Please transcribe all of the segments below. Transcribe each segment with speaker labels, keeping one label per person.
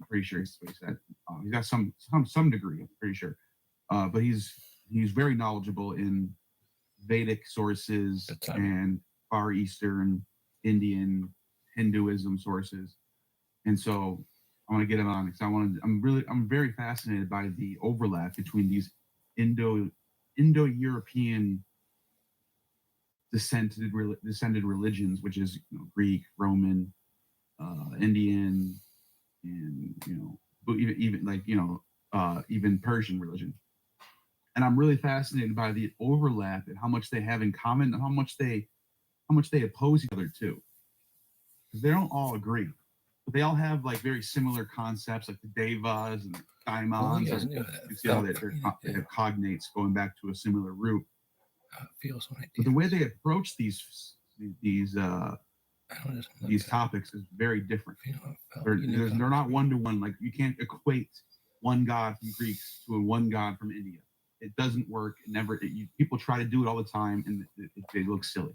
Speaker 1: Pretty sure he's what he said. He's got some degree. I'm pretty sure, but he's very knowledgeable in Vedic sources and Far Eastern, Indian, Hinduism sources, and so I want to get him on because I'm very fascinated by the overlap between these Indo-European descended religions, which is Greek, Roman, Indian, and even Persian religion. And I'm really fascinated by the overlap and how much they have in common and how much they oppose each other too. Because they don't all agree, but they all have like very similar concepts, like the devas and the daimons. You see how they have cognates going back to a similar root.
Speaker 2: Feels when I do.
Speaker 1: But the way they approach these topics is very different. They're not one-to-one. Like you can't equate one god from Greeks to a one god from India. It doesn't work. People try to do it all the time, and they look silly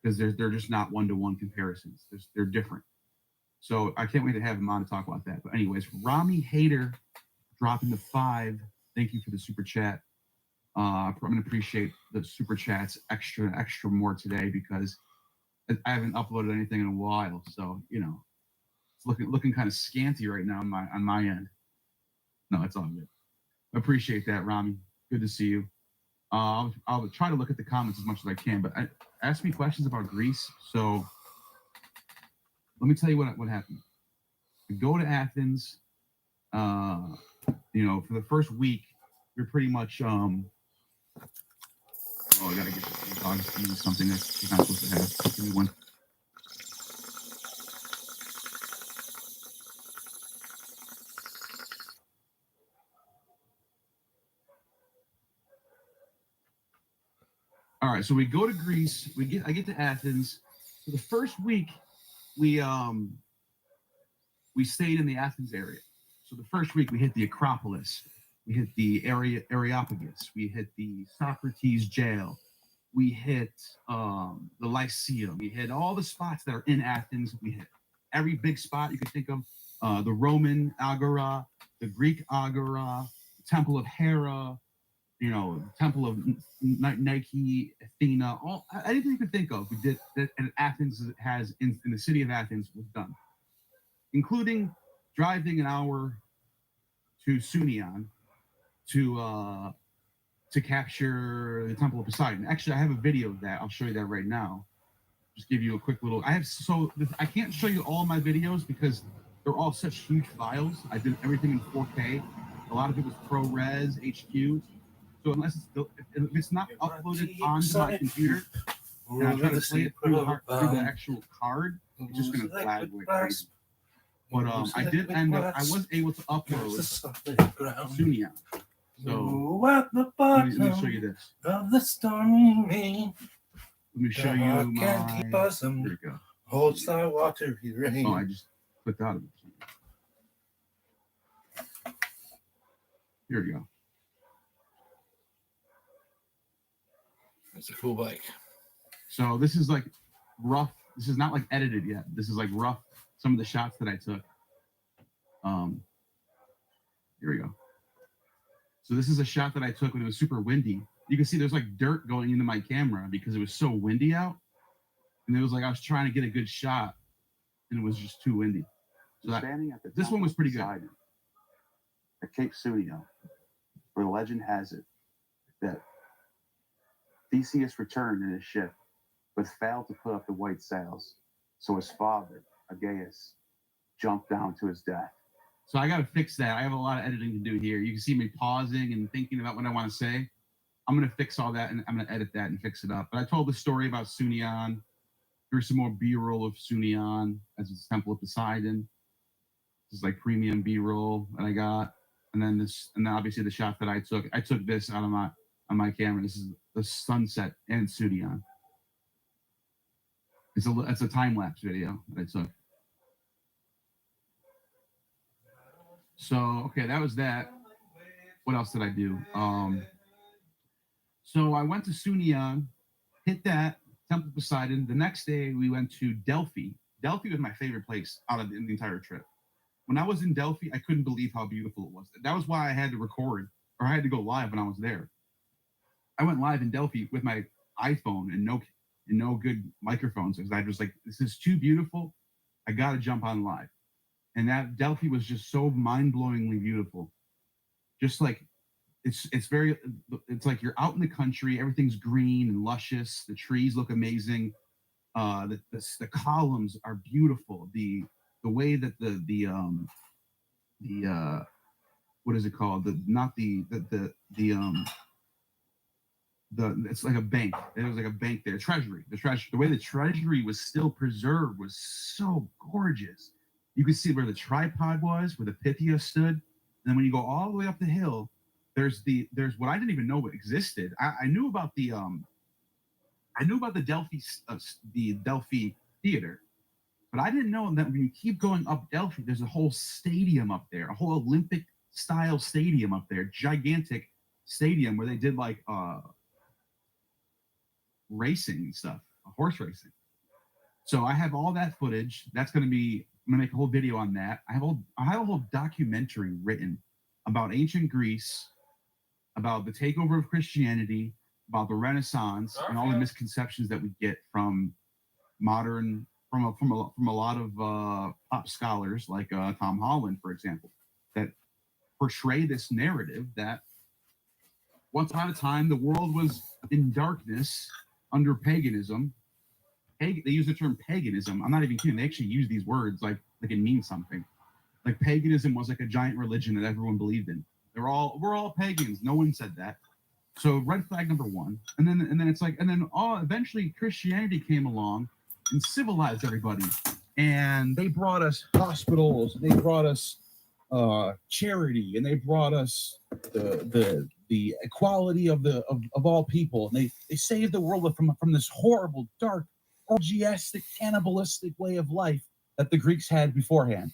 Speaker 1: because they're just not one-to-one comparisons. They're different. So I can't wait to have him on to talk about that. But anyways, Rami Hader dropping the 5. Thank you for the super chat. I'm going to appreciate the super chats extra more today because I haven't uploaded anything in a while. So it's looking kind of scanty right now on my end. No, it's all good. I appreciate that, Rami. Good to see you. I'll try to look at the comments as much as I can, but ask me questions about Greece. So let me tell you what happened. We go to Athens. For the first week, we're pretty much I gotta get the dogs to use something that he's not supposed to have. Give me one. All right, so we go to Greece. I get to Athens. For the first week, we stayed in the Athens area. So the first week we hit the Acropolis, we hit the Areopagus, we hit the Socrates jail, we hit the Lyceum, we hit all the spots that are in Athens. We hit every big spot you could think of, the Roman Agora, the Greek Agora, the Temple of Hera, Temple of Nike, Athena, anything you could think of, we did that. And Athens has in the city of Athens was done, including driving an hour to Sunion to capture the Temple of Poseidon. Actually, I have a video of that. I'll show you that right now. Just give you a quick little. I can't show you all my videos because they're all such huge files. I did everything in 4K. A lot of it was ProRes HQ. So if it's not uploaded onto my computer, and I try to play it through the actual card, it's just going to flag like crazy. But I did end up. I was able to upload Sunion. So let me show you this.
Speaker 2: Of the stormy rain.
Speaker 1: Let me show you my. Here we go.
Speaker 2: Holds thy water rain.
Speaker 1: Oh, I just clicked out of it. Here we go.
Speaker 2: It's a cool bike.
Speaker 1: So this is like rough. This is not like edited yet. This is like rough. Some of the shots that I took. Here we go. So this is a shot that I took when it was super windy. You can see there's like dirt going into my camera because it was so windy out. And it was like I was trying to get a good shot and it was just too windy. So this one was pretty good.
Speaker 3: At Cape Sunion, where legend has it that Theseus returned in his ship, but failed to put up the white sails. So his father, Aegeus, jumped down to his death.
Speaker 1: So I got to fix that. I have a lot of editing to do here. You can see me pausing and thinking about what I want to say. I'm going to fix all that and I'm going to edit that and fix it up. But I told the story about Sunion. Here's some more B-roll of Sunion as its Temple of Poseidon. This is like premium B-roll that I got. And then obviously the shot that I took this out of on my camera. This is the sunset and Sunion. It's a time-lapse video that I took. So, okay, that was that. What else did I do? So I went to Sunion, hit that, Temple Poseidon. The next day, we went to Delphi. Delphi was my favorite place out of the entire trip. when I was in Delphi, I couldn't believe how beautiful it was. That was why I had to record, or I had to go live when I was there. I went live in Delphi with my iPhone and no good microphones because I was like, this is too beautiful. I got to jump on live. And that Delphi was just so mind-blowingly beautiful. Just like it's like you're out in the country, everything's green and luscious, the trees look amazing, the columns are beautiful, the way that the what is it called, it's like a bank. There was like a bank there, the way the treasury was still preserved was so gorgeous. You could see where the tripod was, where the Pythia stood, and then when you go all the way up the hill, there's what I didn't even know existed. I knew about the Delphi theater, but I didn't know that when you keep going up Delphi, there's a whole stadium up there, a whole Olympic style stadium up there, gigantic stadium where they did like racing and stuff, horse racing. So I have all that footage. I'm gonna make a whole video on that. I have a whole documentary written about ancient Greece, about the takeover of Christianity, about the Renaissance, and all the misconceptions that we get from a lot of pop scholars like Tom Holland, for example, that portray this narrative that once upon a time the world was in darkness under paganism. They use the term paganism. I'm not even kidding. They actually use these words like it means something. Like paganism was like a giant religion that everyone believed in. We're all pagans. No one said that. So red flag number one. And then it's like, and then eventually Christianity came along and civilized everybody. And they brought us hospitals. They brought us charity, and they brought us the equality of all people. And they saved the world from this horrible, dark, orgiastic, cannibalistic way of life that the Greeks had beforehand.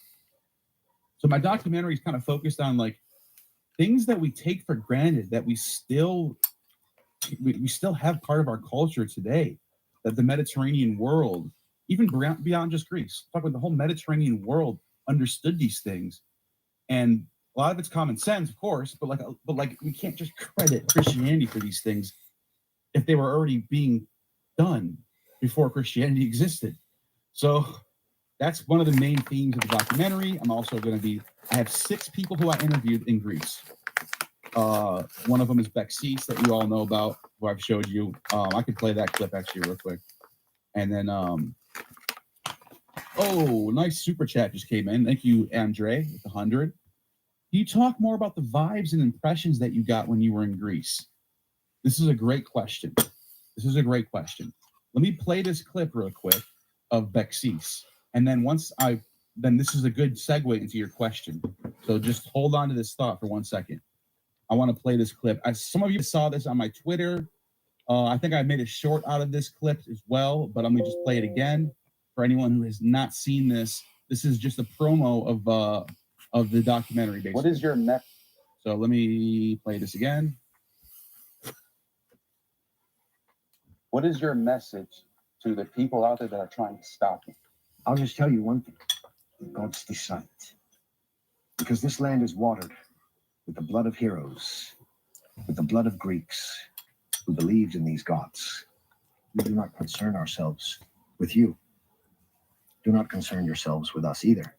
Speaker 1: So my documentary is kind of focused on like things that we take for granted that we still have part of our culture today, that the Mediterranean world, even beyond just Greece, talk about the whole Mediterranean world understood these things. And a lot of it's common sense, of course, but we can't just credit Christianity for these things if they were already being done before Christianity existed. So that's one of the main themes of the documentary. I have 6 people who I interviewed in Greece. One of them is Bexis, that you all know about, who I've showed you. I could play that clip actually real quick. And then, nice super chat just came in. Thank you, Andre, with 100. Can you talk more about the vibes and impressions that you got when you were in Greece? This is a great question. Let me play this clip real quick of Bexis. And then then this is a good segue into your question. So just hold on to this thought for 1 second. I want to play this clip. Some of you saw this on my Twitter. I think I made a short out of this clip as well, but I'm going to just play it again. For anyone who has not seen this, this is just a promo of the documentary, basically. What is your message? So let me play this again. What is your message to the people out there that are trying to stop you?
Speaker 4: I'll just tell you one thing. Gods decide. Because this land is watered with the blood of heroes, with the blood of Greeks who believed in these gods. We do not concern ourselves with you. Do not concern yourselves with us either.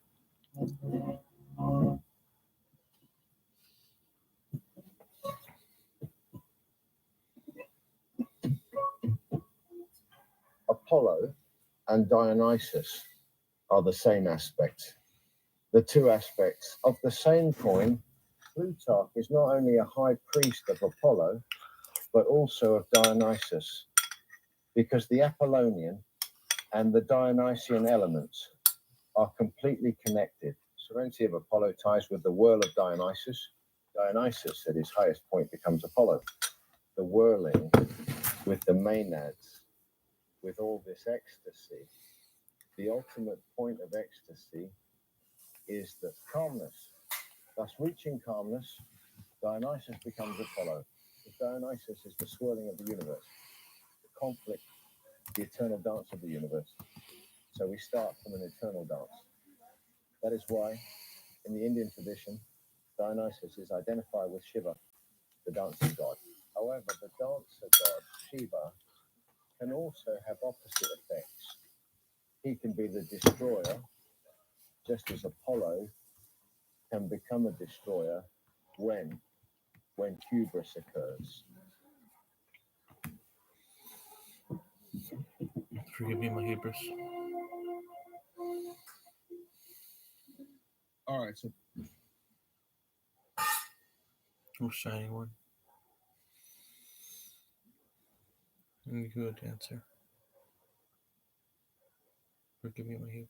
Speaker 5: Apollo and Dionysus are the same aspect. The two aspects of the same coin. Plutarch is not only a high priest of Apollo, but also of Dionysus, because the Apollonian and the Dionysian elements are completely connected. Serenity of Apollo ties with the whirl of Dionysus. Dionysus at his highest point becomes Apollo. The whirling with the maenads, with all this ecstasy. The ultimate point of ecstasy is the calmness. Thus, reaching calmness, Dionysus becomes Apollo. Dionysus is the swirling of the universe, the conflict, the eternal dance of the universe. So we start from an eternal dance. That is why In the Indian tradition, Dionysus is identified with Shiva, the dancing god. However, the dancer god, Shiva, can also have opposite effects. He can be the destroyer, just as Apollo can become a destroyer when hubris occurs.
Speaker 2: Forgive me my hubris.
Speaker 1: All right, so
Speaker 2: Oh, shining one. And good answer. Forgive me my hubris.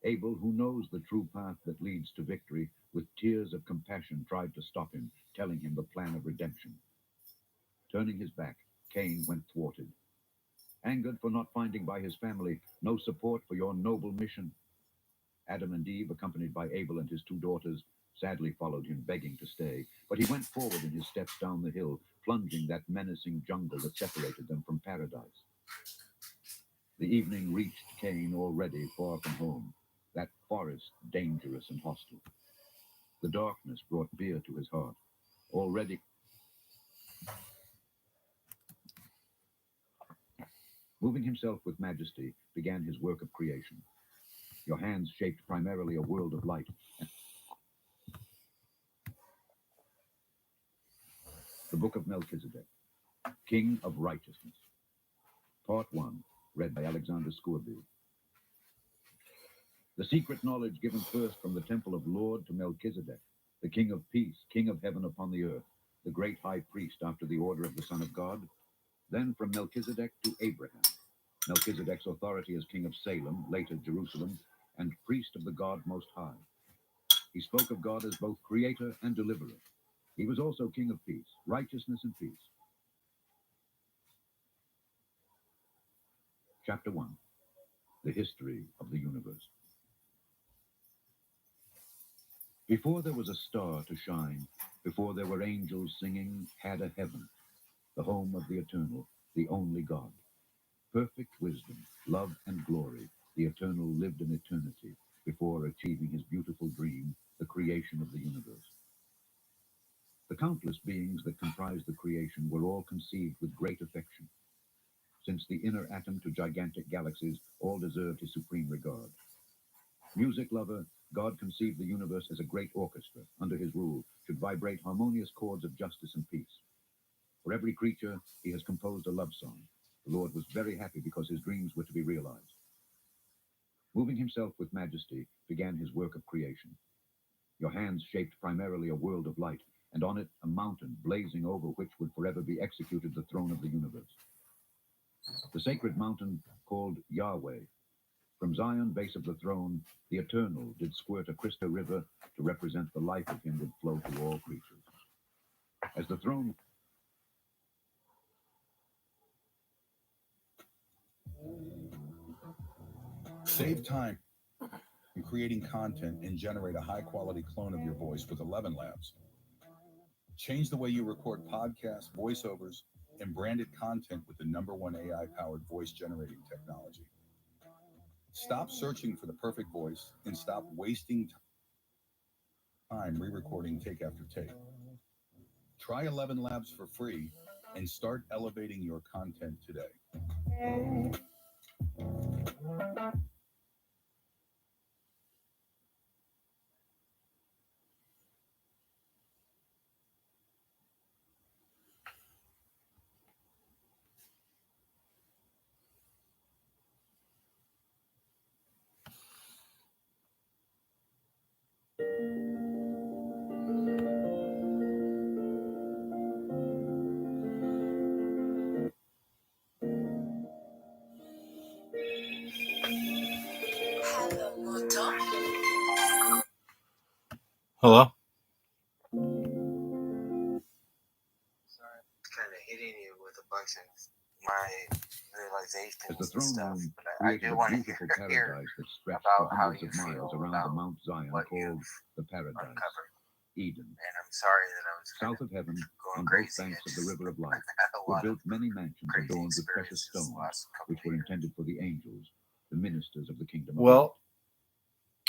Speaker 6: Abel, who knows the true path that leads to victory, with tears of compassion tried to stop him, telling him the plan of redemption. Turning his back, Cain went thwarted. Angered for not finding by his family no support for your noble mission, Adam and Eve, accompanied by Abel and his two daughters, sadly followed him, begging to stay. But he went forward in his steps down the hill, plunging that menacing jungle that separated them from paradise. The evening reached Cain already far from home, that forest dangerous and hostile. The darkness brought fear to his heart. Already moving himself with majesty, began his work of creation. Your hands shaped primarily a world of light. The Book of Melchizedek, King of Righteousness. Part 1, read by Alexander Scourby. The secret knowledge given first from the temple of Lord to Melchizedek, the King of Peace, King of Heaven upon the earth, the great high priest after the order of the Son of God. Then from Melchizedek to Abraham. Melchizedek's authority as King of Salem, later Jerusalem, and priest of the God Most High. He spoke of God as both creator and deliverer. He was also King of Peace, righteousness and peace. Chapter 1, the history of the universe. Before there was a star to shine, before there were angels singing, had a heaven, the home of the eternal, the only God. Perfect wisdom, love and glory, the eternal lived in eternity before achieving his beautiful dream, the creation of the universe. The countless beings that comprise the creation were all conceived with great affection. Since the inner atom to gigantic galaxies, all deserved his supreme regard. Music lover, God conceived the universe as a great orchestra. Under his rule should vibrate harmonious chords of justice and peace. For every creature, he has composed a love song. The Lord was very happy because his dreams were to be realized. Moving himself with majesty, began his work of creation. Your hands shaped primarily a world of light, and on it a mountain blazing over which would forever be executed the throne of the universe. The sacred mountain called Yahweh. From Zion, base of the throne, the Eternal did squirt a crystal river to represent the life of him would flow to all creatures. As the throne
Speaker 7: Save time in creating content and generate a high-quality clone of your voice with 11 Labs. Change the way you record podcasts, voiceovers, and branded content with the #1 AI-powered voice-generating technology. Stop searching for the perfect voice and stop wasting time re-recording take after take. Try 11 Labs for free and start elevating your content today.
Speaker 2: Hello?
Speaker 8: Sorry, kind of hitting you with a bunch of my realizations
Speaker 6: as the
Speaker 8: and
Speaker 6: throne
Speaker 8: stuff,
Speaker 6: room
Speaker 8: but I
Speaker 6: created
Speaker 8: do
Speaker 6: a
Speaker 8: want to
Speaker 6: beautiful
Speaker 8: hear
Speaker 6: paradise that stretched
Speaker 8: about
Speaker 6: for
Speaker 8: how
Speaker 6: hundreds
Speaker 8: you
Speaker 6: of miles
Speaker 8: feel
Speaker 6: around
Speaker 8: about
Speaker 6: the Mount Zion
Speaker 8: what
Speaker 6: called
Speaker 8: you've
Speaker 6: the Paradise,
Speaker 8: uncovered.
Speaker 6: Eden.
Speaker 8: And I'm sorry that I was kind
Speaker 6: South of heaven,
Speaker 8: going
Speaker 6: on both
Speaker 8: crazy.
Speaker 6: banks
Speaker 8: I
Speaker 6: of the
Speaker 8: just
Speaker 6: river of life,
Speaker 8: had a
Speaker 6: were
Speaker 8: lot of
Speaker 6: built many mansions
Speaker 8: crazy
Speaker 6: adorned with precious
Speaker 8: experiences the
Speaker 6: stones,
Speaker 8: last couple
Speaker 6: which
Speaker 8: of
Speaker 6: were
Speaker 8: years.
Speaker 6: intended for the angels, the ministers of the kingdom of
Speaker 2: Well,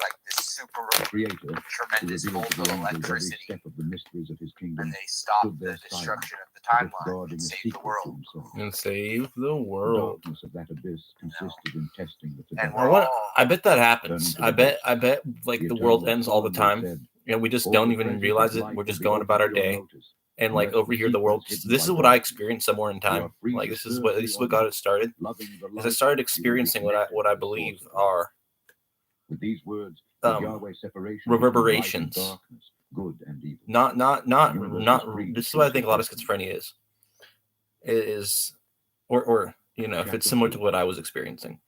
Speaker 8: like this super
Speaker 6: The Creator, who
Speaker 8: tremendous
Speaker 6: revealed to
Speaker 8: bolt
Speaker 6: the
Speaker 8: of
Speaker 6: angels every
Speaker 8: electricity,
Speaker 6: step of the mysteries of his kingdom,
Speaker 8: and they stopped
Speaker 6: stood
Speaker 8: the
Speaker 6: there silent,
Speaker 8: destruction of the
Speaker 6: as if
Speaker 8: timeline
Speaker 6: guarding
Speaker 8: and
Speaker 6: a
Speaker 8: saved the
Speaker 6: secret to
Speaker 8: world.
Speaker 6: himself.
Speaker 2: And save the
Speaker 6: The
Speaker 2: world.
Speaker 6: darkness of that abyss consisted in testing the
Speaker 8: And
Speaker 6: together.
Speaker 8: we're
Speaker 2: I bet that
Speaker 6: Turning
Speaker 2: happens.
Speaker 6: to
Speaker 2: I
Speaker 6: the
Speaker 2: bet
Speaker 6: host,
Speaker 2: like
Speaker 6: the
Speaker 2: the world
Speaker 6: Eternal
Speaker 2: ends all the
Speaker 6: solemnly
Speaker 2: time,
Speaker 6: said,
Speaker 2: and we just
Speaker 6: "All
Speaker 2: don't
Speaker 6: the
Speaker 2: even
Speaker 6: treasures
Speaker 2: realize
Speaker 6: of
Speaker 2: it.
Speaker 6: life
Speaker 2: We're
Speaker 6: will
Speaker 2: just
Speaker 6: be
Speaker 2: going
Speaker 6: open
Speaker 2: about
Speaker 6: to
Speaker 2: our
Speaker 6: your
Speaker 2: day.
Speaker 6: notice,
Speaker 2: And like
Speaker 6: unless
Speaker 2: over
Speaker 6: the
Speaker 2: here, the world.
Speaker 6: secrets hidden
Speaker 2: This
Speaker 6: by
Speaker 2: is what I
Speaker 6: God.
Speaker 2: experienced somewhere in
Speaker 6: You
Speaker 2: time.
Speaker 6: are free
Speaker 2: Like
Speaker 6: to
Speaker 2: this is
Speaker 6: serve
Speaker 2: what at
Speaker 6: the
Speaker 2: least what got
Speaker 6: only,
Speaker 2: it started.
Speaker 6: loving the
Speaker 2: Is I
Speaker 6: light,
Speaker 2: started
Speaker 6: you will be
Speaker 2: experiencing what
Speaker 6: connected
Speaker 2: I
Speaker 6: to the source
Speaker 2: believe
Speaker 6: of life."
Speaker 2: are
Speaker 6: With these words, did Yahweh separation between light and
Speaker 2: reverberations.
Speaker 6: darkness, good and evil.
Speaker 2: Not.
Speaker 6: The universe was free to
Speaker 2: This is what I
Speaker 6: choose
Speaker 2: think
Speaker 6: his
Speaker 2: a lot of
Speaker 6: destiny.
Speaker 2: schizophrenia is, or if it's
Speaker 6: Chapter
Speaker 2: similar to
Speaker 6: 2.
Speaker 2: what I was experiencing.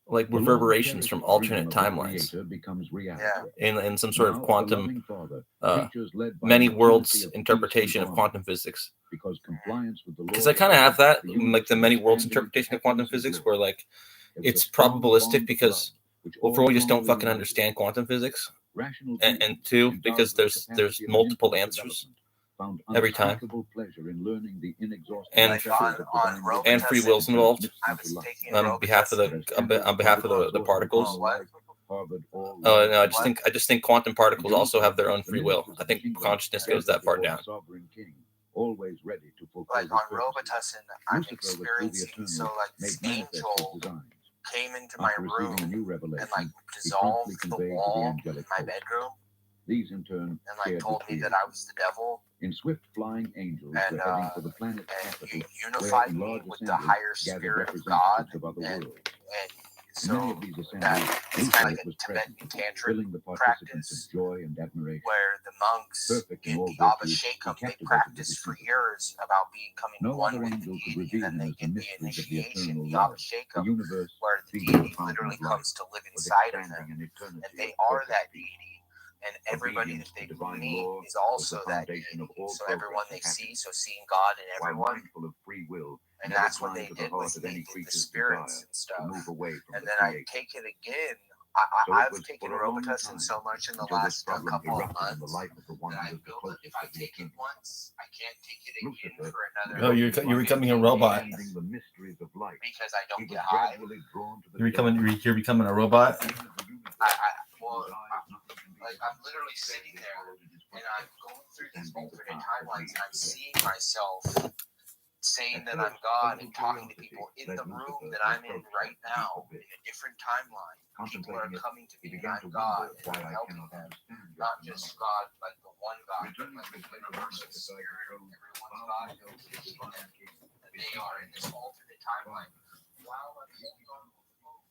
Speaker 2: like
Speaker 6: The law of
Speaker 2: reverberations from
Speaker 6: perished freedom
Speaker 2: alternate
Speaker 6: of the
Speaker 2: timelines
Speaker 6: Creator becomes reality.
Speaker 2: in some sort of
Speaker 6: Now, the
Speaker 2: quantum
Speaker 6: loving Father,
Speaker 2: uh,
Speaker 6: creatures led by
Speaker 2: many
Speaker 6: an
Speaker 2: worlds
Speaker 6: infinity of peace
Speaker 2: interpretation
Speaker 6: and
Speaker 2: of
Speaker 6: honor,
Speaker 2: quantum physics.
Speaker 6: because compliance with the law
Speaker 2: Because I
Speaker 6: of
Speaker 2: kind of have that,
Speaker 6: the
Speaker 2: like
Speaker 6: universe
Speaker 2: the
Speaker 6: was
Speaker 2: many worlds
Speaker 6: expanding into
Speaker 2: interpretation of quantum
Speaker 6: happiness and
Speaker 2: physics,
Speaker 6: glory.
Speaker 2: where like
Speaker 6: There was a
Speaker 2: it's
Speaker 6: strong
Speaker 2: probabilistic
Speaker 6: bond of
Speaker 2: because,
Speaker 6: love, which
Speaker 2: well,
Speaker 6: all
Speaker 2: for one, we just don't
Speaker 6: strongly
Speaker 2: fucking
Speaker 6: united.
Speaker 2: understand quantum physics,
Speaker 6: Rational
Speaker 2: and
Speaker 6: beings,
Speaker 2: two,
Speaker 6: endowed
Speaker 2: because
Speaker 6: with the
Speaker 2: there's
Speaker 6: capacity of
Speaker 2: multiple
Speaker 6: infinite
Speaker 2: answers
Speaker 6: development, found
Speaker 2: every time,
Speaker 6: unspeakable pleasure in learning the inexhaustible
Speaker 2: and
Speaker 8: Like
Speaker 6: treasures of
Speaker 8: on
Speaker 6: divine wisdom
Speaker 2: and free
Speaker 8: Robitussin,
Speaker 2: will's involved
Speaker 8: I
Speaker 6: transmits
Speaker 8: was
Speaker 6: into life.
Speaker 8: taking
Speaker 2: on behalf of
Speaker 8: Robitussin.
Speaker 2: the on behalf of the
Speaker 8: Oh,
Speaker 2: particles.
Speaker 8: what?
Speaker 6: Harbored all
Speaker 2: Oh no,
Speaker 6: love.
Speaker 2: I just think quantum particles also have their own
Speaker 6: The
Speaker 2: free will.
Speaker 6: ministers
Speaker 2: I
Speaker 6: of the
Speaker 2: think
Speaker 6: kingdom
Speaker 2: consciousness goes that
Speaker 6: gathered
Speaker 2: far
Speaker 6: before
Speaker 2: down.
Speaker 6: the sovereign king, always ready to fulfill
Speaker 8: Like
Speaker 6: his
Speaker 8: on
Speaker 6: purposes.
Speaker 8: Robitussin, I'm
Speaker 6: Lucifer was through the
Speaker 8: experiencing, so
Speaker 6: eternal
Speaker 8: like this
Speaker 6: made manifest his
Speaker 8: angel
Speaker 6: designs.
Speaker 8: came into my
Speaker 6: After
Speaker 8: room
Speaker 6: receiving a new
Speaker 8: and
Speaker 6: revelation,
Speaker 8: like
Speaker 6: he promptly
Speaker 8: dissolved the
Speaker 6: conveyed to the
Speaker 8: wall in
Speaker 6: angelic
Speaker 8: my
Speaker 6: host.
Speaker 8: bedroom
Speaker 6: These in turn
Speaker 8: and like
Speaker 6: shared
Speaker 8: told
Speaker 6: the
Speaker 8: me that
Speaker 6: creation.
Speaker 8: I was the devil,
Speaker 6: In swift flying angels
Speaker 8: and
Speaker 6: were heading for the planet
Speaker 8: and
Speaker 6: capital,
Speaker 8: you
Speaker 6: where
Speaker 8: unified
Speaker 6: in
Speaker 8: me
Speaker 6: large
Speaker 8: with the
Speaker 6: assemblies
Speaker 8: higher
Speaker 6: gathered
Speaker 8: spirit of God,
Speaker 6: representatives of other
Speaker 8: and
Speaker 6: worlds.
Speaker 8: so
Speaker 6: In many of these
Speaker 8: that
Speaker 6: assemblies,
Speaker 8: it's kind of
Speaker 6: Lucifer
Speaker 8: like
Speaker 6: was
Speaker 8: a Tibetan
Speaker 6: present,
Speaker 8: tantric
Speaker 6: filling the participants
Speaker 8: practice
Speaker 6: of joy and admiration.
Speaker 8: where the monks
Speaker 6: Perfect in
Speaker 8: in
Speaker 6: all
Speaker 8: the
Speaker 6: virtues, he
Speaker 8: Abhishekam, they
Speaker 6: captivated with
Speaker 8: practice
Speaker 6: his
Speaker 8: for
Speaker 6: sympathy.
Speaker 8: years about becoming
Speaker 6: No
Speaker 8: one
Speaker 6: other
Speaker 8: with the
Speaker 6: angel could
Speaker 8: deity, and
Speaker 6: reveal
Speaker 8: then
Speaker 6: in
Speaker 8: they
Speaker 6: us the
Speaker 8: get the
Speaker 6: mysteries of the
Speaker 8: initiation,
Speaker 6: eternal
Speaker 8: the
Speaker 6: love. The
Speaker 8: Abhishekam,
Speaker 6: universe,
Speaker 8: where the
Speaker 6: being the
Speaker 8: deity
Speaker 6: fountain
Speaker 8: literally
Speaker 6: of life,
Speaker 8: comes to live
Speaker 6: was
Speaker 8: inside of
Speaker 6: expanding
Speaker 8: them,
Speaker 6: an eternity
Speaker 8: and they
Speaker 6: of
Speaker 8: are
Speaker 6: perfect
Speaker 8: that
Speaker 6: peace.
Speaker 8: deity, and everybody
Speaker 6: Obedience
Speaker 8: that they
Speaker 6: to divine
Speaker 8: meet
Speaker 6: law
Speaker 8: is
Speaker 6: was
Speaker 8: also
Speaker 6: the
Speaker 8: that
Speaker 6: foundation
Speaker 8: deity.
Speaker 6: of all
Speaker 8: So everyone
Speaker 6: progress
Speaker 8: they
Speaker 6: and
Speaker 8: see,
Speaker 6: happiness.
Speaker 8: so seeing God in
Speaker 6: While
Speaker 8: everyone,
Speaker 6: mindful of free will,
Speaker 8: and
Speaker 6: never
Speaker 8: that's what
Speaker 6: trying
Speaker 8: they
Speaker 6: to the
Speaker 8: did
Speaker 6: heart
Speaker 8: with
Speaker 6: of
Speaker 8: me,
Speaker 6: any
Speaker 8: did the
Speaker 6: creature's
Speaker 8: spirits
Speaker 6: desire
Speaker 8: and
Speaker 6: to
Speaker 8: stuff.
Speaker 6: move away from
Speaker 8: And
Speaker 6: the
Speaker 8: then I
Speaker 6: Creator.
Speaker 8: take it again.
Speaker 6: So it
Speaker 8: I've
Speaker 6: was
Speaker 8: taken
Speaker 6: for a long
Speaker 8: Robitussin
Speaker 6: time
Speaker 8: so much in the
Speaker 6: until this
Speaker 8: last
Speaker 6: problem
Speaker 8: couple of
Speaker 6: erupted in the
Speaker 8: months
Speaker 6: life of the one
Speaker 8: that I
Speaker 6: who is the
Speaker 8: feel that if
Speaker 6: closest
Speaker 8: I
Speaker 6: of the
Speaker 8: take it
Speaker 6: eternal.
Speaker 8: once, I can't take it again
Speaker 6: Lucifer,
Speaker 8: for another.
Speaker 2: Oh, you're becoming a robot.
Speaker 6: understanding the mysteries of life,
Speaker 8: because I
Speaker 6: he
Speaker 8: don't
Speaker 6: was
Speaker 8: get high.
Speaker 6: gradually drawn to the
Speaker 2: You're becoming a robot.
Speaker 8: Like I'm literally sitting there and I'm going through these alternate timelines and I'm seeing myself saying that I'm God and talking to people in the room that I'm in right now in a different timeline. People are coming to me and I'm God and I'm helping them. Not just God, like the one God, but like the universal spirit. Everyone's God knows they see them, that they are in this alternate timeline. While I'm holding on to the phone.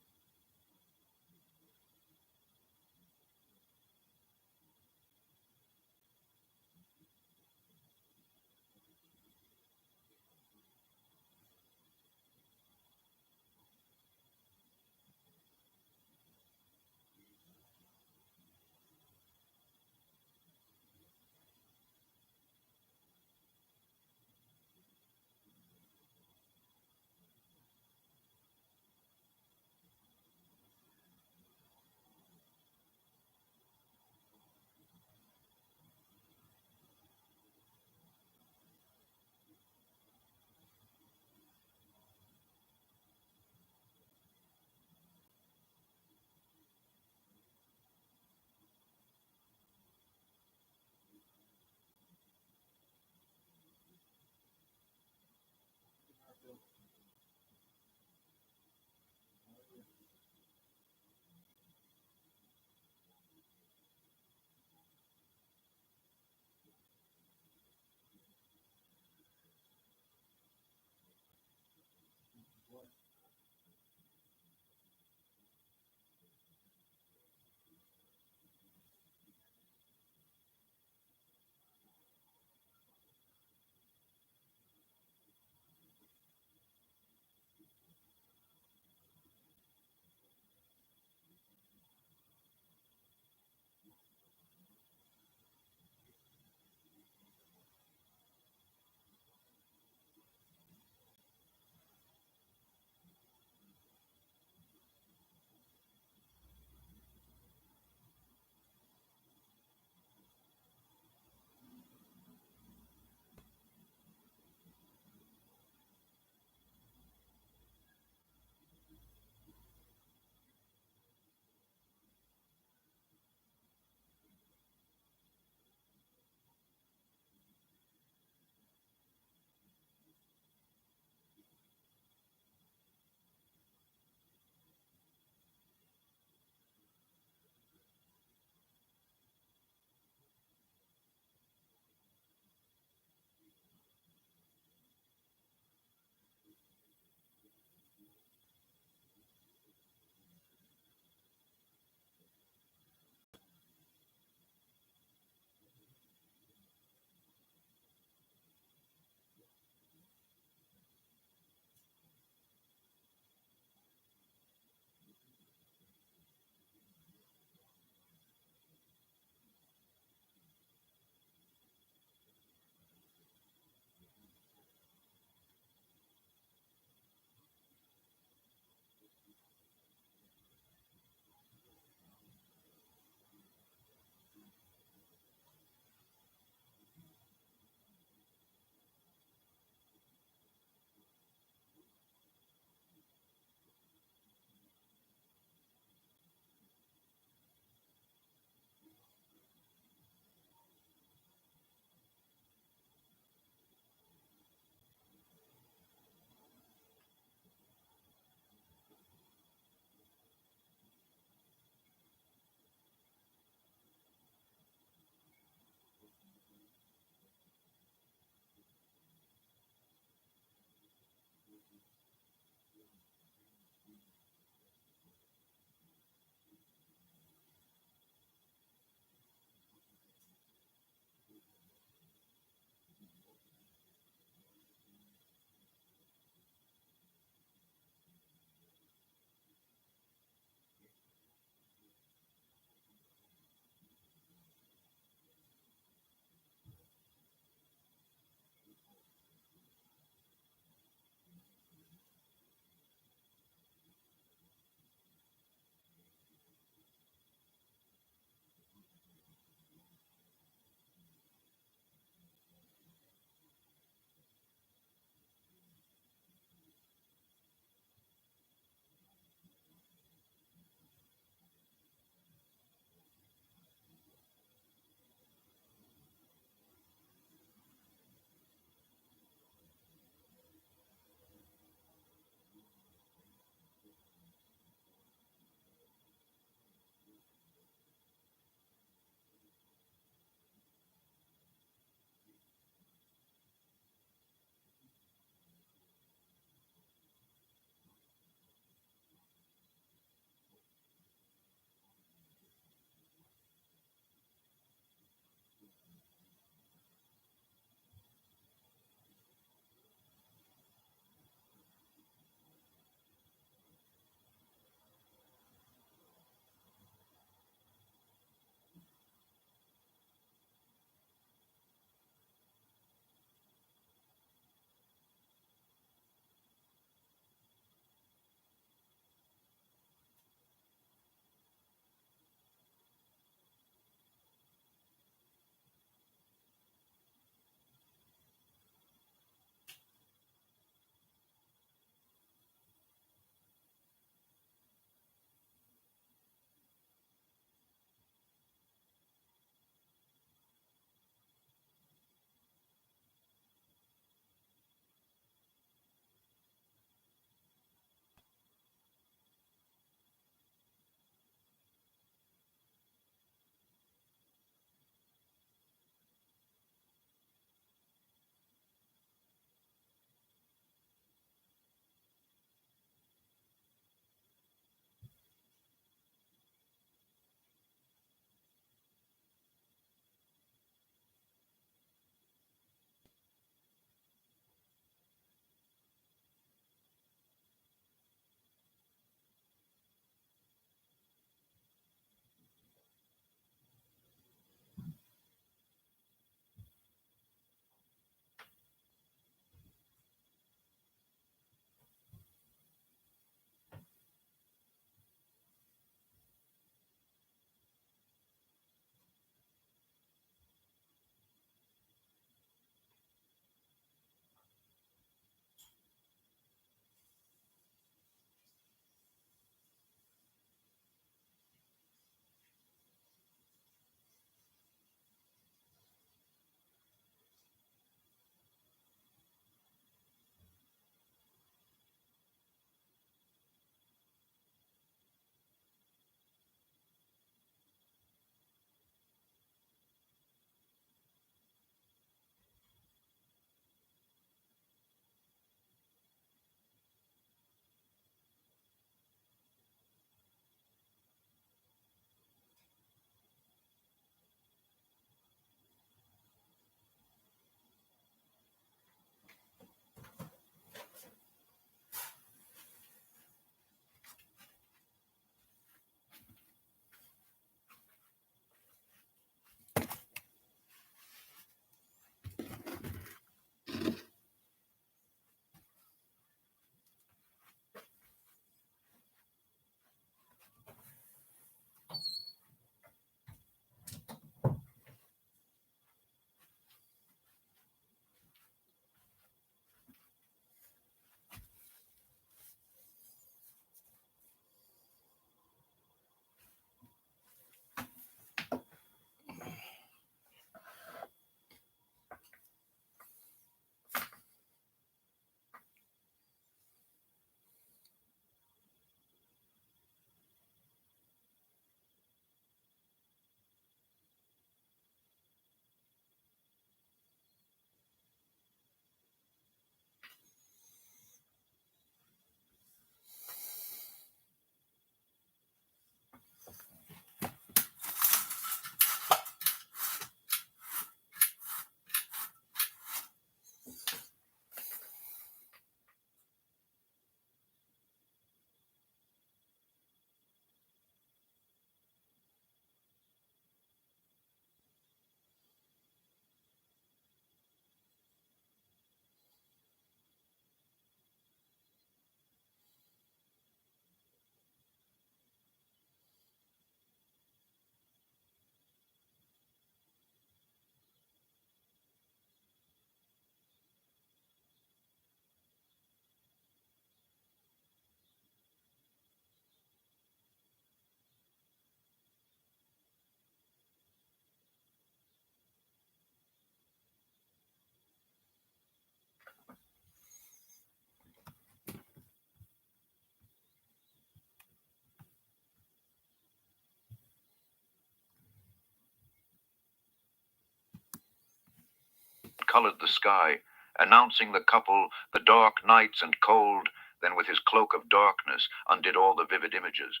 Speaker 9: colored the sky, announcing the couple, the dark nights and cold, then with his cloak of darkness undid all the vivid images,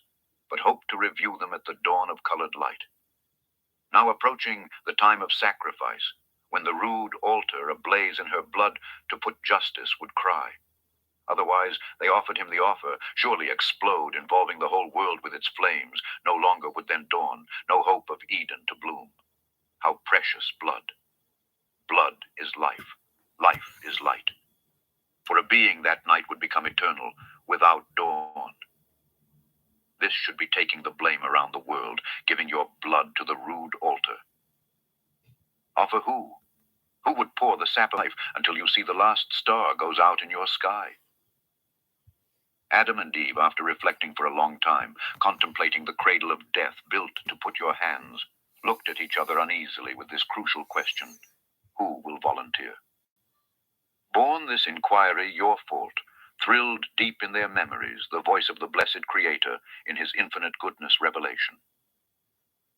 Speaker 9: but hoped to review them at the dawn of colored light. Now approaching the time of sacrifice, when the rude altar ablaze in her blood to put justice would cry. Otherwise, they offered him the offer, surely explode, involving the whole world with its flames. No longer would then dawn, no hope of Eden to bloom. How precious blood! Blood is life. Life is light. For a being that night would become eternal, without dawn. This should be taking the blame around the world, giving your blood to the rude altar. Offer who? Who would pour the sap of life until you see the last star goes out in your sky? Adam and Eve, after reflecting for a long time, contemplating the cradle of death built to put your hands, looked at each other uneasily with this crucial question: who will volunteer? Born this inquiry your fault, thrilled deep in their memories the voice of the blessed Creator in his infinite goodness revelation.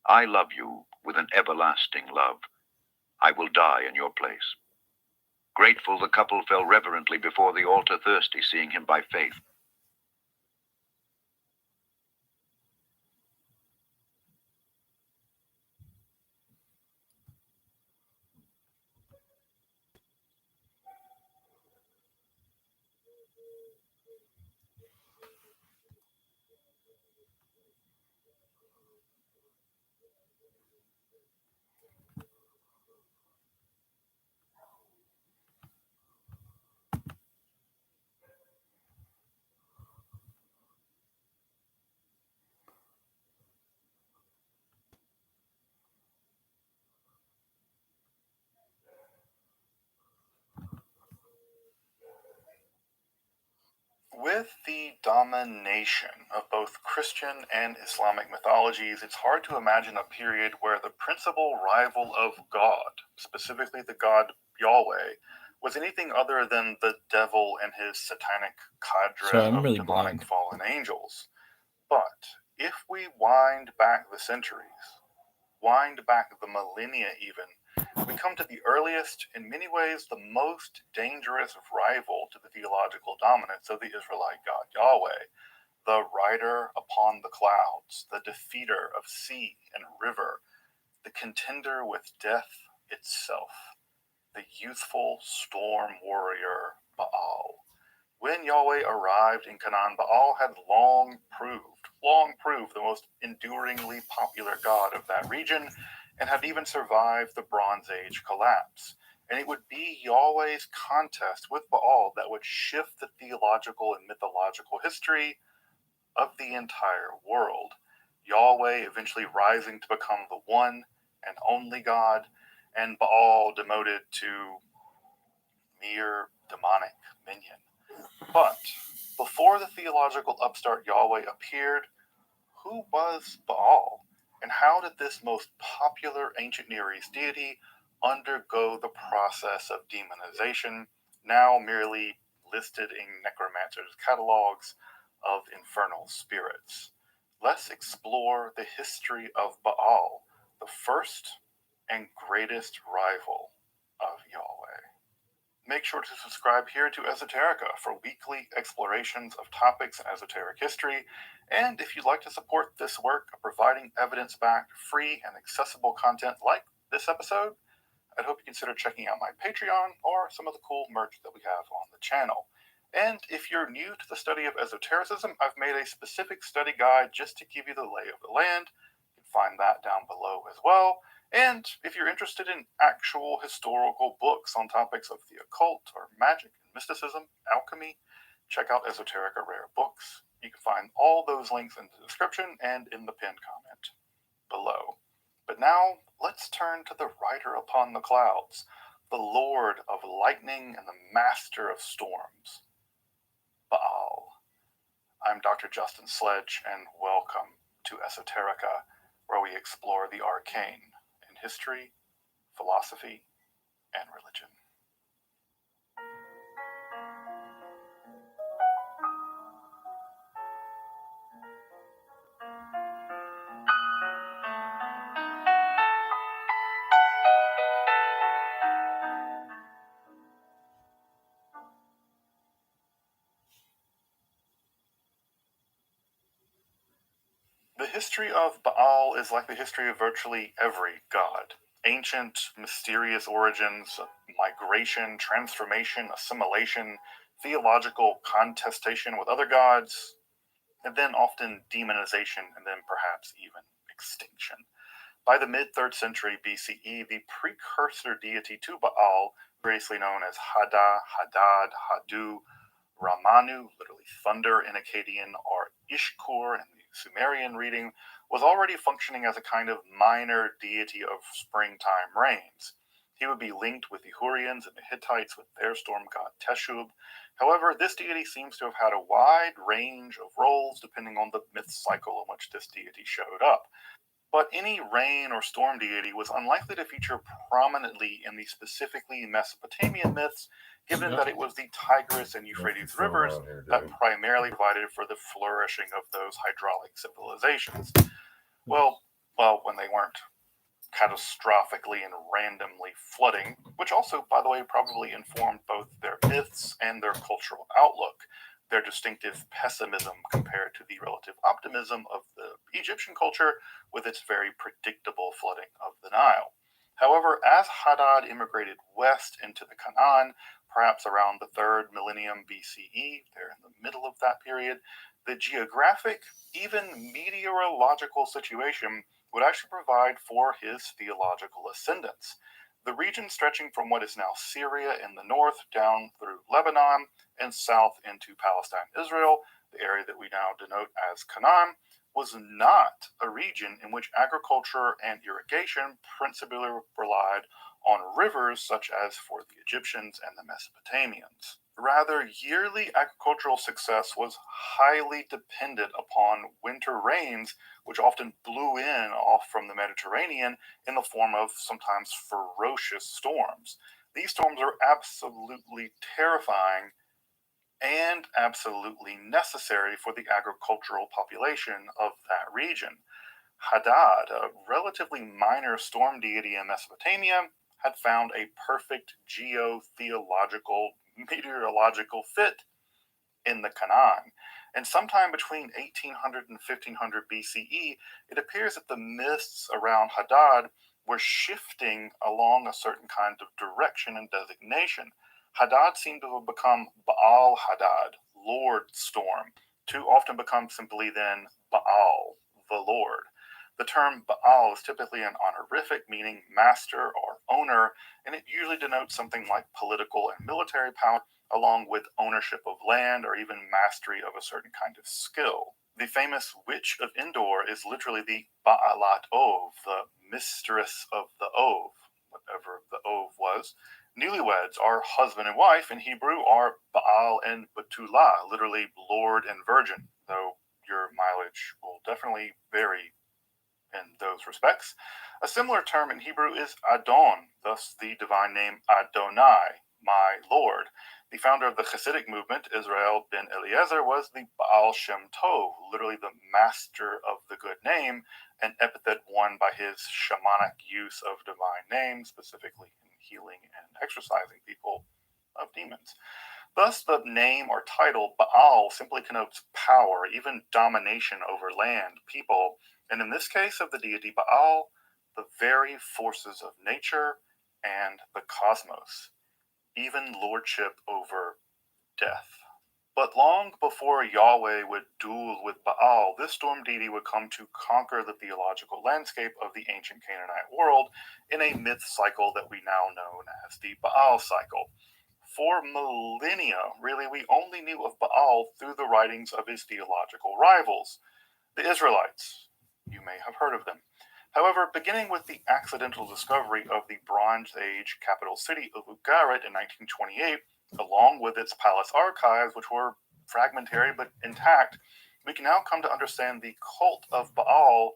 Speaker 9: I love you with an everlasting love. I will die in your place. Grateful, the couple fell reverently before the altar, thirsty, seeing him by faith.
Speaker 10: With the domination of both Christian and Islamic mythologies, it's hard to imagine a period where the principal rival of God, specifically the god Yahweh, was anything other than the devil and his satanic cadre
Speaker 2: Sorry, I'm
Speaker 10: of
Speaker 2: really
Speaker 10: demonic
Speaker 2: blind.
Speaker 10: fallen angels. But if we wind back the centuries, wind back the millennia even, we come to the earliest, in many ways the most dangerous rival to the theological dominance of the Israelite God Yahweh, the rider upon the clouds, the defeater of sea and river, the contender with death itself, the youthful storm warrior Baal. When Yahweh arrived in Canaan, Baal had long proved the most enduringly popular god of that region, and had even survived the Bronze Age collapse. And it would be Yahweh's contest with Baal that would shift the theological and mythological history of the entire world. Yahweh eventually rising to become the one and only God, and Baal demoted to mere demonic minion. But before the theological upstart Yahweh appeared, who was Baal? And how did this most popular ancient Near East deity undergo the process of demonization, now merely listed in necromancers' catalogs of infernal spirits? Let's explore the history of Baal, the first and greatest rival of Yahweh. Make sure to subscribe here to Esoterica for weekly explorations of topics in esoteric history. And if you'd like to support this work of providing evidence-backed, free, and accessible content like this episode, I'd hope you consider checking out my Patreon or some of the cool merch that we have on the channel. And if you're new to the study of esotericism, I've made a specific study guide just to give you the lay of the land. You can find that down below as well. And if you're interested in actual historical books on topics of the occult or magic and mysticism, alchemy, check out Esoterica Rare Books. You can find all those links in the description and in the pinned comment below. But now, let's turn to the rider upon the clouds, the lord of lightning and the master of storms, Baal. I'm Dr. Justin Sledge, and welcome to Esoterica, where we explore the arcane in history, philosophy, and religion. history of Baal is like the history of virtually every god. Ancient, mysterious origins, migration, transformation, assimilation, theological contestation with other gods, and then often demonization, and then perhaps even extinction. By the mid-3rd century BCE, the precursor deity to Baal, variously known as Hada, Hadad, Hadu, Ramanu, literally thunder in Akkadian, or Ishkur in the Sumerian reading, was already functioning as a kind of minor deity of springtime rains. He would be linked with the Hurrians and the Hittites with their storm god Teshub. However, this deity seems to have had a wide range of roles depending on the myth cycle in which this deity showed up. But any rain or storm deity was unlikely to feature prominently in the specifically Mesopotamian myths, given that it was the Tigris and Euphrates rivers that primarily provided for the flourishing of those hydraulic civilizations. Well, when they weren't catastrophically and randomly flooding, which also, by the way, probably informed both their myths and their cultural outlook, their distinctive pessimism compared to the relative optimism of the Egyptian culture with its very predictable flooding of the Nile. However, as Hadad immigrated west into the Canaan, perhaps around the 3rd millennium BCE, they're in the middle of that period, the geographic, even meteorological situation would actually provide for his theological ascendance. The region stretching from what is now Syria in the north down through Lebanon and south into Palestine, Israel, the area that we now denote as Canaan, was not a region in which agriculture and irrigation principally relied on rivers such as for the Egyptians and the Mesopotamians. Rather, yearly agricultural success was highly dependent upon winter rains, which often blew in off from the Mediterranean in the form of sometimes ferocious storms. These storms are absolutely terrifying and absolutely necessary for the agricultural population of that region. Hadad, a relatively minor storm deity in Mesopotamia, had found a perfect geotheological meteorological fit in the Canaan. And sometime between 1800 and 1500 BCE, it appears that the mists around Hadad were shifting along a certain kind of direction and designation. Hadad seemed to have become Baal Hadad, Lord Storm, to often become simply then Baal, the Lord. The term Baal is typically an honorific meaning master or owner, and it usually denotes something like political and military power, along with ownership of land or even mastery of a certain kind of skill. The famous Witch of Endor is literally the Baalat Ov, the mistress of the Ov, whatever the Ov was. Newlyweds are husband and wife. In Hebrew are Baal and Betula, literally Lord and Virgin, though your mileage will definitely vary in those respects. A similar term in Hebrew is Adon, thus the divine name Adonai, my Lord. The founder of the Hasidic movement, Israel ben Eliezer, was the Baal Shem Tov, literally the master of the good name, an epithet won by his shamanic use of divine names, specifically in healing and exorcising people of demons. Thus, the name or title Baal simply connotes power, even domination over land, people, and in this case of the deity Baal, the very forces of nature and the cosmos, even lordship over death. But long before Yahweh would duel with Baal, this storm deity would come to conquer the theological landscape of the ancient Canaanite world in a myth cycle that we now know as the Baal cycle. For millennia, really, we only knew of Baal through the writings of his theological rivals, the Israelites. You may have heard of them. However, beginning with the accidental discovery of the Bronze Age capital city of Ugarit in 1928, along with its palace archives, which were fragmentary but intact, we can now come to understand the cult of Baal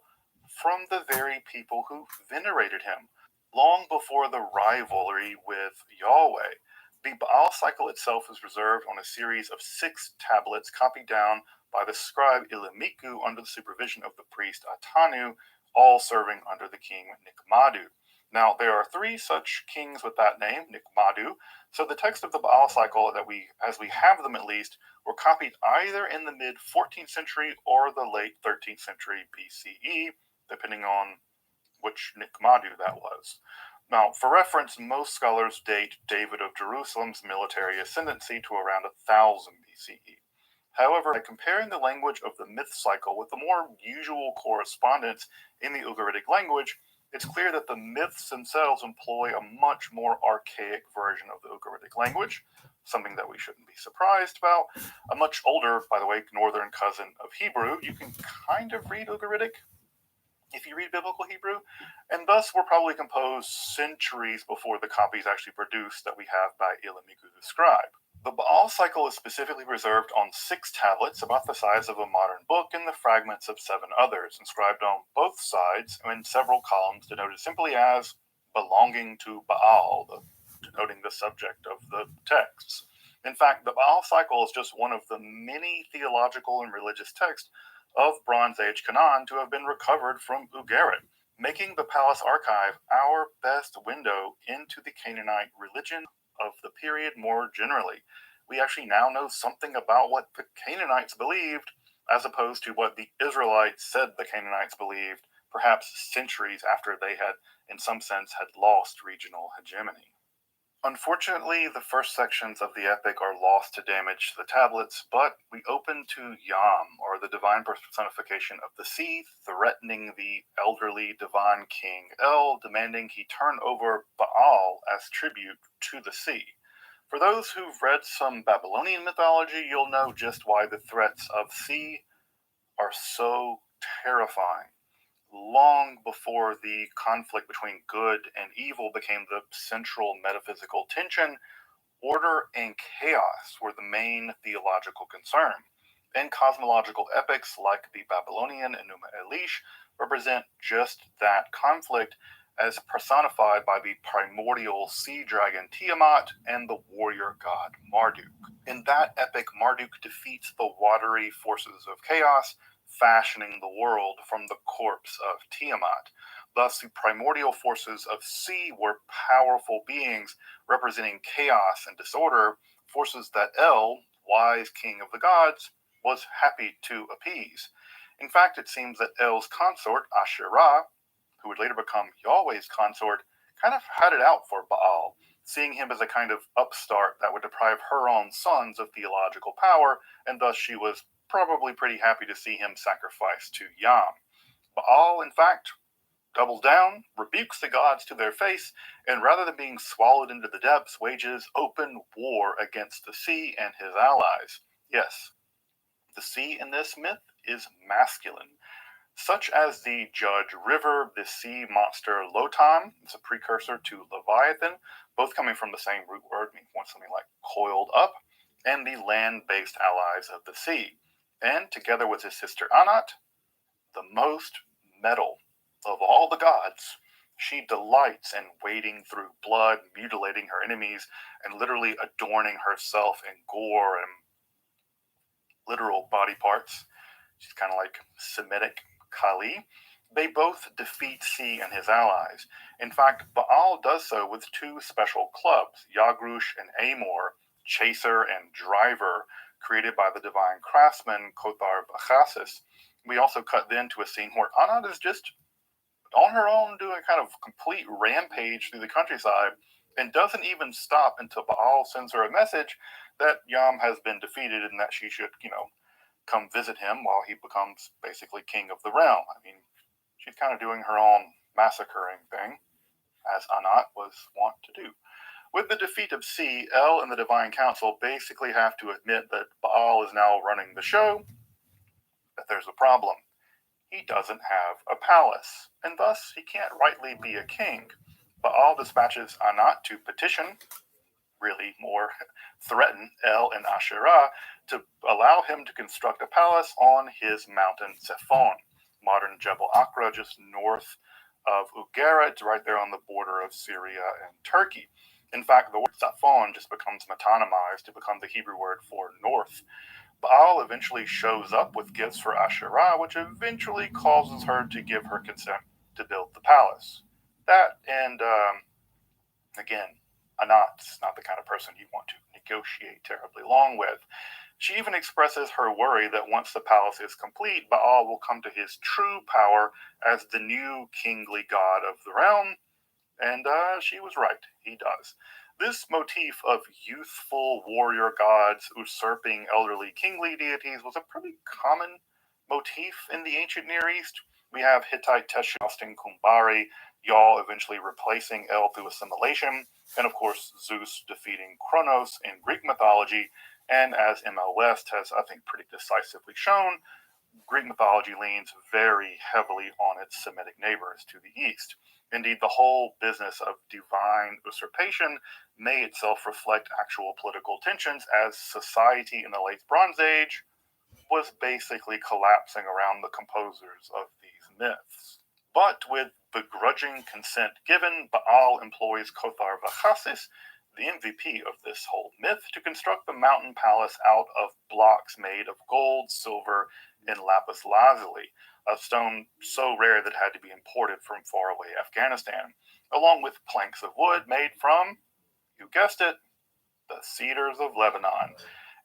Speaker 10: from the very people who venerated him, long before the rivalry with Yahweh. The Baal cycle itself is reserved on a series of 6 tablets copied down by the scribe Ilimiku under the supervision of the priest Atanu, all serving under the king Nikmadu. Now, there are 3 such kings with that name, Nikmadu, so the text of the Baal cycle as we have them at least, were copied either in the mid-14th century or the late 13th century BCE, depending on which Nikmadu that was. Now, for reference, most scholars date David of Jerusalem's military ascendancy to around 1000 BCE. However, by comparing the language of the myth cycle with the more usual correspondence in the Ugaritic language, it's clear that the myths themselves employ a much more archaic version of the Ugaritic language, something that we shouldn't be surprised about. A much older, by the way, northern cousin of Hebrew. You can kind of read Ugaritic if you read biblical Hebrew, and thus were probably composed centuries before the copies actually produced that we have by Ilamiku the scribe. The Baal cycle is specifically preserved on 6 tablets about the size of a modern book and the fragments of 7 others, inscribed on both sides and in several columns denoted simply as belonging to Baal, denoting the subject of the texts. In fact, the Baal cycle is just one of the many theological and religious texts of Bronze Age Canaan to have been recovered from Ugarit, making the Palace Archive our best window into the Canaanite religion of the period more generally. We actually now know something about what the Canaanites believed, as opposed to what the Israelites said the Canaanites believed, perhaps centuries after they had, in some sense, had lost regional hegemony. Unfortunately, the first sections of the epic are lost to damage to the tablets, but we open to Yam, or the divine personification of the sea, threatening the elderly divine king El, demanding he turn over Baal as tribute to the sea. For those who've read some Babylonian mythology, you'll know just why the threats of sea are so terrifying. Long before the conflict between good and evil became the central metaphysical tension, order and chaos were the main theological concern. And cosmological epics like the Babylonian Enuma Elish represent just that conflict as personified by the primordial sea dragon Tiamat and the warrior god Marduk. In that epic, Marduk defeats the watery forces of chaos, fashioning the world from the corpse of Tiamat. Thus, the primordial forces of sea were powerful beings representing chaos and disorder, forces that El, wise king of the gods, was happy to appease. In fact, it seems that El's consort, Asherah, who would later become Yahweh's consort, kind of had it out for Baal, seeing him as a kind of upstart that would deprive her own sons of theological power, and thus she was probably pretty happy to see him sacrificed to Yam. Baal, in fact, doubles down, rebukes the gods to their face, and rather than being swallowed into the depths, wages open war against the sea and his allies. Yes, the sea in this myth is masculine, such as the Judge River, the sea monster Lotan. It's a precursor to Leviathan, both coming from the same root word, meaning something like coiled up, and the land-based allies of the sea. And together with his sister Anat, the most metal of all the gods, she delights in wading through blood, mutilating her enemies, and literally adorning herself in gore and literal body parts. She's kind of like Semitic Kali. They both defeat Sea and his allies. In fact, Baal does so with 2 special clubs, Yagrush and Amor, chaser and driver, created by the divine craftsman Kothar Bachasis. We also cut then to a scene where Anat is just on her own doing a kind of complete rampage through the countryside and doesn't even stop until Baal sends her a message that Yam has been defeated and that she should, come visit him while he becomes basically king of the realm. I mean, she's kind of doing her own massacring thing, as Anat was wont to do. With the defeat of Sea, El and the Divine Council basically have to admit that Baal is now running the show, but there's a problem. He doesn't have a palace, and thus he can't rightly be a king. Baal dispatches Anat to petition, really more threaten El and Asherah, to allow him to construct a palace on his mountain Zephon, modern Jebel Akra, just north of Ugarit, right there on the border of Syria and Turkey. In fact, the word Zephon just becomes metonymized to become the Hebrew word for north. Baal eventually shows up with gifts for Asherah, which eventually causes her to give her consent to build the palace. That and again, Anat's not the kind of person you want to negotiate terribly long with. She even expresses her worry that once the palace is complete, Baal will come to his true power as the new kingly god of the realm. And she was right, he does. This motif of youthful warrior gods usurping elderly kingly deities was a pretty common motif in the ancient Near East. We have Hittite Teshup ousting Kumbari, Yal eventually replacing El through assimilation, and of course Zeus defeating Kronos in Greek mythology. And as ML West has, I think, pretty decisively shown, Greek mythology leans very heavily on its Semitic neighbors to the east. Indeed, the whole business of divine usurpation may itself reflect actual political tensions, as society in the late Bronze Age was basically collapsing around the composers of these myths. But with begrudging consent given, Baal employs Kothar Vachasis, the MVP of this whole myth, to construct the mountain palace out of blocks made of gold, silver, and lapis lazuli, a stone so rare that it had to be imported from faraway Afghanistan, along with planks of wood made from, you guessed it, the cedars of Lebanon.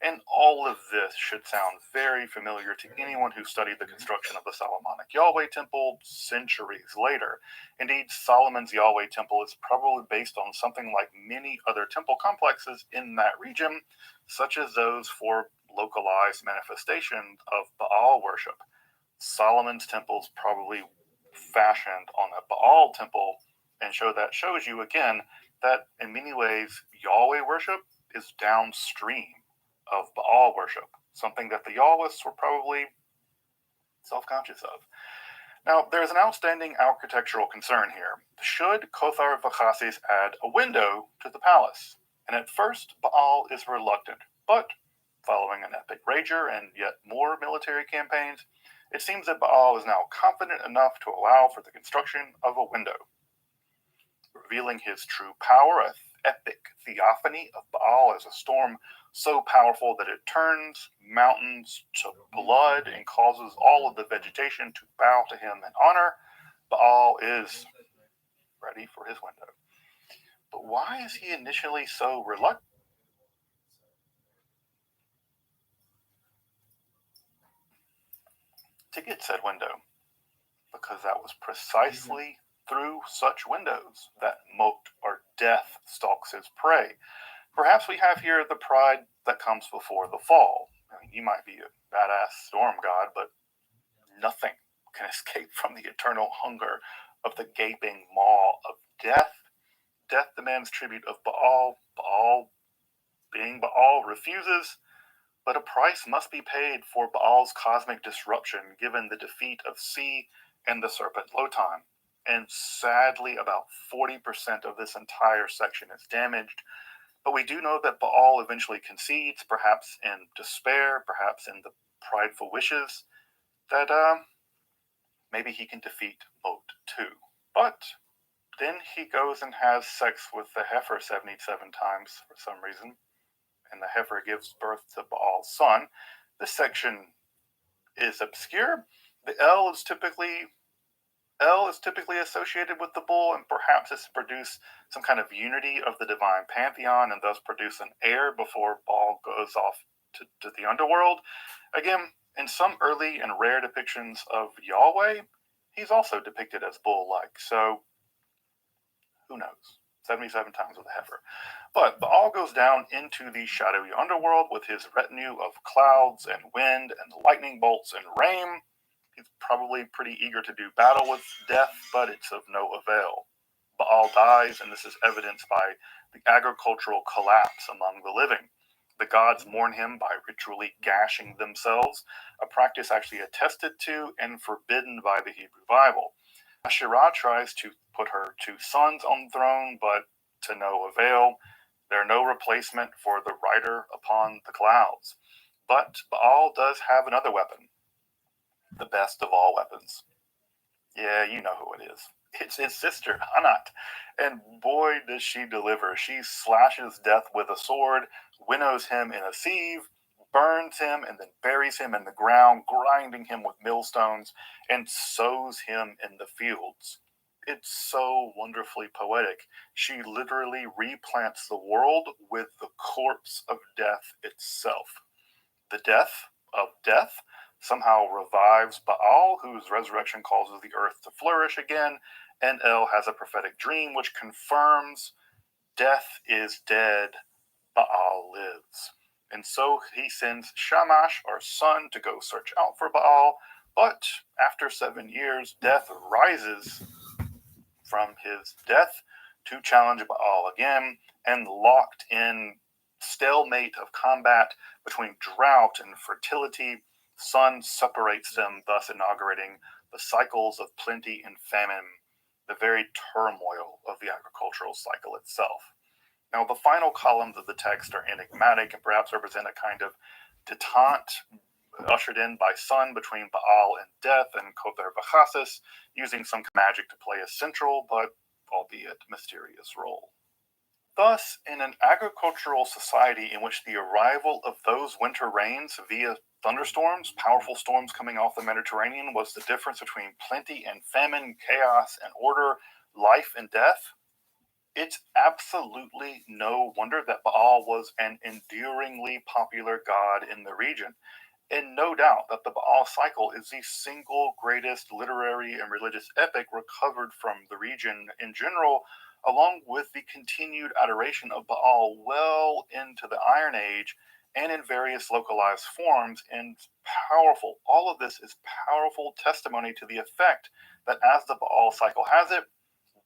Speaker 10: And all of this should sound very familiar to anyone who studied the construction of the Solomonic Yahweh Temple centuries later. Indeed, Solomon's Yahweh Temple is probably based on something like many other temple complexes in that region, such as those for localized manifestations of Baal worship. Solomon's temple is probably fashioned on a Baal temple, and shows you again that in many ways Yahweh worship is downstream of Baal worship, something that the Yahwists were probably self-conscious of. Now, there's an outstanding architectural concern here. Should Kothar Vachasis add a window to the palace? And at first, Baal is reluctant, but following an epic rager and yet more military campaigns, it seems that Baal is now confident enough to allow for the construction of a window. Revealing his true power, an epic theophany of Baal as a storm so powerful that it turns mountains to blood and causes all of the vegetation to bow to him in honor, Baal is ready for his window. But why is he initially so reluctant to get said window? Because that was precisely through such windows that moat or death stalks his prey. Perhaps we have here the pride that comes before the fall. I mean, you might be a badass storm god, but nothing can escape from the eternal hunger of the gaping maw of death. Death demands tribute of Baal. Baal, being Baal, refuses, but a price must be paid for Baal's cosmic disruption given the defeat of C and the serpent Lotan. And sadly, about 40% of this entire section is damaged. But we do know that Baal eventually concedes, perhaps in despair, perhaps in the prideful wishes, that maybe he can defeat Mot too. But then he goes and has sex with the heifer 77 times for some reason, and the heifer gives birth to Baal's son. This section is obscure. The L is typically associated with the bull, and perhaps it's to produce some kind of unity of the divine pantheon and thus produce an heir before Baal goes off to the underworld. Again, in some early and rare depictions of Yahweh, he's also depicted as bull-like, so who knows? 77 times with a heifer. But Baal goes down into the shadowy underworld with his retinue of clouds and wind and lightning bolts and rain. He's probably pretty eager to do battle with death, but it's of no avail. Baal dies, and this is evidenced by the agricultural collapse among the living. The gods mourn him by ritually gashing themselves, a practice actually attested to and forbidden by the Hebrew Bible. Asherah tries to put her two sons on the throne, but to no avail. They're no replacement for the rider upon the clouds. But Baal does have another weapon, the best of all weapons. Yeah, you know who it is. It's his sister, Anat. And boy, does she deliver. She slashes death with a sword, winnows him in a sieve, burns him, and then buries him in the ground, grinding him with millstones, and sows him in the fields. It's so wonderfully poetic. She literally replants the world with the corpse of death itself. The death of death somehow revives Baal, whose resurrection causes the earth to flourish again, and El has a prophetic dream which confirms death is dead, Baal lives. And so he sends Shamash, our son, to go search out for Baal. But after 7 years, death rises from his death to challenge Baal again, and locked in stalemate of combat between drought and fertility, sun separates them, thus inaugurating the cycles of plenty and famine, the very turmoil of the agricultural cycle itself. Now, the final columns of the text are enigmatic and perhaps represent a kind of detente ushered in by sun between Baal and death and Koter Vachasis, using some magic to play a central, but albeit mysterious role. Thus, in an agricultural society in which the arrival of those winter rains via thunderstorms, powerful storms coming off the Mediterranean, was the difference between plenty and famine, chaos and order, life and death, it's absolutely no wonder that Baal was an enduringly popular god in the region. And no doubt that the Baal cycle is the single greatest literary and religious epic recovered from the region in general, along with the continued adoration of Baal well into the Iron Age and in various localized forms. And powerful, all of this is powerful testimony to the effect that, as the Baal cycle has it,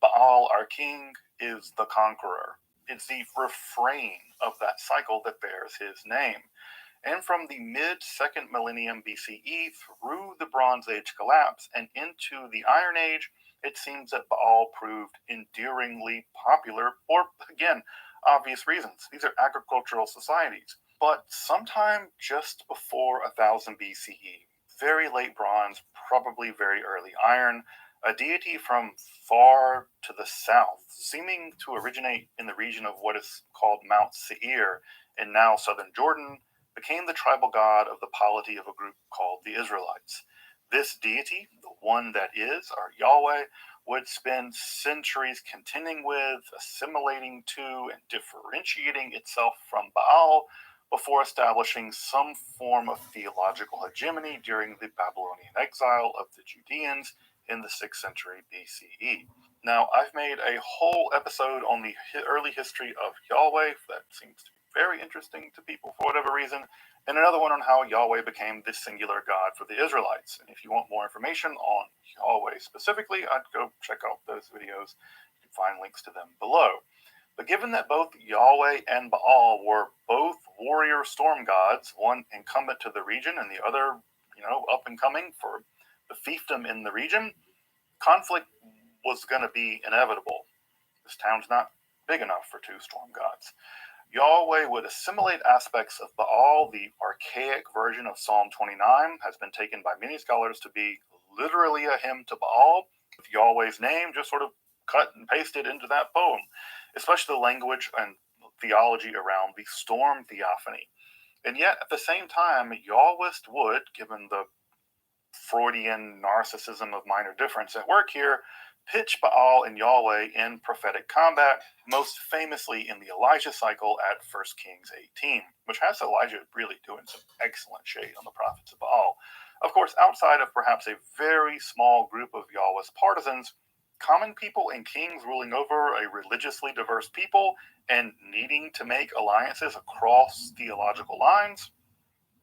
Speaker 10: Baal, our king, is the conqueror. It's the refrain of that cycle that bears his name. And from the mid-2nd millennium BCE through the Bronze Age collapse and into the Iron Age, it seems that Baal proved endearingly popular for, again, obvious reasons. These are agricultural societies. But sometime just before 1000 BCE, very late Bronze, probably very early Iron, a deity from far to the south, seeming to originate in the region of what is called Mount Seir in now southern Jordan, became the tribal god of the polity of a group called the Israelites. This deity, the one that is, our Yahweh, would spend centuries contending with, assimilating to, and differentiating itself from Baal before establishing some form of theological hegemony during the Babylonian exile of the Judeans in the 6th century BCE. Now, I've made a whole episode on the early history of Yahweh that seems to be very interesting to people for whatever reason, and another one on how Yahweh became this singular God for the Israelites. And if you want more information on Yahweh specifically, I'd go check out those videos. You can find links to them below. But given that both Yahweh and Baal were both warrior storm gods, one incumbent to the region and the other, up and coming for the fiefdom in the region, conflict was going to be inevitable. This town's not big enough for two storm gods. Yahweh would assimilate aspects of Baal. The archaic version of Psalm 29 has been taken by many scholars to be literally a hymn to Baal, with Yahweh's name just sort of cut and pasted into that poem, especially the language and theology around the storm theophany. And yet, at the same time, Yahwist would, given the Freudian narcissism of minor difference at work here, pitch Baal and Yahweh in prophetic combat, most famously in the Elijah cycle at 1 Kings 18, which has Elijah really doing some excellent shade on the prophets of Baal. Of course, outside of perhaps a very small group of Yahweh's partisans, common people and kings ruling over a religiously diverse people and needing to make alliances across theological lines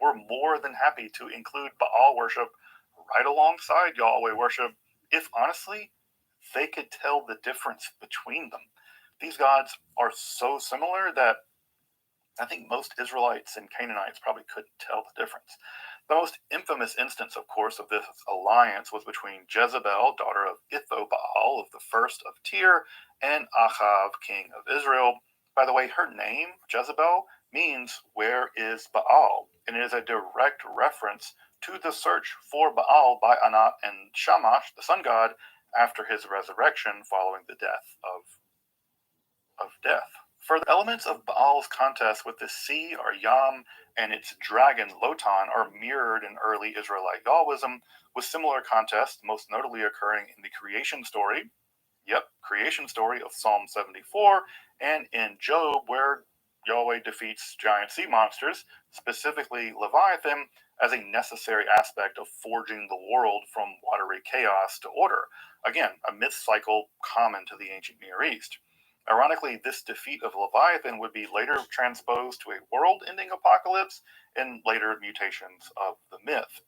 Speaker 10: were more than happy to include Baal worship right alongside Yahweh worship, if honestly, they could tell the difference between them. These gods are so similar that I think most Israelites and Canaanites probably couldn't tell the difference. The most infamous instance, of course, of this alliance was between Jezebel, daughter of Ithobaal of the first of Tyre, and Achav, king of Israel. By the way, her name, Jezebel, means "where is Baal?" and it is a direct reference to the search for Baal by Anat and Shamash, the sun god, after his resurrection following the death of death. Further elements of Baal's contest with the sea, or Yam, and its dragon, Lotan, are mirrored in early Israelite Yahwism, with similar contests most notably occurring in the creation story, Yep, creation story of Psalm 74, and in Job, where Yahweh defeats giant sea monsters, specifically Leviathan, as a necessary aspect of forging the world from watery chaos to order. Again, a myth cycle common to the ancient Near East. Ironically, this defeat of Leviathan would be later transposed to a world-ending apocalypse in later mutations of the myth.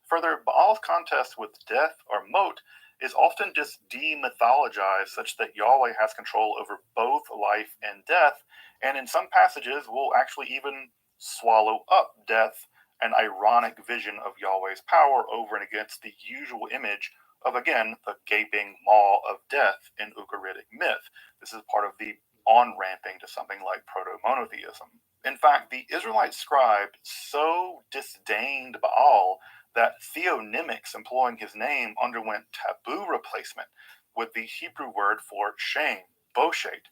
Speaker 10: Further, Baal's contest with death or Mot is often just demythologized such that Yahweh has control over both life and death, and in some passages will actually even swallow up death, an ironic vision of Yahweh's power over and against the usual image of, again, the gaping maw of death in Ugaritic myth. This is part of the on-ramping to something like proto-monotheism. In fact, the Israelite scribe so disdained Baal that theonymics employing his name underwent taboo replacement with the Hebrew word for shame, boshet.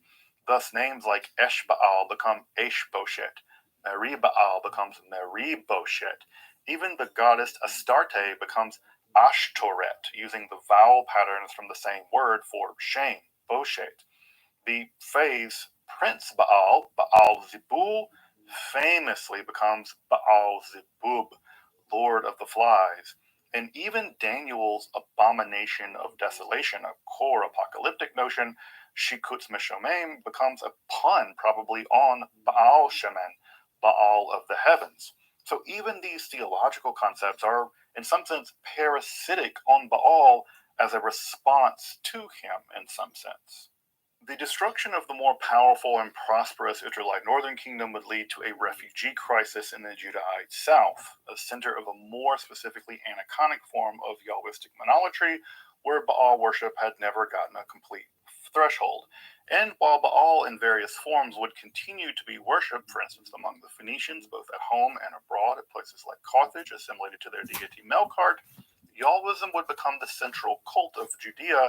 Speaker 10: Thus, names like Eshbaal become Eshboshet, Meribaal becomes Meriboshet. Even the goddess Astarte becomes Ashtoret, using the vowel patterns from the same word for shame, Boshet. The phrase Prince Baal, Baal Zebul, famously becomes Baal Zebub, Lord of the Flies. And even Daniel's abomination of desolation, a core apocalyptic notion, Shikutz Meshomem, becomes a pun probably on Baal Shemen, Baal of the heavens. So even these theological concepts are, in some sense, parasitic on Baal as a response to him in some sense. The destruction of the more powerful and prosperous Israelite northern kingdom would lead to a refugee crisis in the Judahite south, a center of a more specifically aniconic form of Yahwistic monolatry, where Baal worship had never gotten a complete threshold. And while Baal in various forms would continue to be worshipped, for instance, among the Phoenicians, both at home and abroad at places like Carthage, assimilated to their deity Melkart, Yahwism would become the central cult of Judea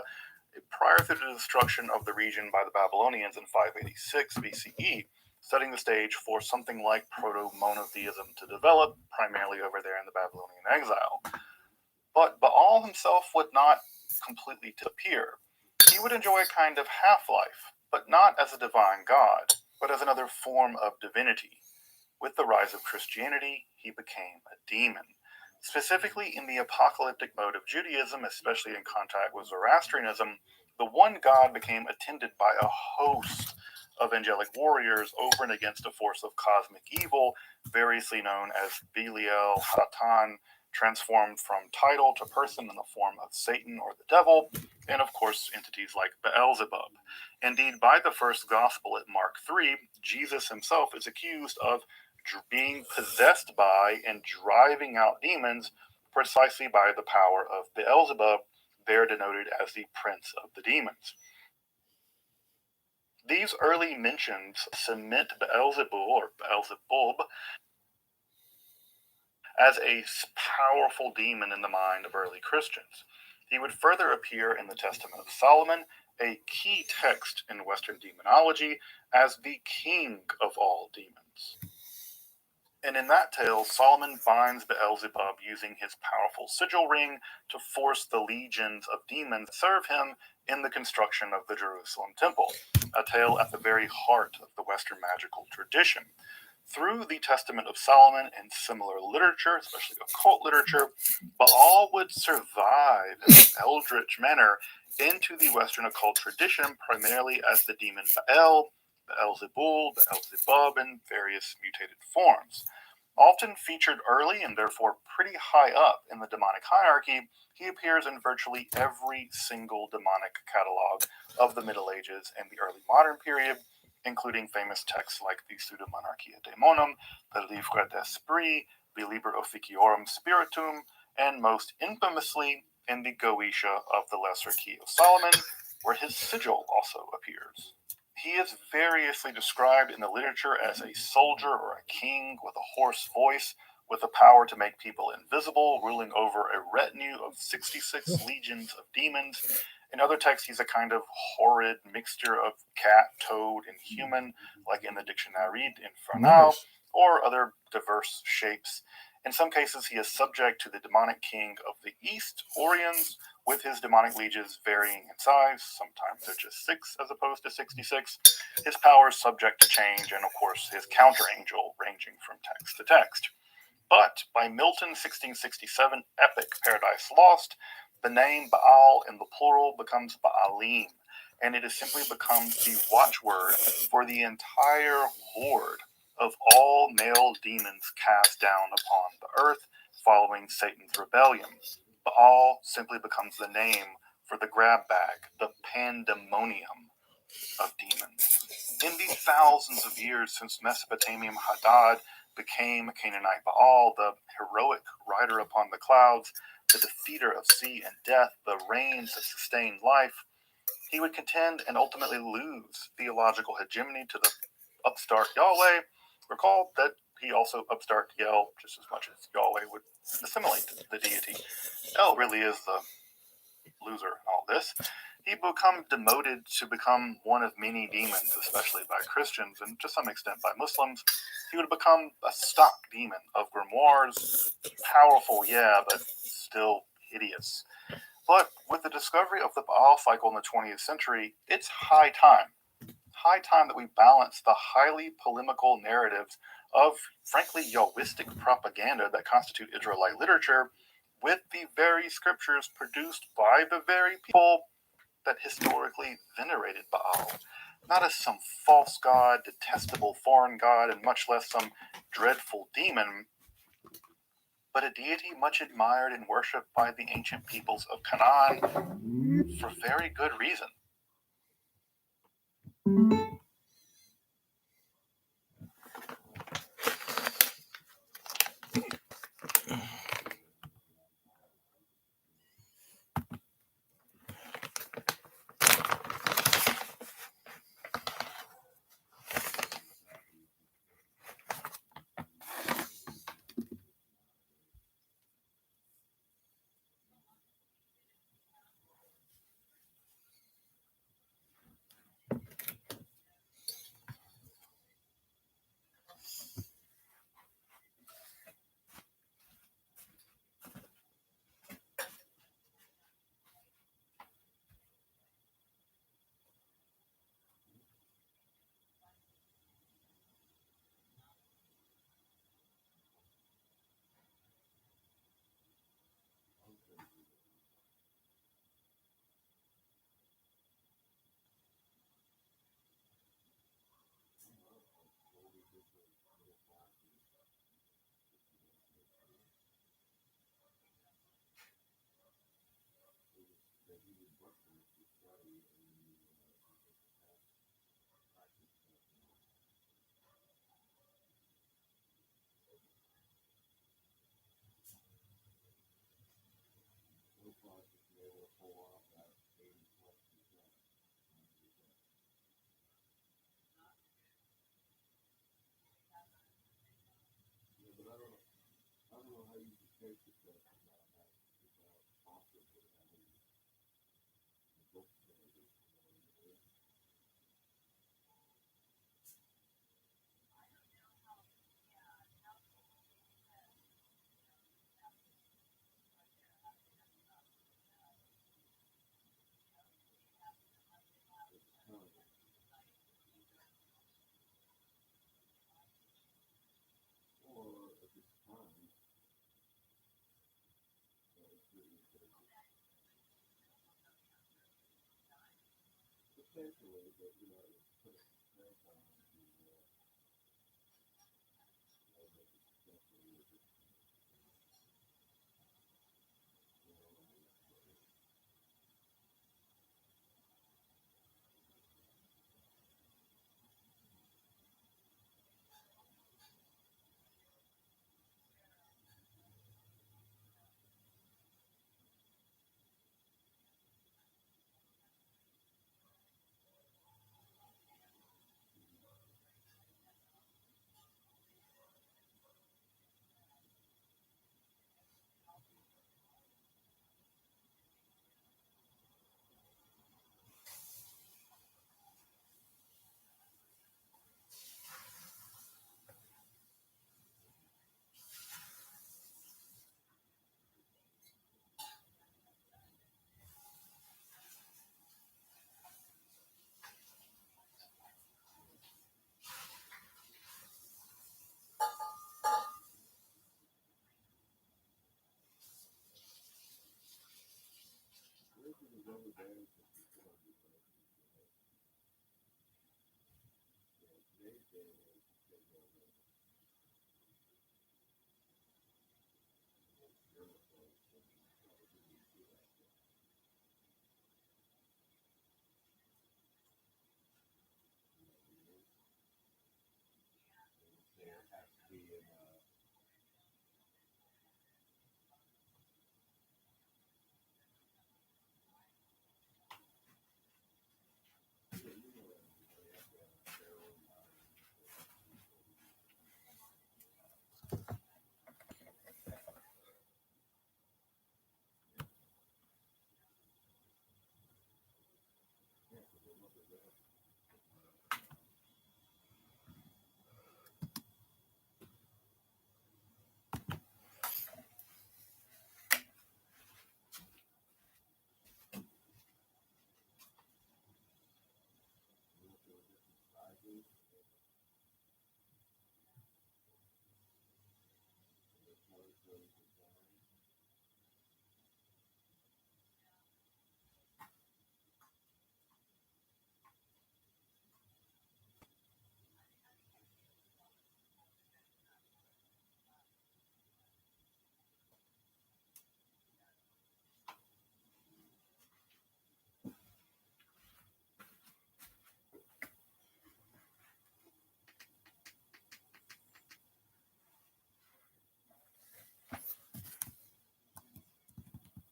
Speaker 10: prior to the destruction of the region by the Babylonians in 586 BCE, setting the stage for something like proto-monotheism to develop, primarily over there in the Babylonian exile. But Baal himself would not completely disappear. He would enjoy a kind of half-life, but not as a divine god, but as another form of divinity. With the rise of Christianity, he became a demon. Specifically in the apocalyptic mode of Judaism, especially in contact with Zoroastrianism, the one god became attended by a host of angelic warriors over and against a force of cosmic evil, variously known as Belial, Hatan, transformed from title to person in the form of Satan or the devil, and of course entities like Beelzebub. Indeed, by the first gospel at Mark 3, Jesus himself is accused of being possessed by and driving out demons precisely by the power of Beelzebub, there denoted as the prince of the demons. These early mentions cement Beelzebul or Beelzebub as a powerful demon in the mind of early Christians. He would further appear in the Testament of Solomon, a key text in Western demonology, as the king of all demons. And in that tale, Solomon binds Beelzebub using his powerful sigil ring to force the legions of demons to serve him in the construction of the Jerusalem temple, a tale at the very heart of the Western magical tradition. Through the Testament of Solomon and similar literature, especially occult literature, Baal would survive in an eldritch manner into the Western occult tradition, primarily as the demon Baal, Beelzebul, Beelzebub, in various mutated forms. Often featured early and therefore pretty high up in the demonic hierarchy, he appears in virtually every single demonic catalog of the Middle Ages and the early modern period, including famous texts like the Pseudomonarchia Daemonum, the Livre d'Esprit, the Liber Officiorum Spiritum, and most infamously in the Goetia of the Lesser Key of Solomon, where his sigil also appears. He is variously described in the literature as a soldier or a king with a hoarse voice, with the power to make people invisible, ruling over a retinue of 66 legions of demons. In other texts, he's a kind of horrid mixture of cat, toad, and human, like in the Dictionnaire Infernal, or other diverse shapes. In some cases, he is subject to the demonic king of the East, Orions, with his demonic legions varying in size. Sometimes they're just 6 as opposed to 66. His powers subject to change, and of course, his counter angel ranging from text to text. But by Milton's 1667 epic Paradise Lost, the name Baal in the plural becomes Baalim, and it has simply become the watchword for the entire horde of all male demons cast down upon the earth following Satan's rebellion. Baal simply becomes the name for the grab bag, the pandemonium of demons. In the thousands of years since Mesopotamian Hadad became Canaanite Baal, the heroic rider upon the clouds, the defeater of sea and death, the reigns that sustain life, he would contend and ultimately lose theological hegemony to the upstart Yahweh. Recall that he also upstart El just as much as Yahweh would assimilate the deity. El really is the loser in all this. He would become demoted to become one of many demons, especially by Christians and to some extent by Muslims. He would become a stock demon of grimoires, powerful, yeah, but still hideous. But with the discovery of the Baal cycle in the 20th century, it's high time that we balance the highly polemical narratives of, frankly, Yahwistic propaganda that constitute Israelite literature with the very scriptures produced by the very people that historically venerated Baal, not as some false god, detestable foreign god, and much less some dreadful demon, but a deity much admired and worshipped by the ancient peoples of Canaan for very good reason.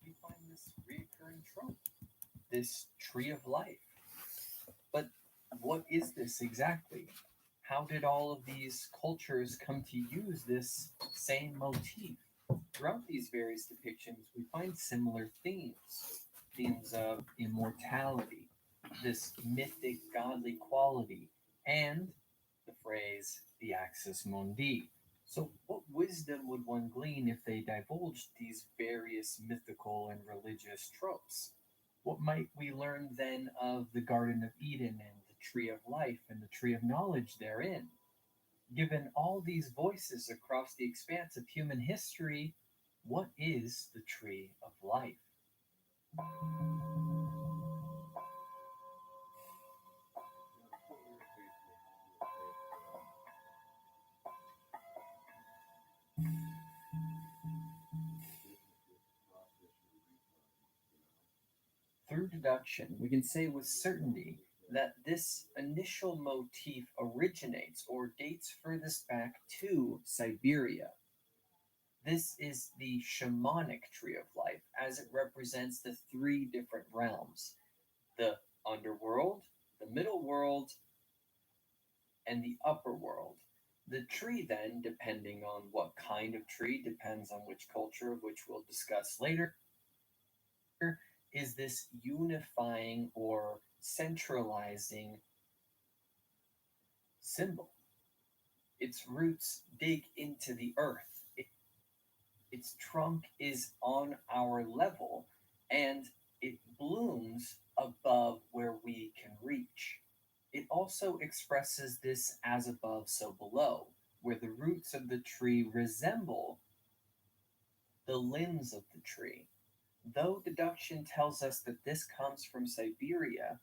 Speaker 11: We find this recurring trope, this tree of life. But what is this exactly? How did all of these cultures come to use this same motif? Throughout these various depictions, we find similar themes of immortality, this mythic godly quality, and the phrase the axis mundi. So, what wisdom would one glean if they divulged these various mythical and religious tropes? What might we learn then of the Garden of Eden and the Tree of Life and the Tree of Knowledge therein? Given all these voices across the expanse of human history, what is the Tree of Life? Through deduction, we can say with certainty that this initial motif originates or dates furthest back to Siberia. This is the shamanic tree of life, as it represents the three different realms: the underworld, the middle world, and the upper world. The tree, then, depending on what kind of tree, depends on which culture, which we'll discuss later, is this unifying or centralizing symbol. Its roots dig into the earth. Its trunk is on our level, and it blooms above where we can reach. It also expresses this as above, so below, where the roots of the tree resemble the limbs of the tree. Though deduction tells us that this comes from Siberia,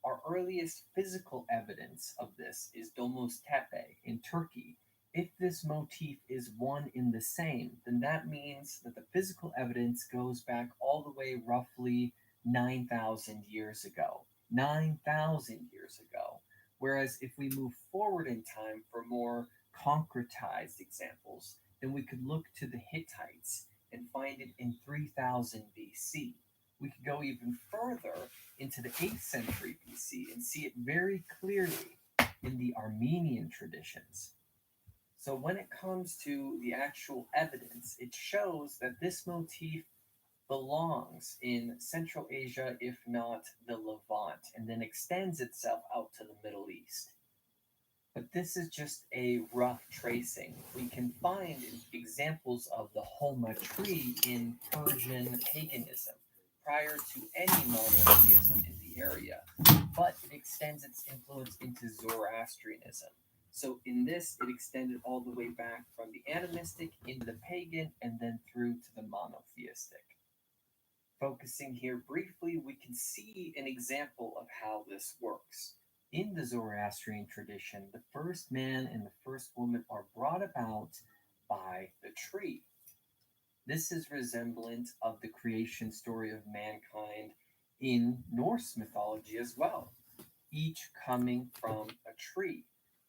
Speaker 11: our earliest physical evidence of this is Domuz Tepe in Turkey. If this motif is one in the same, then that means that the physical evidence goes back all the way roughly 9,000 years ago. 9,000 years ago. Whereas if we move forward in time for more concretized examples, then we could look to the Hittites and find it in 3000 BC. We could go even further into the 8th century BC and see it very clearly in the Armenian traditions. So when it comes to the actual evidence, it shows that this motif belongs in Central Asia, if not the Levant, and then extends itself out to the Middle East. But this is just a rough tracing. We can find examples of the Homa tree in Persian paganism prior to any monotheism in the area, but it extends its influence into Zoroastrianism. So in this, it extended all the way back from the animistic into the pagan and then through to the monotheistic. Focusing here briefly, we can see an example of how this works. In the Zoroastrian tradition, the first man and the first woman are brought about by the tree. This is resemblant of the creation story of mankind in Norse mythology as well, each coming from a tree,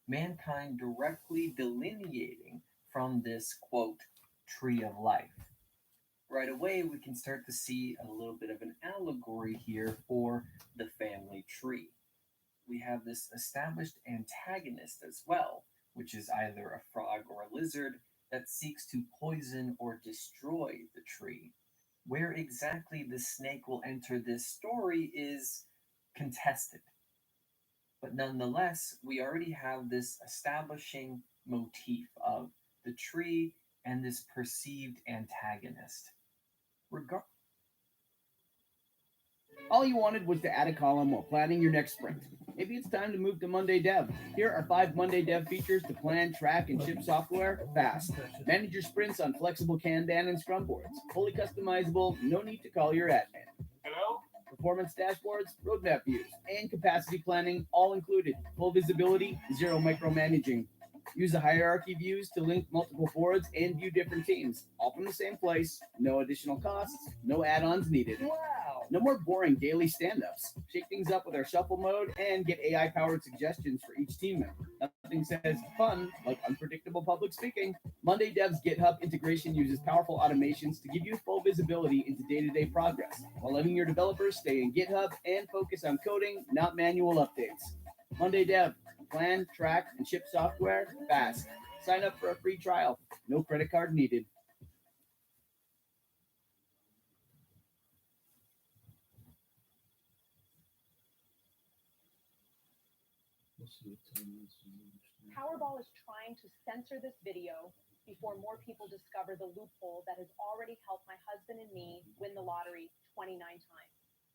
Speaker 11: mankind directly delineating from this, quote, tree of life. Right away, we can start to see a little bit of an allegory here for the family tree. We have this established antagonist as well, which is either a frog or a lizard that seeks to poison or destroy the tree. Where exactly the snake will enter this story is contested. But nonetheless, we already have this establishing motif of the tree and this perceived antagonist.
Speaker 12: All you wanted was to add a column while planning your next sprint. Maybe it's time to move to Monday Dev. Here are 5 Monday Dev features to plan, track, and ship software fast. Manage your sprints on flexible Kanban and Scrum boards. Fully customizable, no need to call your admin.
Speaker 13: Hello?
Speaker 12: Performance dashboards, roadmap views, and capacity planning all included. Full visibility, zero micromanaging. Use the hierarchy views to link multiple boards and view different teams, all from the same place. No additional costs, no add-ons needed.
Speaker 11: Wow!
Speaker 12: No more boring daily stand-ups. Shake things up with our shuffle mode and get AI-powered suggestions for each team member. Nothing says fun like unpredictable public speaking. Monday Dev's GitHub integration uses powerful automations to give you full visibility into day-to-day progress, while letting your developers stay in GitHub and focus on coding, not manual updates. Monday Dev. Plan, track, and ship software fast. Sign up for a free trial. No credit card needed.
Speaker 14: Powerball is trying to censor this video before more people discover the loophole that has already helped my husband and me win the lottery 29 times.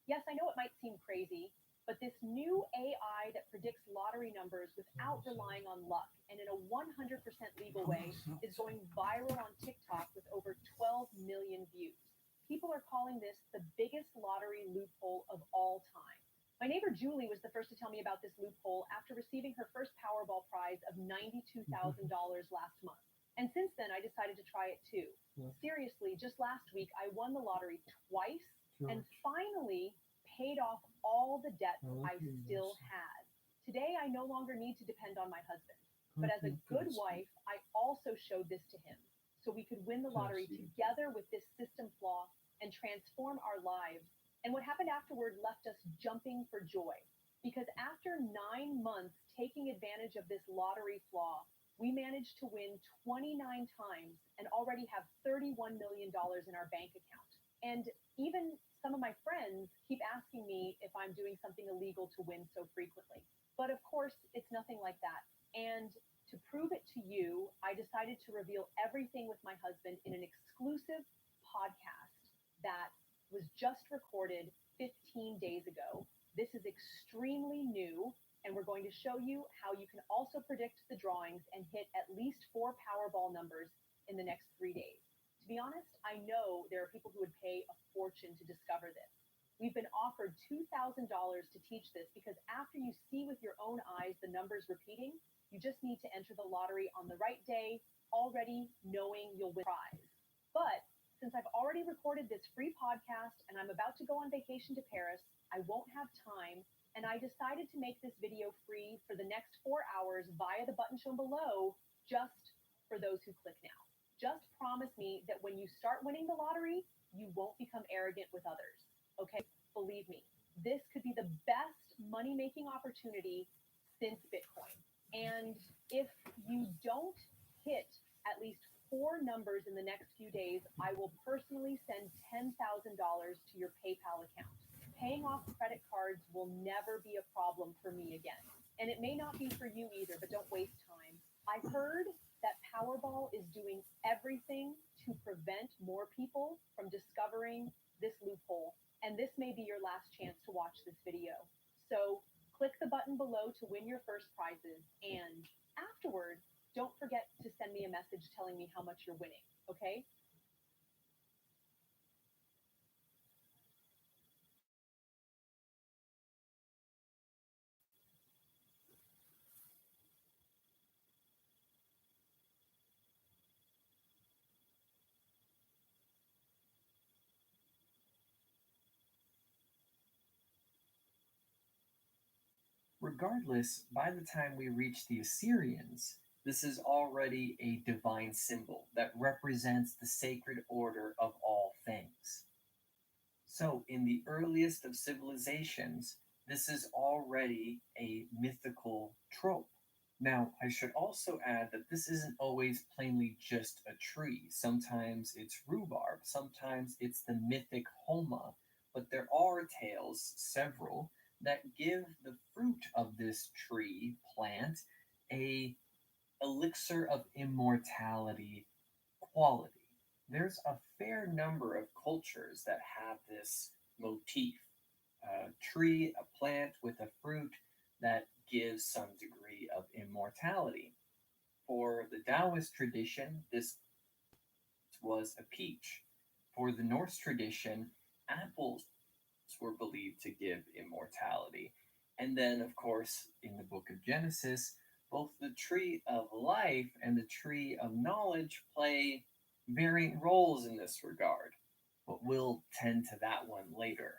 Speaker 14: Yes, I know it might seem crazy, but this new AI that predicts lottery numbers without relying on luck and in a 100% legal way is going viral on TikTok with over 12 million views. People are calling this the biggest lottery loophole of all time. My neighbor Julie was the first to tell me about this loophole after receiving her first Powerball prize of $92,000 last month. And since then, I decided to try it too. Seriously, just last week, I won the lottery twice and finally paid off all the debts I still had. Today, I no longer need to depend on my husband. But as a good wife, I also showed this to him so we could win the lottery together with this system flaw and transform our lives. And what happened afterward left us jumping for joy. Because after 9 months taking advantage of this lottery flaw, we managed to win 29 times and already have $31 million in our bank account. And even some of my friends keep asking me if I'm doing something illegal to win so frequently. But of course, it's nothing like that. And to prove it to you, I decided to reveal everything with my husband in an exclusive podcast that was just recorded 15 days ago. This is extremely new, and we're going to show you how you can also predict the drawings and hit at least 4 Powerball numbers in the next 3 days. To be honest, I know there are people who would pay a fortune to discover this. We've been offered $2,000 to teach this because after you see with your own eyes the numbers repeating, you just need to enter the lottery on the right day, already knowing you'll win a prize. But since I've already recorded this free podcast and I'm about to go on vacation to Paris, I won't have time, and I decided to make this video free for the next 4 hours via the button shown below, just for those who click now. Just promise me that when you start winning the lottery, you won't become arrogant with others. Okay? Believe me, this could be the best money-making opportunity since Bitcoin. And if you don't hit at least 4 numbers in the next few days, I will personally send $10,000 to your PayPal account. Paying off credit cards will never be a problem for me again. And it may not be for you either, but don't waste time. I heard that Powerball is doing everything to prevent more people from discovering this loophole, and this may be your last chance to watch this video. So click the button below to win your first prizes, and afterward, don't forget to send me a message telling me how much you're winning, okay?
Speaker 11: Regardless, by the time we reach the Assyrians, this is already a divine symbol that represents the sacred order of all things. So, in the earliest of civilizations, this is already a mythical trope. Now, I should also add that this isn't always plainly just a tree. Sometimes it's rhubarb, sometimes it's the mythic Homa, but there are tales, several, that give the fruit of this tree plant a elixir of immortality quality. There's a fair number of cultures that have this motif. A tree, a plant with a fruit that gives some degree of immortality. For the Taoist tradition, this was a peach. For the Norse tradition, apples were believed to give immortality. And then, of course, in the book of Genesis, both the tree of life and the tree of knowledge play varying roles in this regard, but we'll tend to that one later.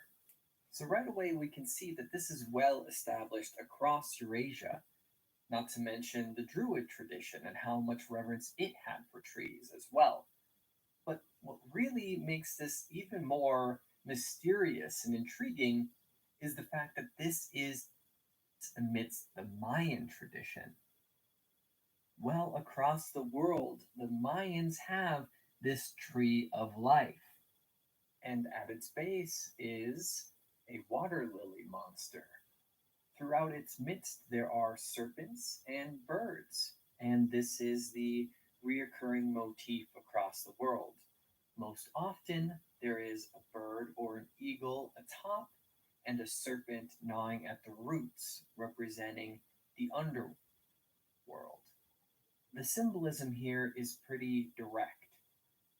Speaker 11: So right away we can see that this is well established across Eurasia, not to mention the Druid tradition and how much reverence it had for trees as well. But what really makes this even more mysterious and intriguing is the fact that this is amidst the Mayan tradition. Well, across the world, the Mayans have this tree of life, and at its base is a water lily monster. Throughout its midst, there are serpents and birds, and this is the reoccurring motif across the world. Most often, there is a bird or an eagle atop and a serpent gnawing at the roots, representing the underworld. The symbolism here is pretty direct.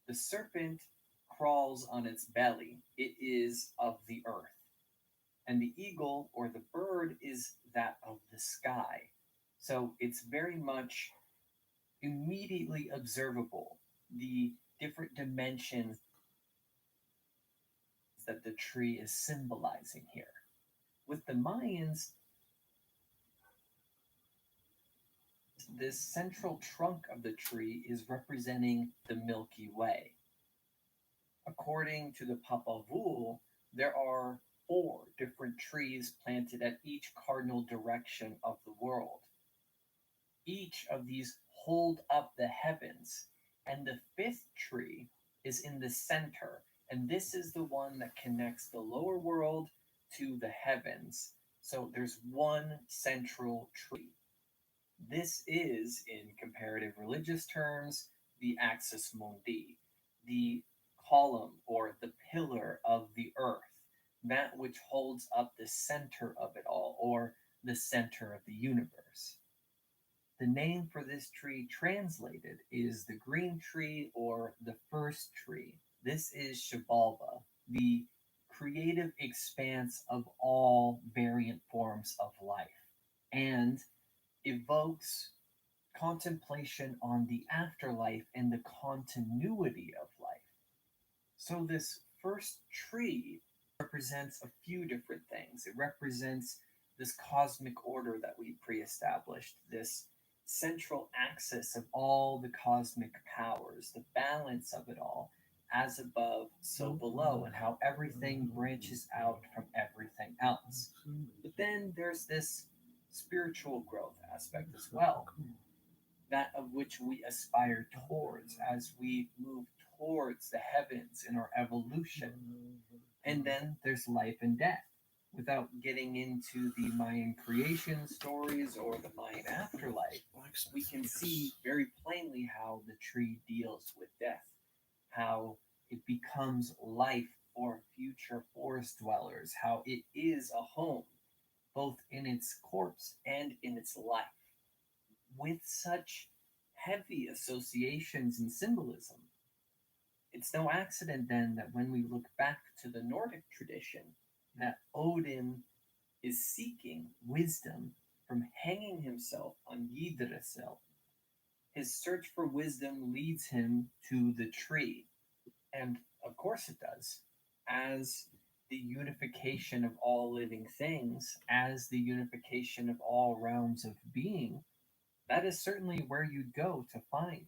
Speaker 11: The serpent crawls on its belly, it is of the earth. And the eagle or the bird is that of the sky. So it's very much immediately observable, the different dimensions that the tree is symbolizing here. With the Mayans, this central trunk of the tree is representing the Milky Way. According to the Popol Vuh, there are 4 different trees planted at each cardinal direction of the world. Each of these hold up the heavens, and the 5th tree is in the center, and this is the one that connects the lower world to the heavens. So there's one central tree. This is, in comparative religious terms, the axis mundi, the column or the pillar of the earth, that which holds up the center of it all, or the center of the universe. The name for this tree translated is the green tree or the first tree. This is Shivalva, the creative expanse of all variant forms of life, and evokes contemplation on the afterlife and the continuity of life. So this first tree represents a few different things. It represents this cosmic order that we pre-established, this central axis of all the cosmic powers, the balance of it all, as above, so below, and how everything branches out from everything else. But then there's this spiritual growth aspect as well, that of which we aspire towards as we move towards the heavens in our evolution. And then there's life and death. Without getting into the Mayan creation stories or the Mayan afterlife, we can see very plainly how the tree deals with death, how it becomes life for future forest dwellers, how it is a home, both in its corpse and in its life. With such heavy associations and symbolism, it's no accident then that when we look back to the Nordic tradition, that Odin is seeking wisdom from hanging himself on Yggdrasil. His search for wisdom leads him to the tree, and of course it does. As the unification of all living things as the unification of all realms of being, that is certainly where you'd go to find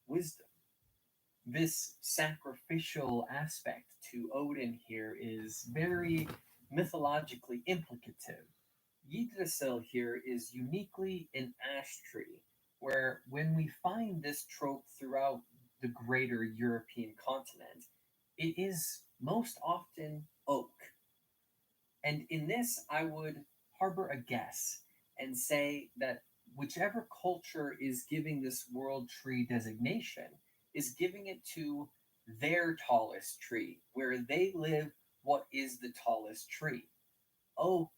Speaker 11: wisdom. This sacrificial aspect to Odin here is very mythologically implicative. Yggdrasil here is uniquely an ash tree, where when we find this trope throughout the greater European continent, it is most often oak. And in this, I would harbor a guess and say that whichever culture is giving this world tree designation is giving it to their tallest tree, where they live. What is the tallest tree? Oh,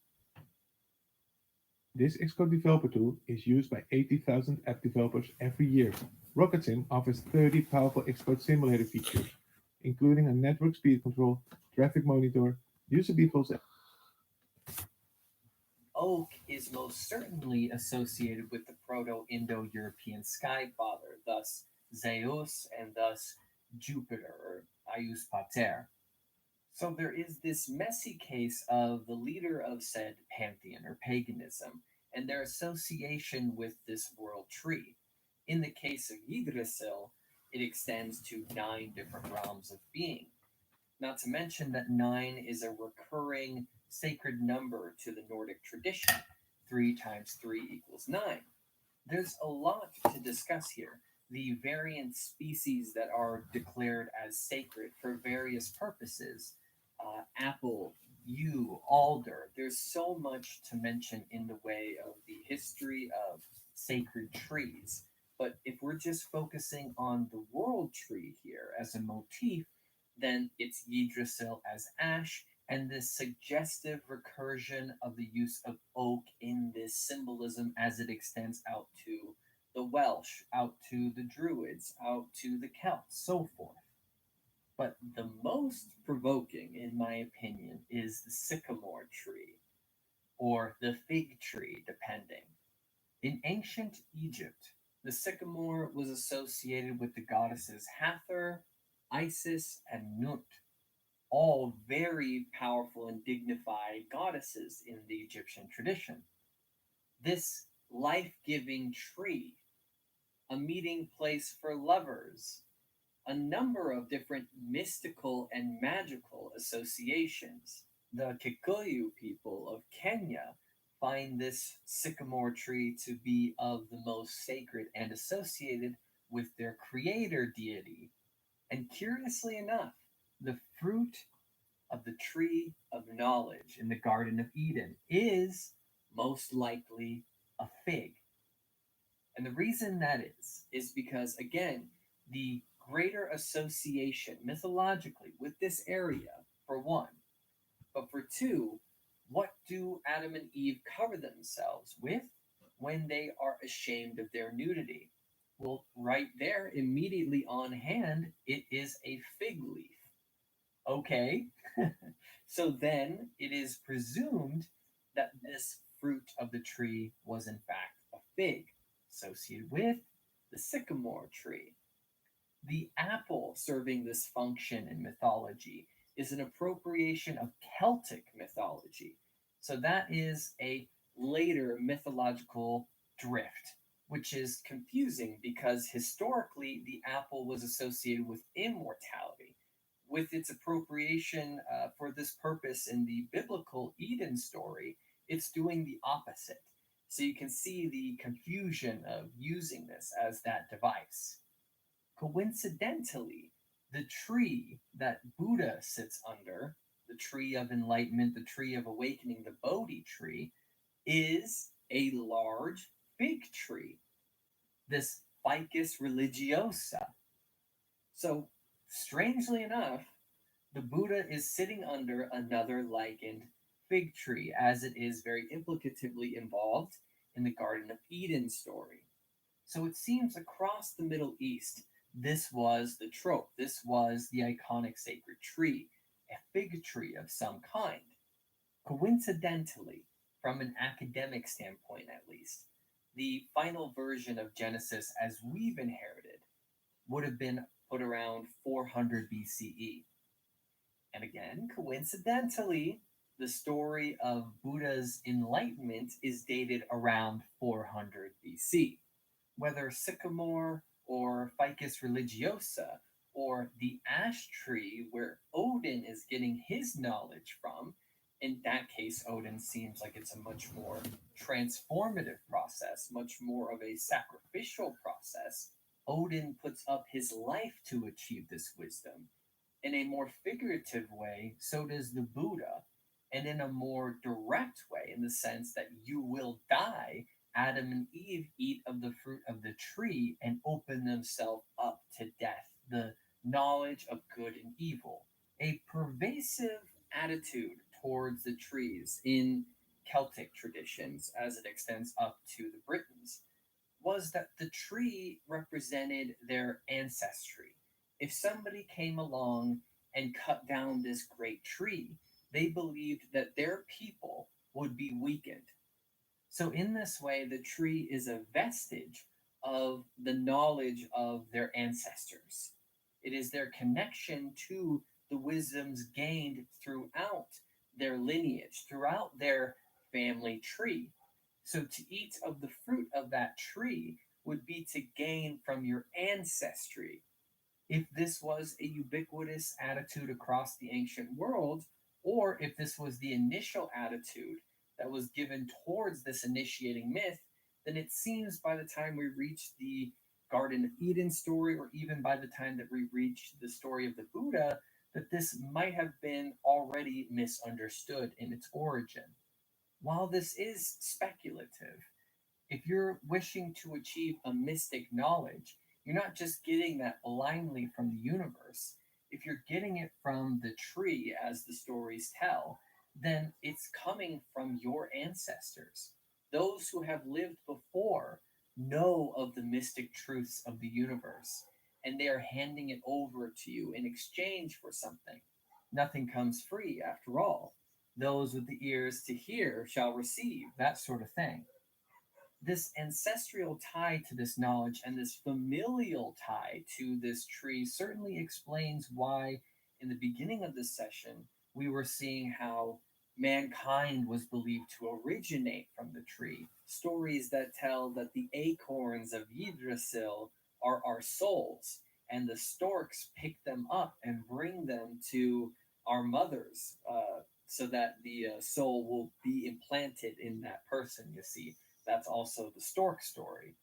Speaker 13: This Xcode developer tool is used by 80,000 app developers every year. RocketSim offers 30 powerful Xcode simulator features, including a network speed control, traffic monitor, user defaults,
Speaker 11: oak is most certainly associated with the Proto-Indo-European sky father, thus Zeus and thus Jupiter, or Ius Pater. So there is this messy case of the leader of said pantheon or paganism and their association with this world tree. In the case of Yggdrasil, it extends to 9 different realms of being. Not to mention that 9 is a recurring sacred number to the Nordic tradition. 3 times 3 equals 9. There's a lot to discuss here. The variant species that are declared as sacred for various purposes, apple, yew, alder. There's so much to mention in the way of the history of sacred trees. But if we're just focusing on the world tree here as a motif, then it's Yggdrasil as ash and this suggestive recursion of the use of oak in this symbolism as it extends out to the Welsh, out to the Druids, out to the Celts, so forth. But the most provoking, in my opinion, is the sycamore tree, or the fig tree, depending. In ancient Egypt, the sycamore was associated with the goddesses Hathor, Isis, and Nut, all very powerful and dignified goddesses in the Egyptian tradition. This life giving tree, a meeting place for lovers, a number of different mystical and magical associations. The Kikuyu people of Kenya find this sycamore tree to be of the most sacred and associated with their creator deity. And curiously enough, the fruit of the tree of knowledge in the Garden of Eden is most likely a fig. And the reason that is because, again, the greater association mythologically with this area, for one, but for two, what do Adam and Eve cover themselves with when they are ashamed of their nudity? Well, right there, immediately on hand, it is a fig leaf. Okay, so then it is presumed that this fruit of the tree was in fact a fig, associated with the sycamore tree. The apple serving this function in mythology is an appropriation of Celtic mythology. So that is a later mythological drift, which is confusing because historically the apple was associated with immortality. With its appropriation for this purpose in the biblical Eden story, it's doing the opposite. So you can see the confusion of using this as that device. Coincidentally, the tree that Buddha sits under, the tree of enlightenment, the tree of awakening, the Bodhi tree, is a large fig tree, this Ficus religiosa. So, strangely enough, the Buddha is sitting under another likened fig tree, as it is very implicatively involved in the Garden of Eden story. So it seems across the Middle East, this was the trope. This was the iconic sacred tree, a fig tree of some kind. Coincidentally, from an academic standpoint at least, the final version of Genesis as we've inherited would have been put around 400 BCE. And again, coincidentally, the story of Buddha's enlightenment is dated around 400 BC. Whether sycamore or ficus religiosa or the ash tree where Odin is getting his knowledge from, in that case, Odin seems like it's a much more transformative process, much more of a sacrificial process. Odin puts up his life to achieve this wisdom. In a more figurative way, so does the Buddha, and in a more direct way, in the sense that you will die. Adam and Eve eat of the fruit of the tree and open themselves up to death, the knowledge of good and evil. A pervasive attitude towards the trees in Celtic traditions, as it extends up to the Britons, was that the tree represented their ancestry. If somebody came along and cut down this great tree, they believed that their people would be weakened. So, in this way, the tree is a vestige of the knowledge of their ancestors. It is their connection to the wisdoms gained throughout their lineage, throughout their family tree. So, to eat of the fruit of that tree would be to gain from your ancestry. If this was a ubiquitous attitude across the ancient world, or if this was the initial attitude that was given towards this initiating myth, then it seems by the time we reach the Garden of Eden story, or even by the time that we reach the story of the Buddha, that this might have been already misunderstood in its origin. While this is speculative, if you're wishing to achieve a mystic knowledge, you're not just getting that blindly from the universe. If you're getting it from the tree, as the stories tell, then it's coming from your ancestors. Those who have lived before know of the mystic truths of the universe, and they are handing it over to you in exchange for something. Nothing comes free, after all. Those with the ears to hear shall receive, that sort of thing. This ancestral tie to this knowledge and this familial tie to this tree certainly explains why, in the beginning of this session, we were seeing how mankind was believed to originate from the tree. Stories that tell that the acorns of Yggdrasil are our souls, and the storks pick them up and bring them to our mothers, so that the soul will be implanted in that person, you see. That's also the stork story.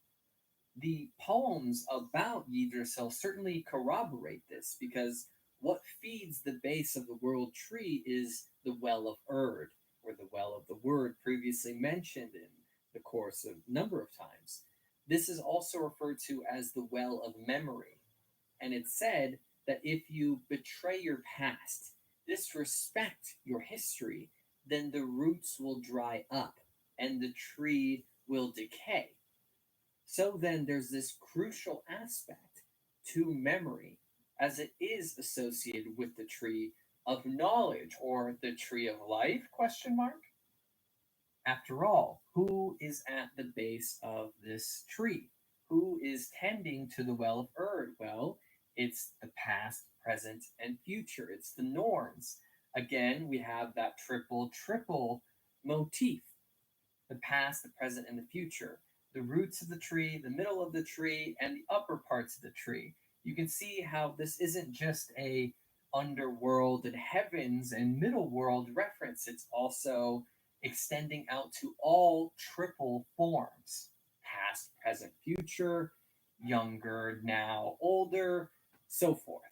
Speaker 11: The poems about Yggdrasil certainly corroborate this, because what feeds the base of the world tree is the well of Erd, or the well of the word previously mentioned in the course of a number of times. This is also referred to as the well of memory, and it's said that if you betray your past, disrespect your history, then the roots will dry up and the tree will decay. So then there's this crucial aspect to memory, as it is associated with the tree of knowledge, or the tree of life, question mark. After all, who is at the base of this tree? Who is tending to the well of Erd? Well, it's the past, present, and future. It's the Norns. Again, we have that triple motif: the past, the present, and the future. The roots of the tree, the middle of the tree, and the upper parts of the tree. You can see how this isn't just a underworld and heavens and middle world reference. It's also extending out to all triple forms: past, present, future, younger, now, older, so forth.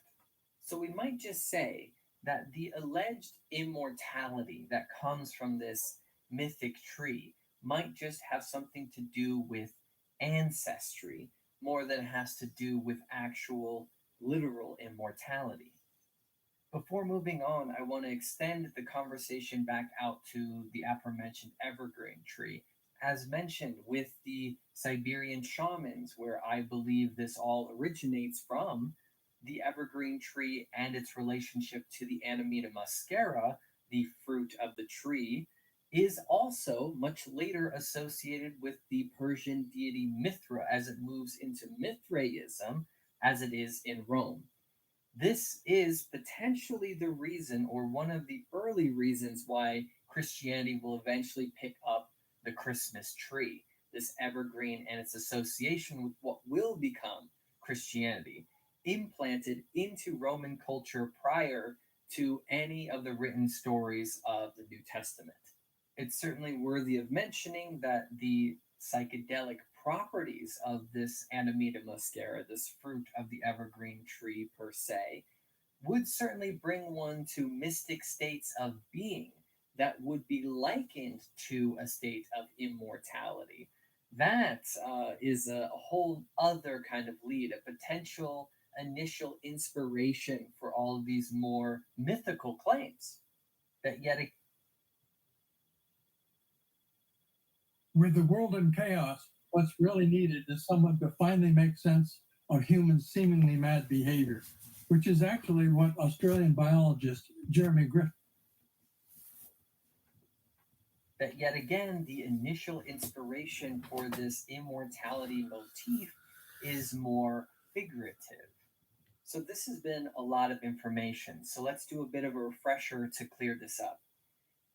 Speaker 11: So we might just say that the alleged immortality that comes from this mythic tree might just have something to do with ancestry more than it has to do with actual literal immortality. Before moving on, I want to extend the conversation back out to the aforementioned evergreen tree. As mentioned with the Siberian shamans, where I believe this all originates from, the evergreen tree and its relationship to the Amanita muscaria, the fruit of the tree, is also much later associated with the Persian deity Mithra as it moves into Mithraism, as it is in Rome. This is potentially the reason, or one of the early reasons, why Christianity will eventually pick up the Christmas tree, this evergreen, and its association with what will become Christianity, implanted into Roman culture prior to any of the written stories of the New Testament. It's certainly worthy of mentioning that the psychedelic properties of this Amanita muscaria, this fruit of the evergreen tree per se, would certainly bring one to mystic states of being that would be likened to a state of immortality. That is a whole other kind of lead, a potential initial inspiration for all of these more mythical claims that yet
Speaker 15: with the world in chaos, what's really needed is someone to finally make sense of human seemingly mad behavior, which is actually what Australian biologist Jeremy Griffin.
Speaker 11: That yet again, the initial inspiration for this immortality motif is more figurative. So this has been a lot of information. So let's do a bit of a refresher to clear this up.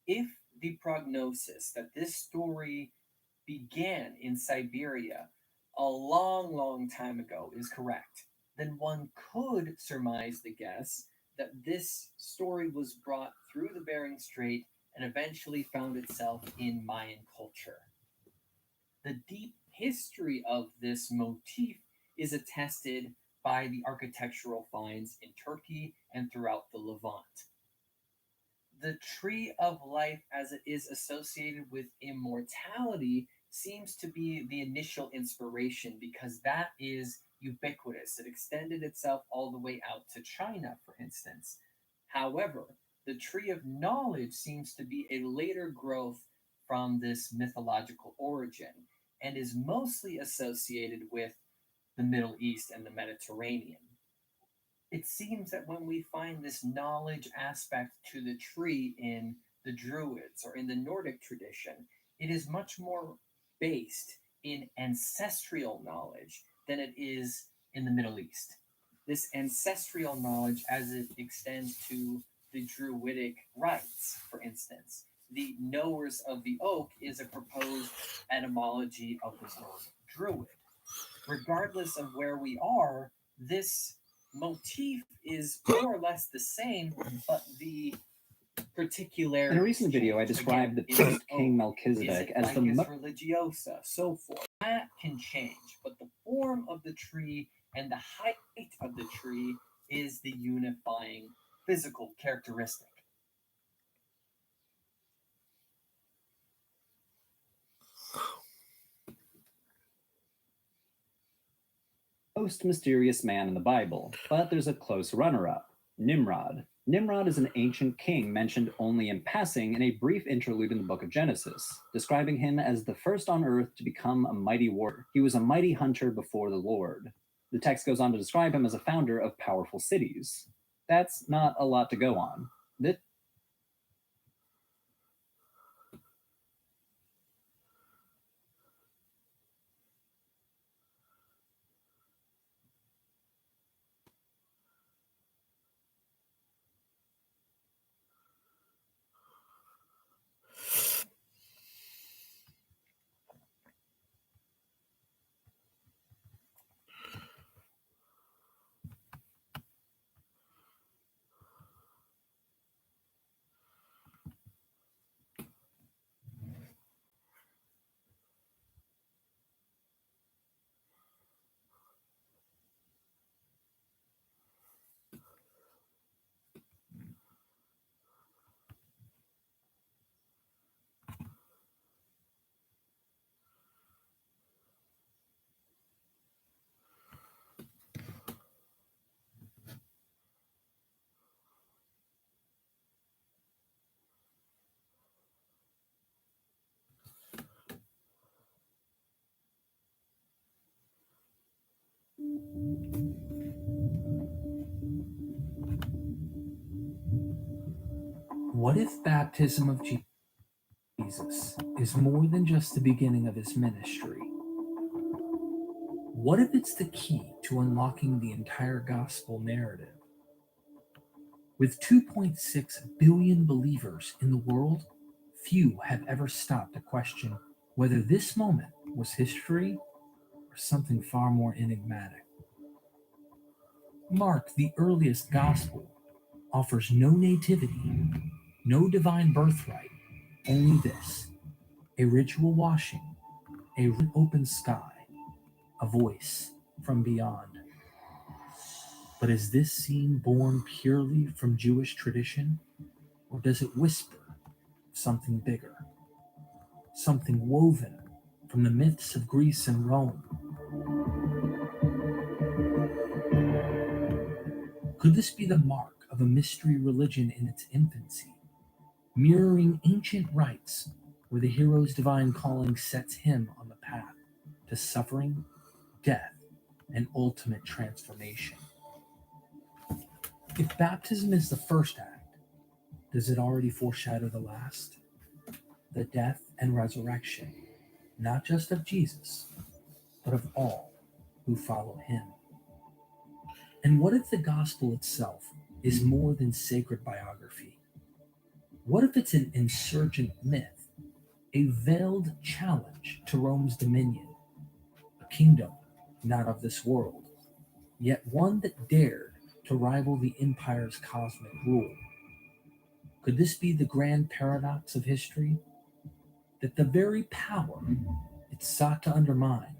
Speaker 11: If the prognosis that this story began in Siberia a long, long time ago is correct, then one could surmise the guess that this story was brought through the Bering Strait and eventually found itself in Mayan culture. The deep history of this motif is attested by the architectural finds in Turkey and throughout the Levant. The tree of life, as it is associated with immortality, seems to be the initial inspiration because that is ubiquitous. It extended itself all the way out to China, for instance. However, the tree of knowledge seems to be a later growth from this mythological origin and is mostly associated with the Middle East and the Mediterranean. It seems that when we find this knowledge aspect to the tree in the Druids or in the Nordic tradition, it is much more based in ancestral knowledge than it is in the Middle East. This ancestral knowledge, as it extends to the Druidic rites, for instance, the knowers of the oak is a proposed etymology of the word druid. Regardless of where we are, this motif is more or less the same, but the particularity.
Speaker 16: In a recent video, I described the priest King Melchizedek as the
Speaker 11: religiosa, so forth. That can change, but the form of the tree and the height of the tree is the unifying physical characteristic.
Speaker 16: most mysterious man in the Bible, but there's a close runner-up, Nimrod. Nimrod is an ancient king mentioned only in passing in a brief interlude in the book of Genesis, describing him as the first on earth to become a mighty warrior. He was a mighty hunter before the Lord. The text goes on to describe him as a founder of powerful cities. That's not a lot to go on.
Speaker 17: What if baptism of Jesus is more than just the beginning of his ministry? What if it's the key to unlocking the entire gospel narrative? With 2.6 billion believers in the world, few have ever stopped to question whether this moment was history or something far more enigmatic. Mark, the earliest gospel, offers no nativity, no divine birthright, only this: a ritual washing, a open sky, a voice from beyond. But is this scene born purely from Jewish tradition, or does it whisper something bigger, something woven from the myths of Greece and Rome? Could this be the mark of a mystery religion in its infancy, mirroring ancient rites where the hero's divine calling sets him on the path to suffering, death, and ultimate transformation? If baptism is the first act, does it already foreshadow the last? The death and resurrection, not just of Jesus, but of all who follow him. And what if the gospel itself is more than sacred biography? What if it's an insurgent myth, a veiled challenge to Rome's dominion, a kingdom not of this world, yet one that dared to rival the empire's cosmic rule? Could this be the grand paradox of history? That the very power it sought to undermine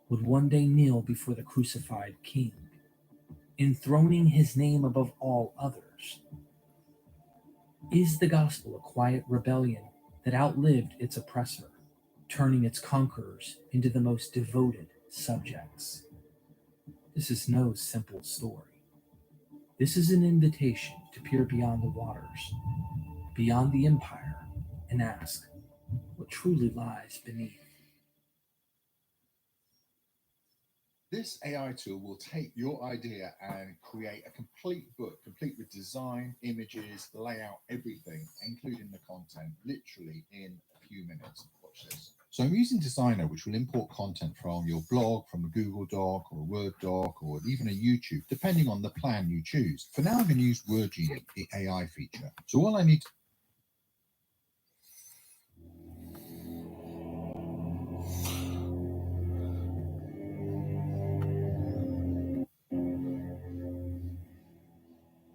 Speaker 17: would one day kneel before the crucified king, enthroning his name above all others? Is the gospel a quiet rebellion that outlived its oppressor, turning its conquerors into the most devoted subjects? This is no simple story. This is an invitation to peer beyond the waters, beyond the empire, and ask what truly lies beneath.
Speaker 18: This AI tool will take your idea and create a complete book, complete with design, images, layout, everything, including the content, literally in a few minutes. Watch this. So I'm using Designer, which will import content from your blog, from a Google Doc or a Word doc, or even a YouTube, depending on the plan you choose. For now, I'm going to use WordGenie, the AI feature. So all I need to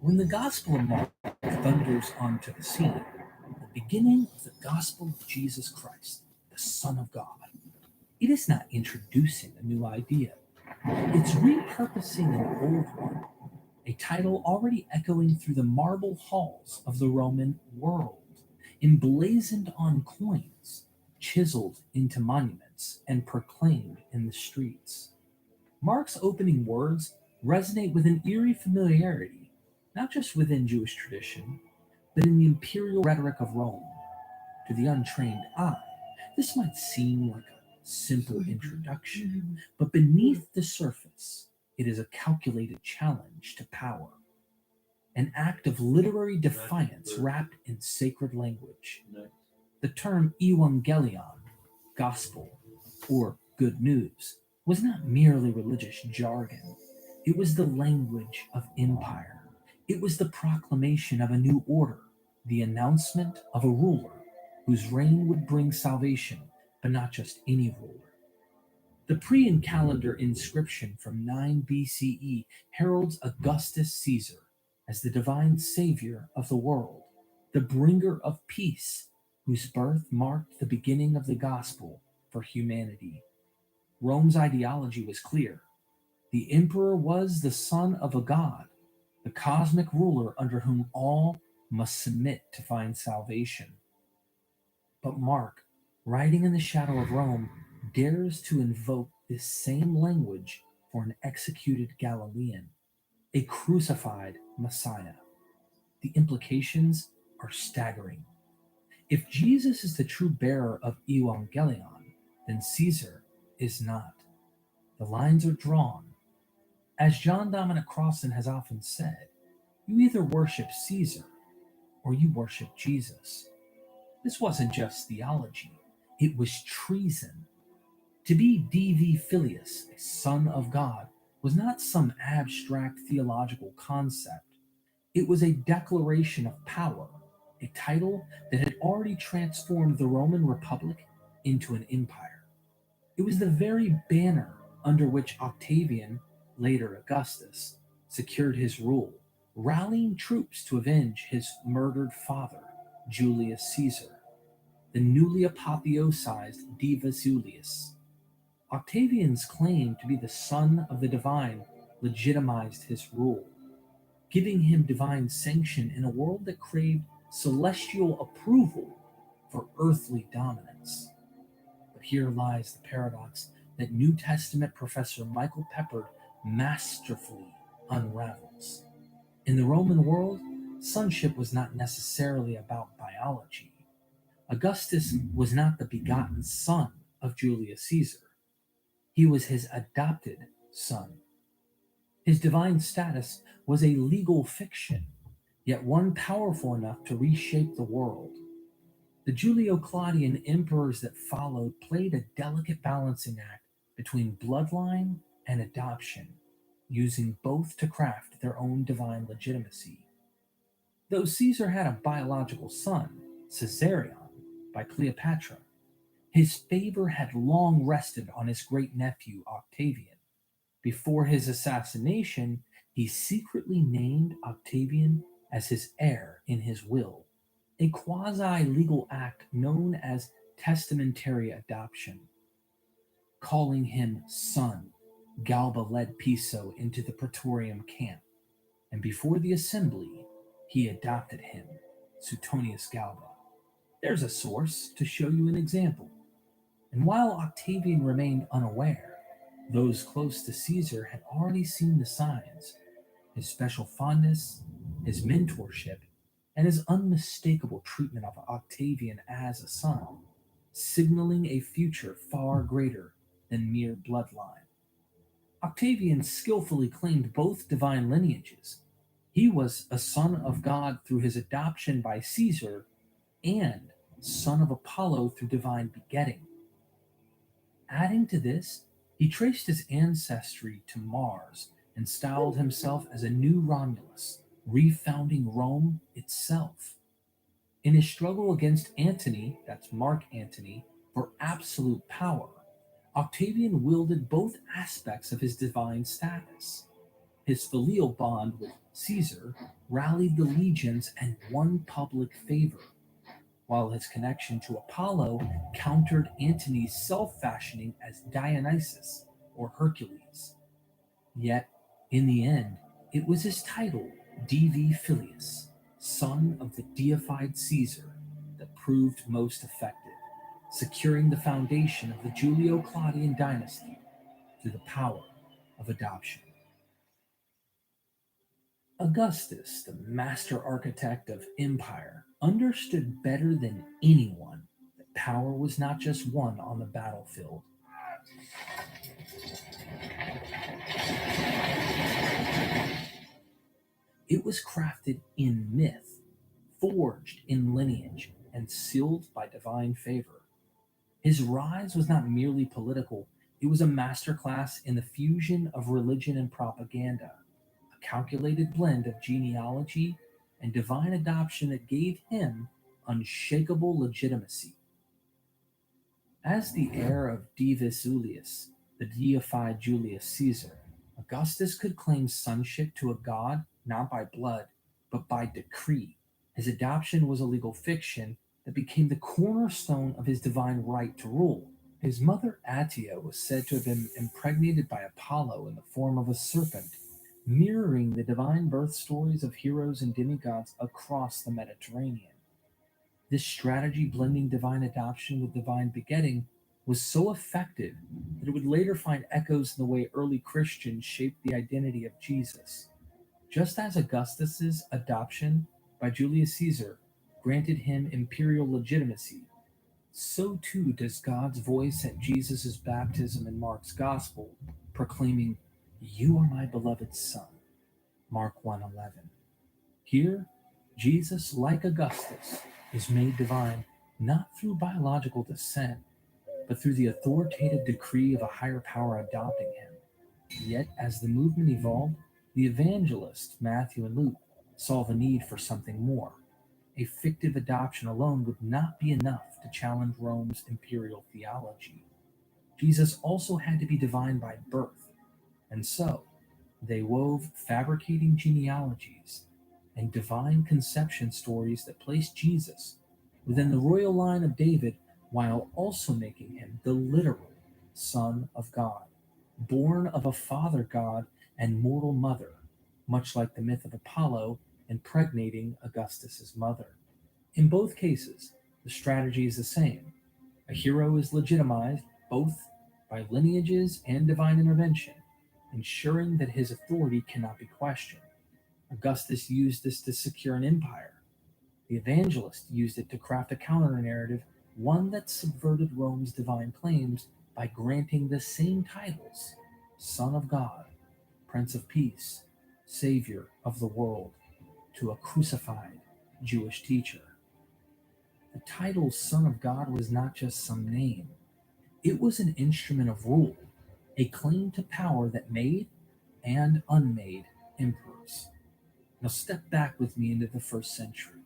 Speaker 17: When the Gospel of Mark thunders onto the scene, the beginning of the Gospel of Jesus Christ, the Son of God, it is not introducing a new idea. It's repurposing an old one, a title already echoing through the marble halls of the Roman world, emblazoned on coins, chiseled into monuments, and proclaimed in the streets. Mark's opening words resonate with an eerie familiarity, not just within Jewish tradition, but in the imperial rhetoric of Rome. To the untrained eye, this might seem like a simple introduction, but beneath the surface, it is a calculated challenge to power, an act of literary defiance wrapped in sacred language. The term evangelion, gospel, or good news, was not merely religious jargon. It was the language of empire. It was the proclamation of a new order, the announcement of a ruler whose reign would bring salvation, but not just any ruler. The Prian calendar inscription from 9 BCE heralds Augustus Caesar as the divine savior of the world, the bringer of peace, whose birth marked the beginning of the gospel for humanity. Rome's ideology was clear. The emperor was the son of a god, the cosmic ruler under whom all must submit to find salvation. But Mark, riding in the shadow of Rome, dares to invoke this same language for an executed Galilean, a crucified Messiah. The implications are staggering. If Jesus is the true bearer of Evangelion, then Caesar is not. The lines are drawn. As John Dominic Crossan has often said, you either worship Caesar or you worship Jesus. This wasn't just theology, it was treason. To be Divi Filius, a son of God, was not some abstract theological concept. It was a declaration of power, a title that had already transformed the Roman Republic into an empire. It was the very banner under which Octavian, later Augustus, secured his rule, rallying troops to avenge his murdered father, Julius Caesar, the newly apotheosized Divus Iulius. Octavian's claim to be the son of the divine legitimized his rule, giving him divine sanction in a world that craved celestial approval for earthly dominance. But here lies the paradox that New Testament professor Michael Peppard masterfully unravels. In the Roman world, sonship was not necessarily about biology. Augustus was not the begotten son of Julius Caesar. He was his adopted son. His divine status was a legal fiction, yet one powerful enough to reshape the world. The Julio-Claudian emperors that followed played a delicate balancing act between bloodline and adoption, using both to craft their own divine legitimacy. Though Caesar had a biological son, Caesarion, by Cleopatra, his favor had long rested on his great-nephew Octavian. Before his assassination, he secretly named Octavian as his heir in his will, a quasi-legal act known as testamentary adoption. Calling him son, Galba led Piso into the Praetorium camp, and before the assembly, he adopted him, Suetonius Galba. There's a source to show you an example. And while Octavian remained unaware, those close to Caesar had already seen the signs: his special fondness, his mentorship, and his unmistakable treatment of Octavian as a son, signaling a future far greater than mere bloodline. Octavian skillfully claimed both divine lineages. He was a son of God through his adoption by Caesar and son of Apollo through divine begetting. Adding to this, he traced his ancestry to Mars and styled himself as a new Romulus, refounding Rome itself. In his struggle against Antony, that's Mark Antony, for absolute power, Octavian wielded both aspects of his divine status. His filial bond with Caesar rallied the legions and won public favor, while his connection to Apollo countered Antony's self-fashioning as Dionysus or Hercules. Yet, in the end, it was his title, Divi Filius, son of the deified Caesar, that proved most effective, securing the foundation of the Julio-Claudian dynasty through the power of adoption. Augustus, the master architect of empire, understood better than anyone that power was not just won on the battlefield. It was crafted in myth, forged in lineage, and sealed by divine favor. His rise was not merely political, it was a masterclass in the fusion of religion and propaganda, a calculated blend of genealogy and divine adoption that gave him unshakable legitimacy. As the heir of Divus Iulius, the deified Julius Caesar, Augustus could claim sonship to a god not by blood, but by decree. His adoption was a legal fiction that became the cornerstone of his divine right to rule. His mother Attia was said to have been impregnated by Apollo in the form of a serpent, mirroring the divine birth stories of heroes and demigods across the Mediterranean. This strategy, blending divine adoption with divine begetting, was so effective that it would later find echoes in the way early Christians shaped the identity of Jesus. Just as Augustus's adoption by Julius Caesar granted him imperial legitimacy, so too does God's voice at Jesus' baptism in Mark's Gospel, proclaiming, "You are my beloved Son," Mark 1:11. Here, Jesus, like Augustus, is made divine not through biological descent, but through the authoritative decree of a higher power adopting him. Yet, as the movement evolved, the evangelists, Matthew and Luke, saw the need for something more. A fictive adoption alone would not be enough to challenge Rome's imperial theology. Jesus also had to be divine by birth, and so they wove fabricating genealogies and divine conception stories that placed Jesus within the royal line of David while also making him the literal Son of God, born of a father god and mortal mother, much like the myth of Apollo impregnating Augustus's mother. In both cases, the strategy is the same. A hero is legitimized both by lineages and divine intervention, ensuring that his authority cannot be questioned. Augustus used this to secure an empire. The evangelist used it to craft a counter-narrative, one that subverted Rome's divine claims by granting the same titles: Son of God, Prince of Peace, Savior of the world, to a crucified Jewish teacher. The title Son of God was not just some name. It was an instrument of rule, a claim to power that made and unmade emperors. Now step back with me into the first century.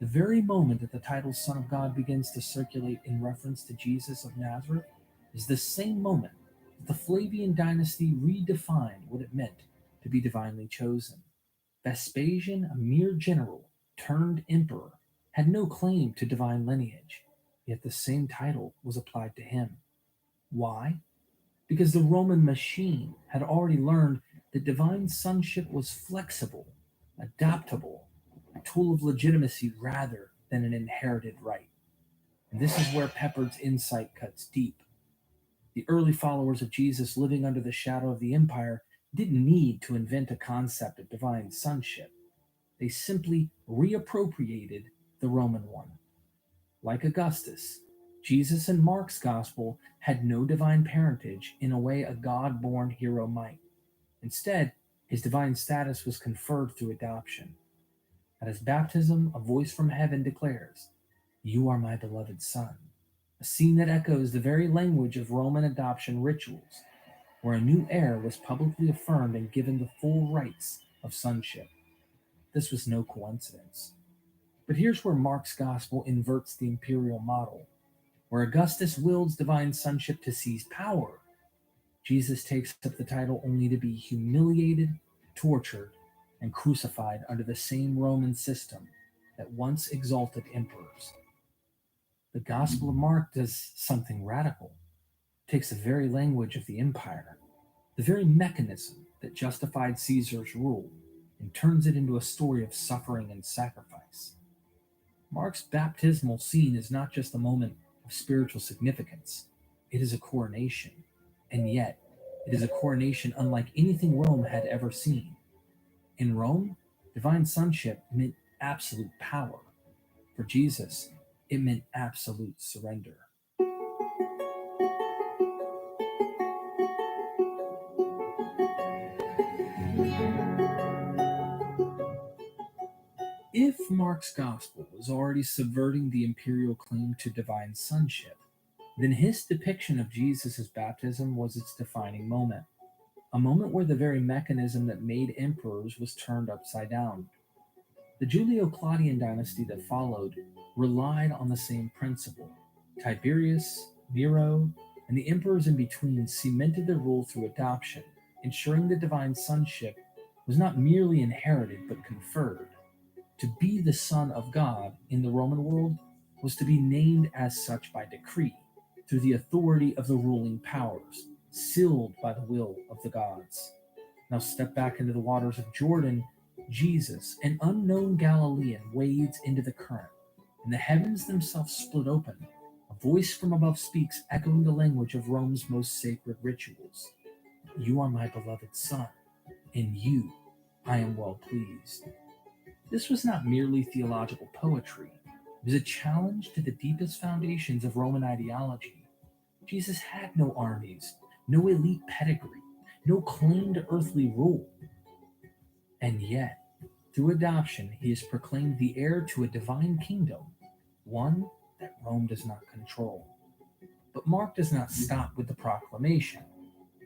Speaker 17: The very moment that the title Son of God begins to circulate in reference to Jesus of Nazareth is the same moment that the Flavian dynasty redefined what it meant to be divinely chosen. Vespasian, a mere general turned emperor, had no claim to divine lineage, yet the same title was applied to him. Why? Because the Roman machine had already learned that divine sonship was flexible, adaptable, a tool of legitimacy rather than an inherited right. And this is where Peppard's insight cuts deep. The early followers of Jesus living under the shadow of the empire didn't need to invent a concept of divine sonship. They simply reappropriated the Roman one. Like Augustus, Jesus in Mark's gospel had no divine parentage in a way a God-born hero might. Instead, his divine status was conferred through adoption. At his baptism, a voice from heaven declares, "You are my beloved Son," a scene that echoes the very language of Roman adoption rituals, where a new heir was publicly affirmed and given the full rights of sonship. This was no coincidence. But here's where Mark's gospel inverts the imperial model. Where Augustus wields divine sonship to seize power, Jesus takes up the title only to be humiliated, tortured, and crucified under the same Roman system that once exalted emperors. The Gospel of Mark does something radical. It takes the very language of the empire, the very mechanism that justified Caesar's rule, and turns it into a story of suffering and sacrifice. Mark's baptismal scene is not just a moment of spiritual significance, it is a coronation. And yet, it is a coronation unlike anything Rome had ever seen. In Rome, divine sonship meant absolute power. For Jesus, it meant absolute surrender. If Mark's gospel was already subverting the imperial claim to divine sonship, then his depiction of Jesus' baptism was its defining moment. A moment where the very mechanism that made emperors was turned upside down. The Julio-Claudian dynasty that followed relied on the same principle. Tiberius, Nero, and the emperors in between cemented their rule through adoption, ensuring that divine sonship was not merely inherited but conferred. To be the Son of God in the Roman world was to be named as such by decree, through the authority of the ruling powers, sealed by the will of the gods. Now step back into the waters of Jordan. Jesus, an unknown Galilean, wades into the current, and the heavens themselves split open. A voice from above speaks, echoing the language of Rome's most sacred rituals. "You are my beloved Son, in you I am well pleased." This was not merely theological poetry. It was a challenge to the deepest foundations of Roman ideology. Jesus had no armies, no elite pedigree, no claim to earthly rule. And yet, through adoption, he is proclaimed the heir to a divine kingdom, one that Rome does not control. But Mark does not stop with the proclamation.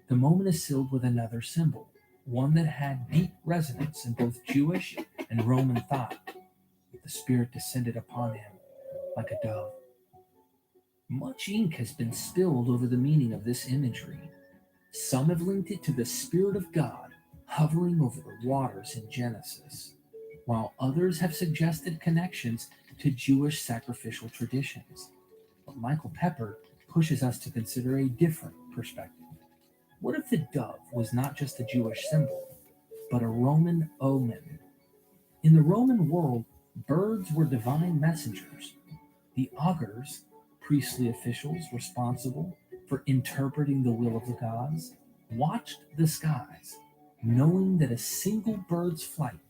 Speaker 17: The moment is sealed with another symbol, one that had deep resonance in both Jewish and Roman thought that the Spirit descended upon him like a dove. Much ink has been spilled over the meaning of this imagery. Some have linked it to the Spirit of God hovering over the waters in Genesis, while others have suggested connections to Jewish sacrificial traditions. But Michael Pepper pushes us to consider a different perspective. What if the dove was not just a Jewish symbol, but a Roman omen? In the Roman world, birds were divine messengers. The augurs, priestly officials responsible for interpreting the will of the gods, watched the skies, knowing that a single bird's flight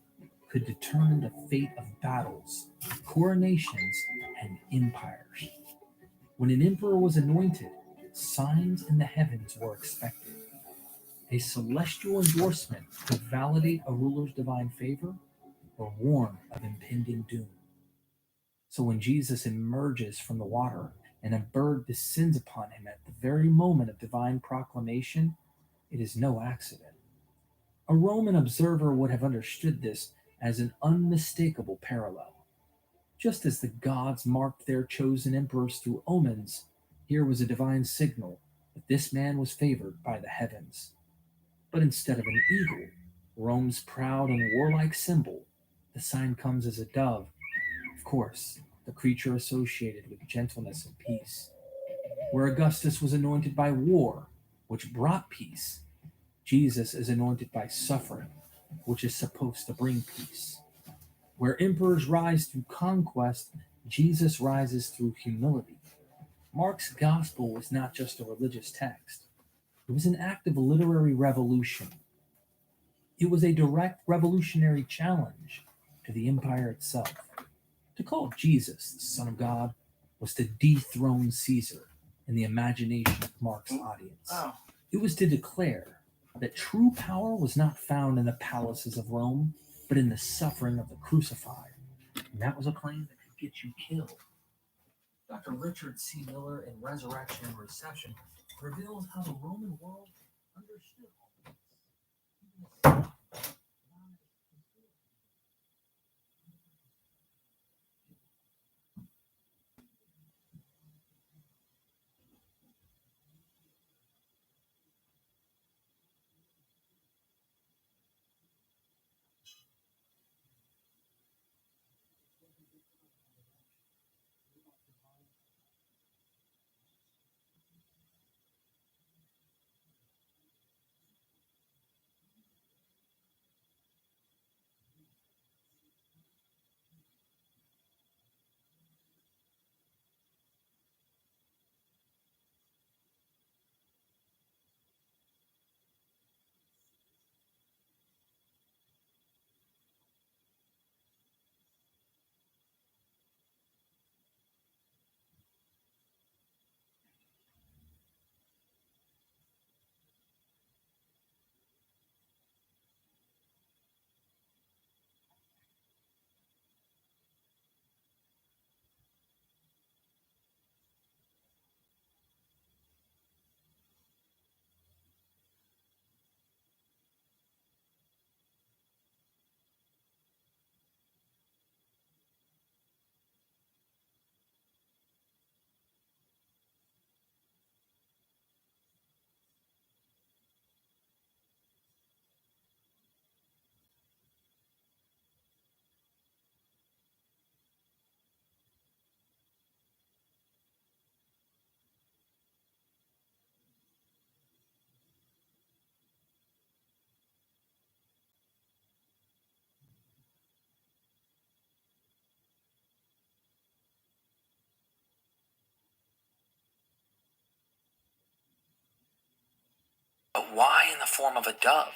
Speaker 17: could determine the fate of battles, coronations, and empires. When an emperor was anointed, signs in the heavens were expected. A celestial endorsement could validate a ruler's divine favor or warn of impending doom. So when Jesus emerges from the water and a bird descends upon him at the very moment of divine proclamation, it is no accident. A Roman observer would have understood this as an unmistakable parallel. Just as the gods marked their chosen emperors through omens, here was a divine signal that this man was favored by the heavens. But instead of an eagle, Rome's proud and warlike symbol, the sign comes as a dove. Of course, the creature associated with gentleness and peace. Where Augustus was anointed by war, which brought peace, Jesus is anointed by suffering, which is supposed to bring peace. Where emperors rise through conquest, Jesus rises through humility. Mark's gospel was not just a religious text. It was an act of literary revolution. It was a direct revolutionary challenge to the empire itself. To call Jesus the Son of God was to dethrone Caesar in the imagination of Mark's audience. It was to declare that true power was not found in the palaces of Rome, but in the suffering of the crucified. And that was a claim that could get you killed. Dr. Richard C. Miller in Resurrection and Reception reveals how the Roman world understood all this.
Speaker 19: But why in the form of a dove?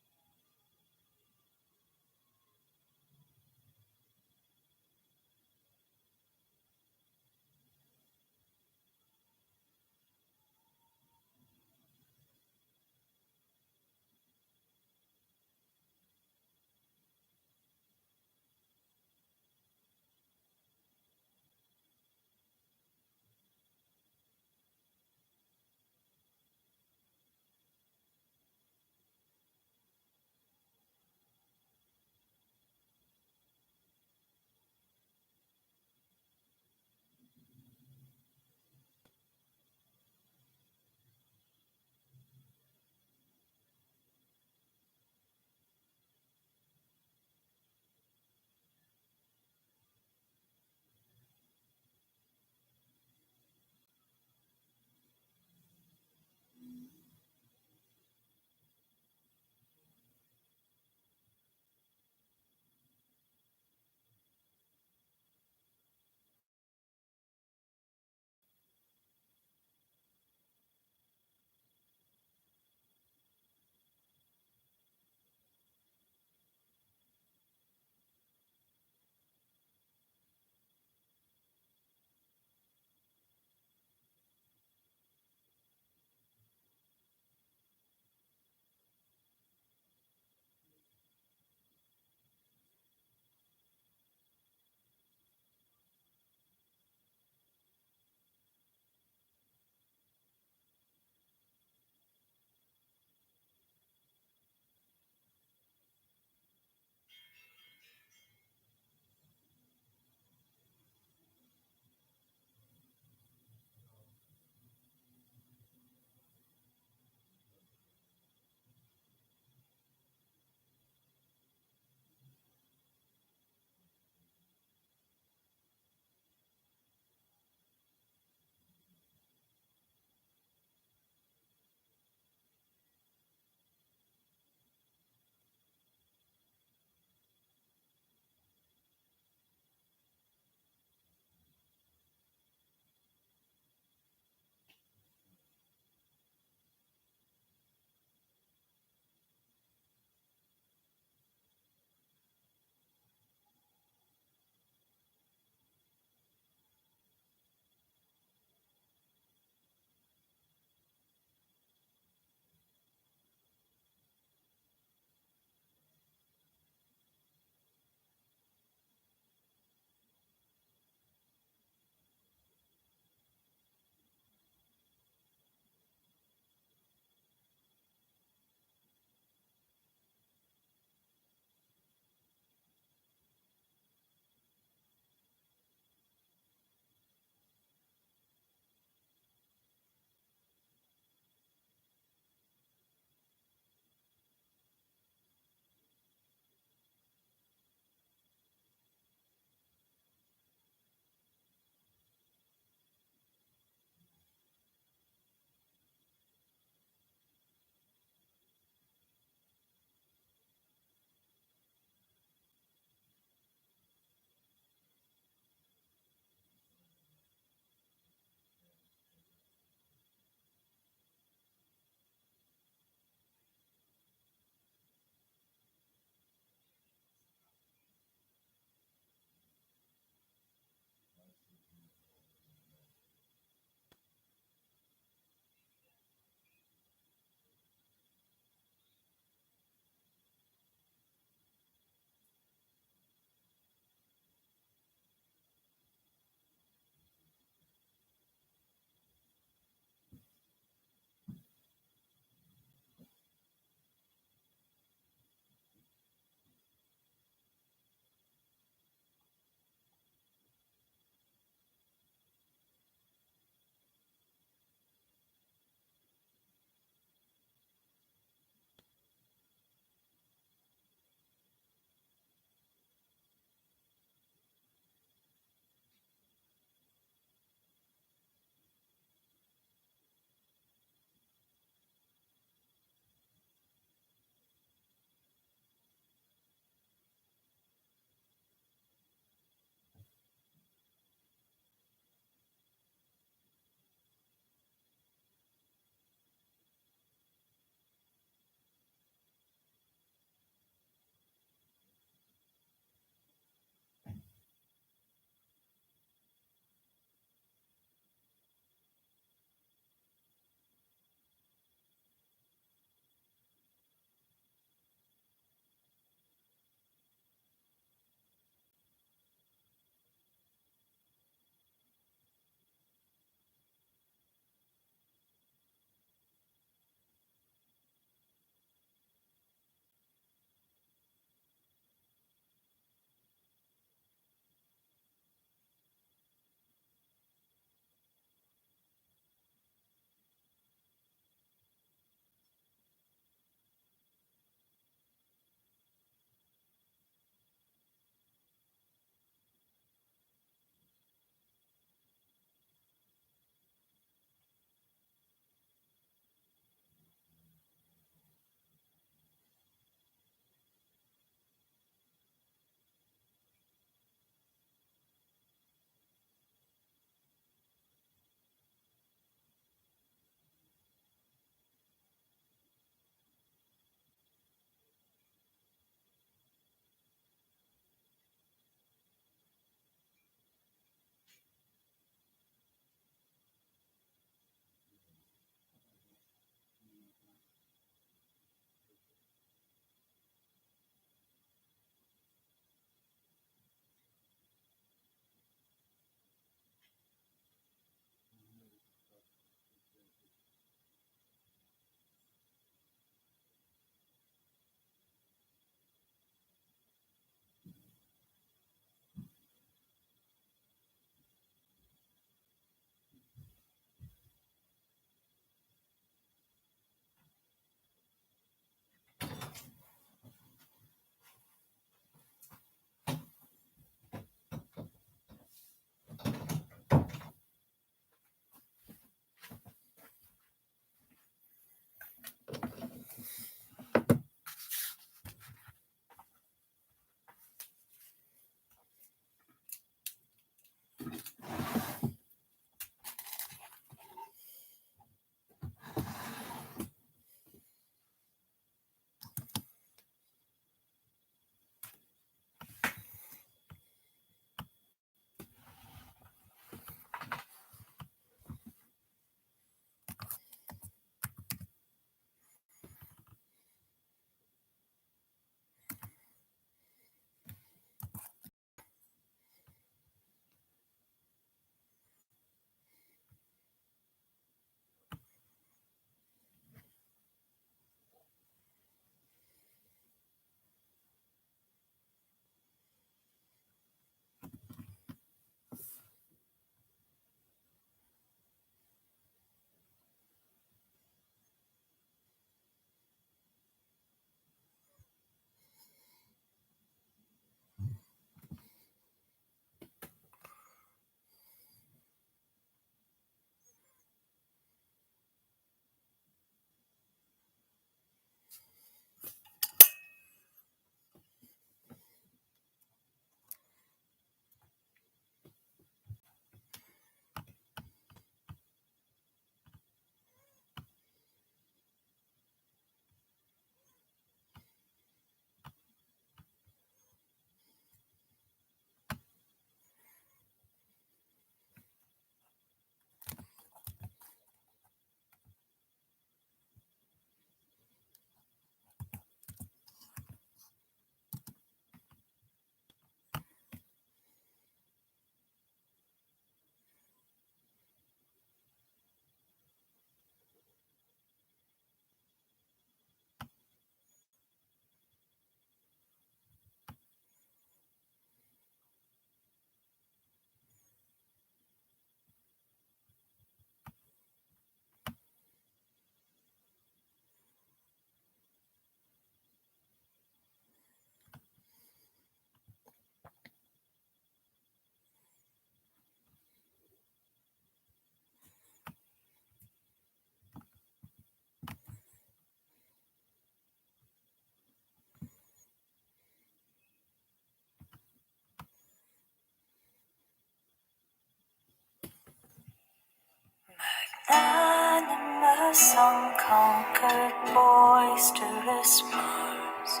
Speaker 20: Endless, unconquered, boisterous Mars,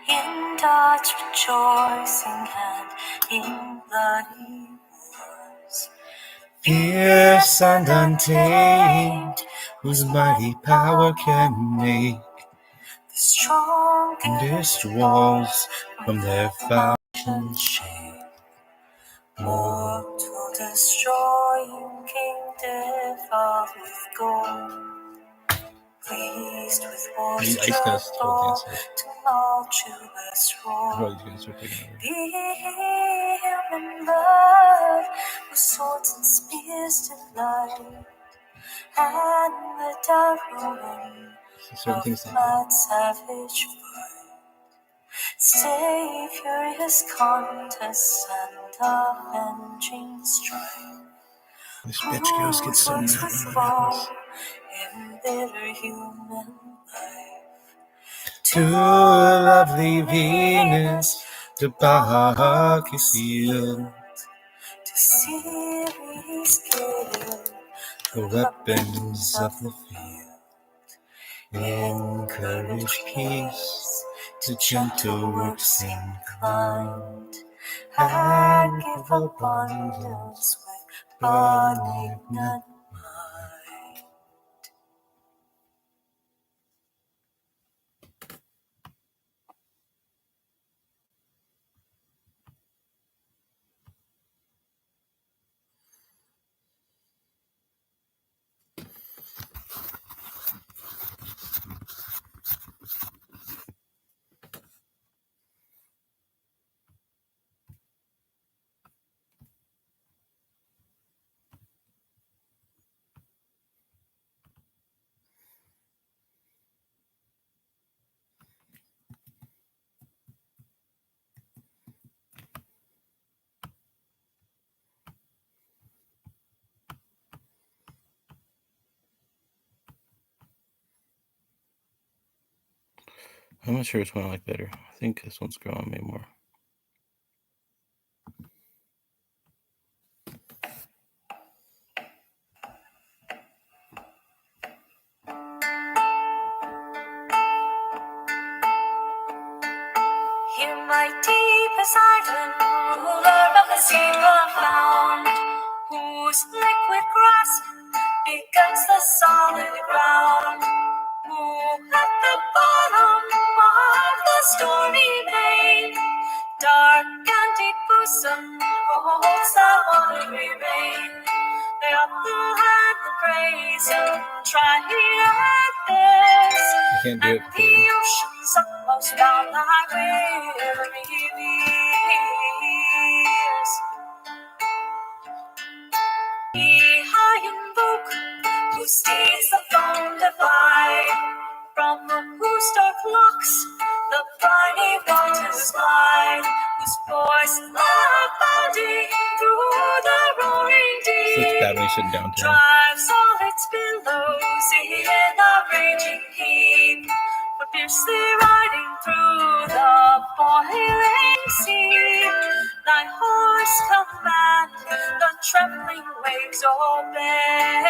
Speaker 20: in God's rejoicing hand, in bloody wars.
Speaker 2: Fierce and untamed, whose mighty power can make
Speaker 20: The strongest
Speaker 2: walls from their
Speaker 20: foundations shake. Mortal destroying king defiled with gold, pleased with war's trouble, tumultuous roar. The human blood with swords and spears delight, and the dark ruin of mad savage fight. Stay furious contest and avenging strife.
Speaker 2: This bitch girls get so mad when that happens.
Speaker 20: Embitter human life.
Speaker 2: To lovely Venus, to Bacchus yield
Speaker 20: To Ceres give
Speaker 2: the weapons of the field. Encourage peace, to gentle works inclined,
Speaker 20: and give abundance with benignant mind.
Speaker 2: I'm not sure which one I like better. I think this one's growing on me more.
Speaker 20: Hear my deep Poseidon, ruler of the sea profound, whose liquid grasp becomes the solid ground, who at the bottom of the stormy main, dark and deep bosom, holds the watery rain. They often had the praise of trying at this,
Speaker 2: can't do it.
Speaker 20: and the ocean's utmost bound thy weary years. He high invoke, who steeds the foam divide, from whose dark locks the briny waters glide, whose voice loud bounding through the roaring deep,
Speaker 2: It's bad when you sit down too.
Speaker 20: drives all its billows in a raging heap, but fiercely riding through the boiling sea. Thy horse command, the trembling waves obey.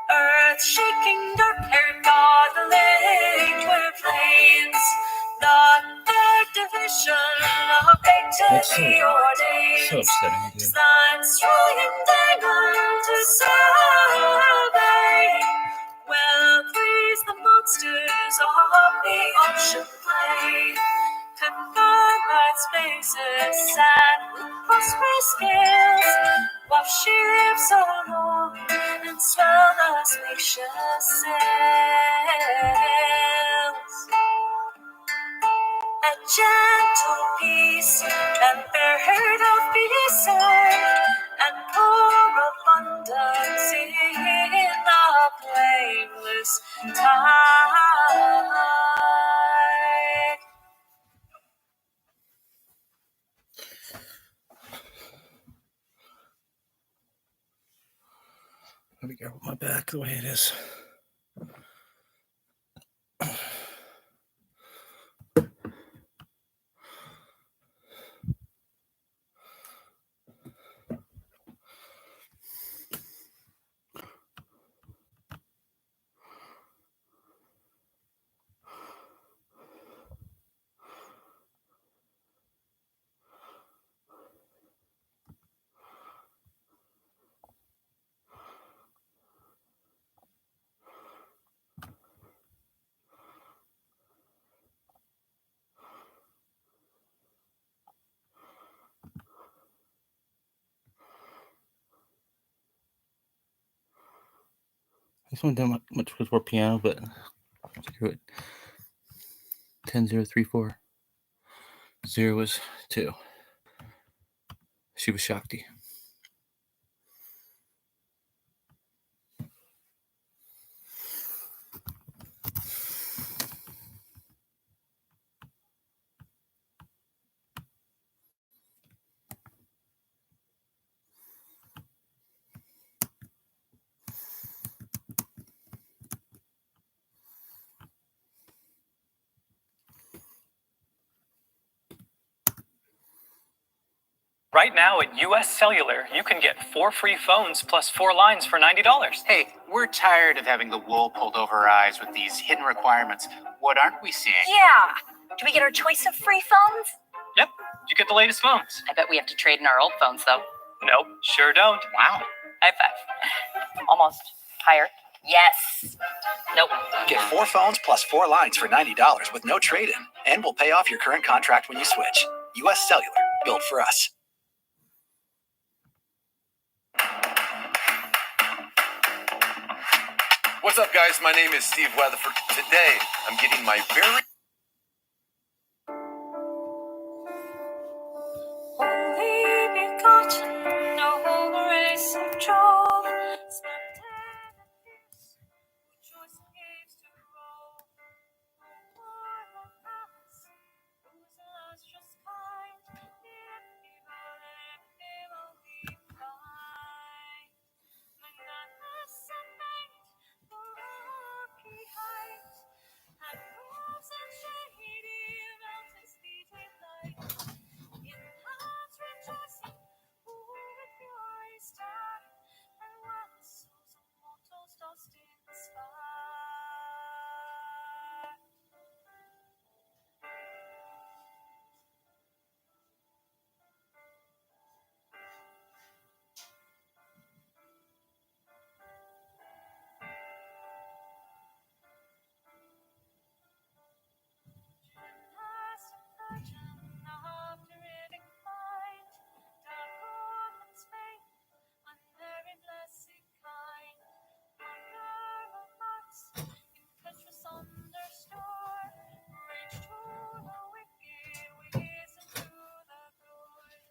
Speaker 20: Earth-shaking, dark-haired God, the liquid plains, the third division of fate to
Speaker 2: That's
Speaker 20: be ordained.
Speaker 2: so upsetting, dude.
Speaker 20: Thine strong endeavor to survey will please the monsters of the ocean plain. Confirm earth's spaces and with prosperous scales, while she lives so long and swell the spacious sails. A gentle peace and bird of peace and pour abundance in the blameless tide.
Speaker 2: I'll be careful with my back the way it is. This one done much for piano, but screw it. 10-0-3-4. 0 was 2. She was Shakti.
Speaker 21: Right now at US Cellular, you can get 4 free phones plus 4 lines for $90.
Speaker 22: Hey, we're tired of having the wool pulled over our eyes with these hidden requirements. What aren't we seeing?
Speaker 23: Yeah. Do we get our choice of free phones?
Speaker 21: Yep, you get the latest phones.
Speaker 23: I bet we have to trade in our old phones, though.
Speaker 21: Nope, sure don't.
Speaker 22: Wow.
Speaker 23: High five. Almost. Higher. Yes. Nope.
Speaker 24: Get 4 phones plus 4 lines for $90 with no trade-in, and we'll pay off your current contract when you switch. US Cellular, built for us.
Speaker 25: What's up, guys? My name is Steve Weatherford. Today, I'm getting my very...
Speaker 20: Only begotten, no race of Jove, splendid and fierce, who choice gives to roll. One of us, whose lustrous kind, if evil and evil we find. Magnanimous and named, the rocky height, and roofs and shady mountains beat with light. In hearts rejoicing, who with fury stand, and when the souls of mortals dust inspire. Past and virgin of Druidic mind, dark Roman's faith, unmarried blessed kind, hunger of hearts, impetuous under store, rage to the wicked, wisdom to the good.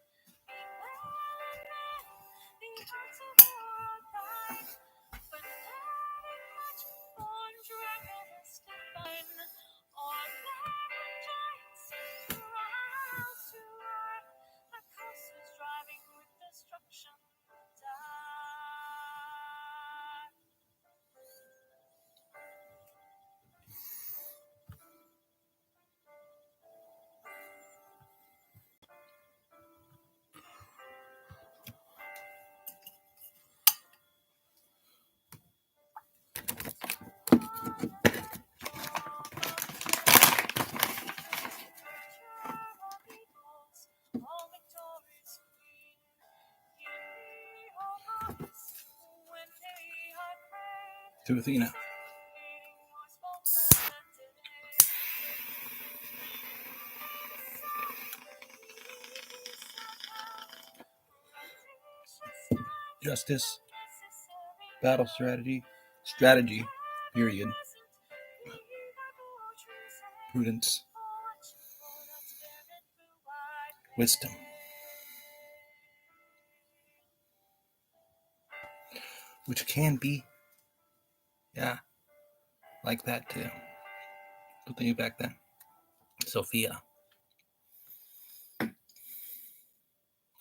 Speaker 20: Beware and men, the hearts of war are thine, but letting much born dragoness divine, or barren giants, rouse to earth, the curses driving with destruction die. All victorious queen, give me, O goddess, when they are prayed.
Speaker 2: To Athena. Justice. Battle strategy. Strategy. Period. Prudence. Wisdom. Which can be, yeah, like that too. Good thing back then. Sophia.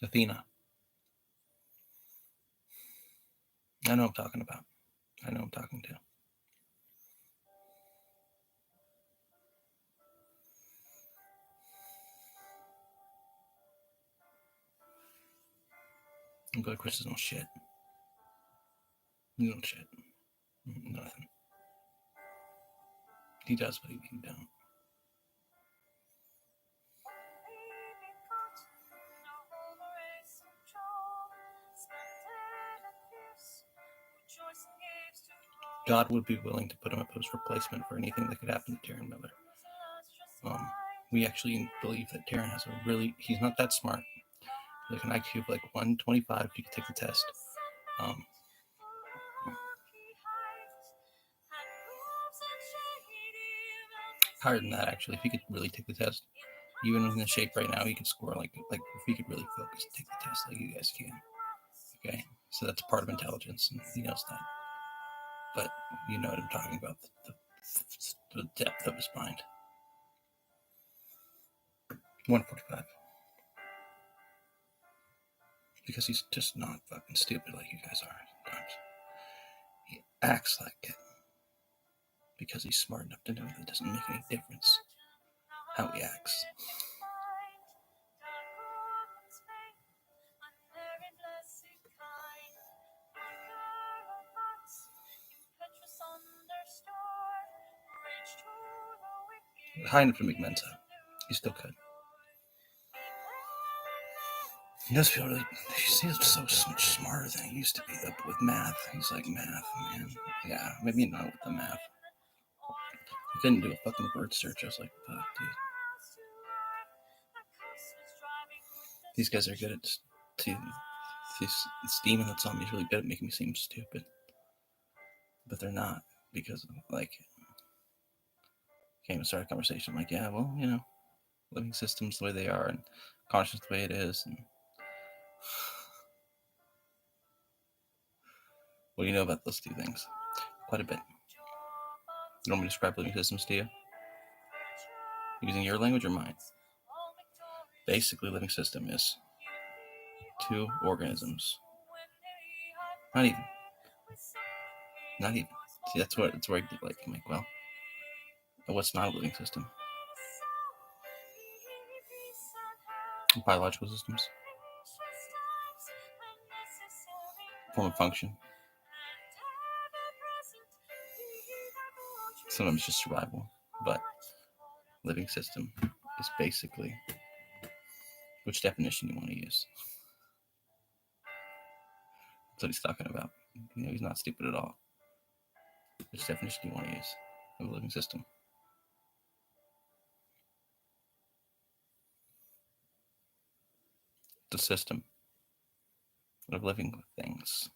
Speaker 2: Athena. I know what I'm talking about. I know what I'm talking to. I'm glad Chris is no shit. He's no shit. Nothing. He does, but he don't. God would be willing to put him a post replacement for anything that could happen to Taran Miller. We actually believe that Taran has he's not that smart. Like an IQ of like 125, you can take the test. Higher than that, actually. If he could really take the test, even in the shape right now, he could score like if he could really focus and take the test like you guys can. Okay, so that's part of intelligence, and he knows that. But you know what I'm talking about, the depth of his mind. 145. Because he's just not fucking stupid like you guys are sometimes. He acts like it because he's smart enough to know that it doesn't make any difference how he acts. High enough to make Mensa. He still could. He does feel really. He's so much smarter than he used to be with math. He's like, math, man. Yeah, maybe not with the math. I couldn't do a fucking word search. I was like, fuck, dude. These guys are good at. This demon that's on me is really good at making me seem stupid. But they're not. Because, like, came and started a conversation. I'm like, yeah, well, you know, living systems the way they are and consciousness the way it is. And what do you know about those two things? Quite a bit. You want me to describe living systems to you? Using your language or mine? Basically, living system is two organisms. Not even. See, that's where I get like, I'm like, well, what's not a living system? Biological systems. Form of function. Sometimes just survival, but living system is basically which definition you want to use. That's what he's talking about. You know, he's not stupid at all. Which definition do you want to use of a living system? The system of living things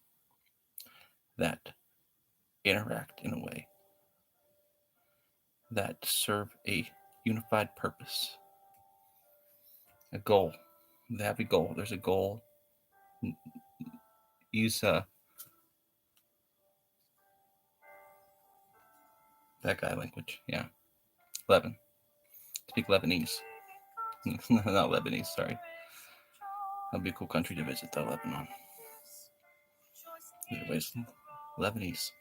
Speaker 2: that interact in a way that serve a unified purpose, a goal. They have a goal. There's a goal. Use that guy language. Yeah, Lebanon. Speak Lebanese. Not Lebanese. Sorry. That'd be a cool country to visit, though. Lebanon. Anyways, Lebanese.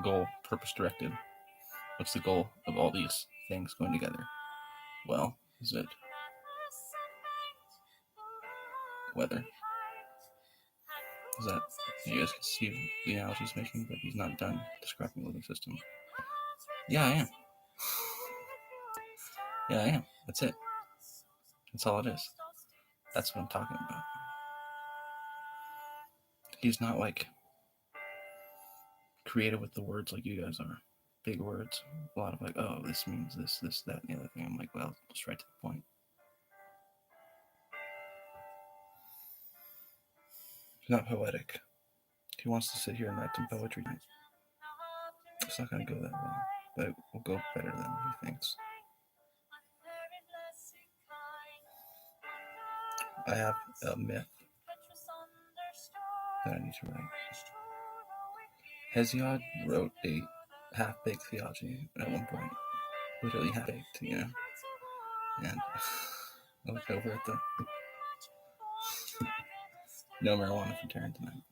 Speaker 2: Goal, purpose directed. What's the goal of all these things going together? Well, is it weather? Is that you guys can see the analogy he's making, but he's not done describing the living system. Yeah, I am. Yeah, I am. That's it. That's all it is. That's what I'm talking about. He's not like creative with the words like you guys are. Big words. A lot of like, oh, this means this, that, and the other thing. I'm like, well, just right to the point. He's not poetic. He wants to sit here and write some poetry. It's not going to go that well, but it will go better than he thinks. I have a myth that I need to write. Hesiod wrote a half-baked theology at one point. Literally half-baked, you know. And I looked over at the no marijuana from Taran tonight.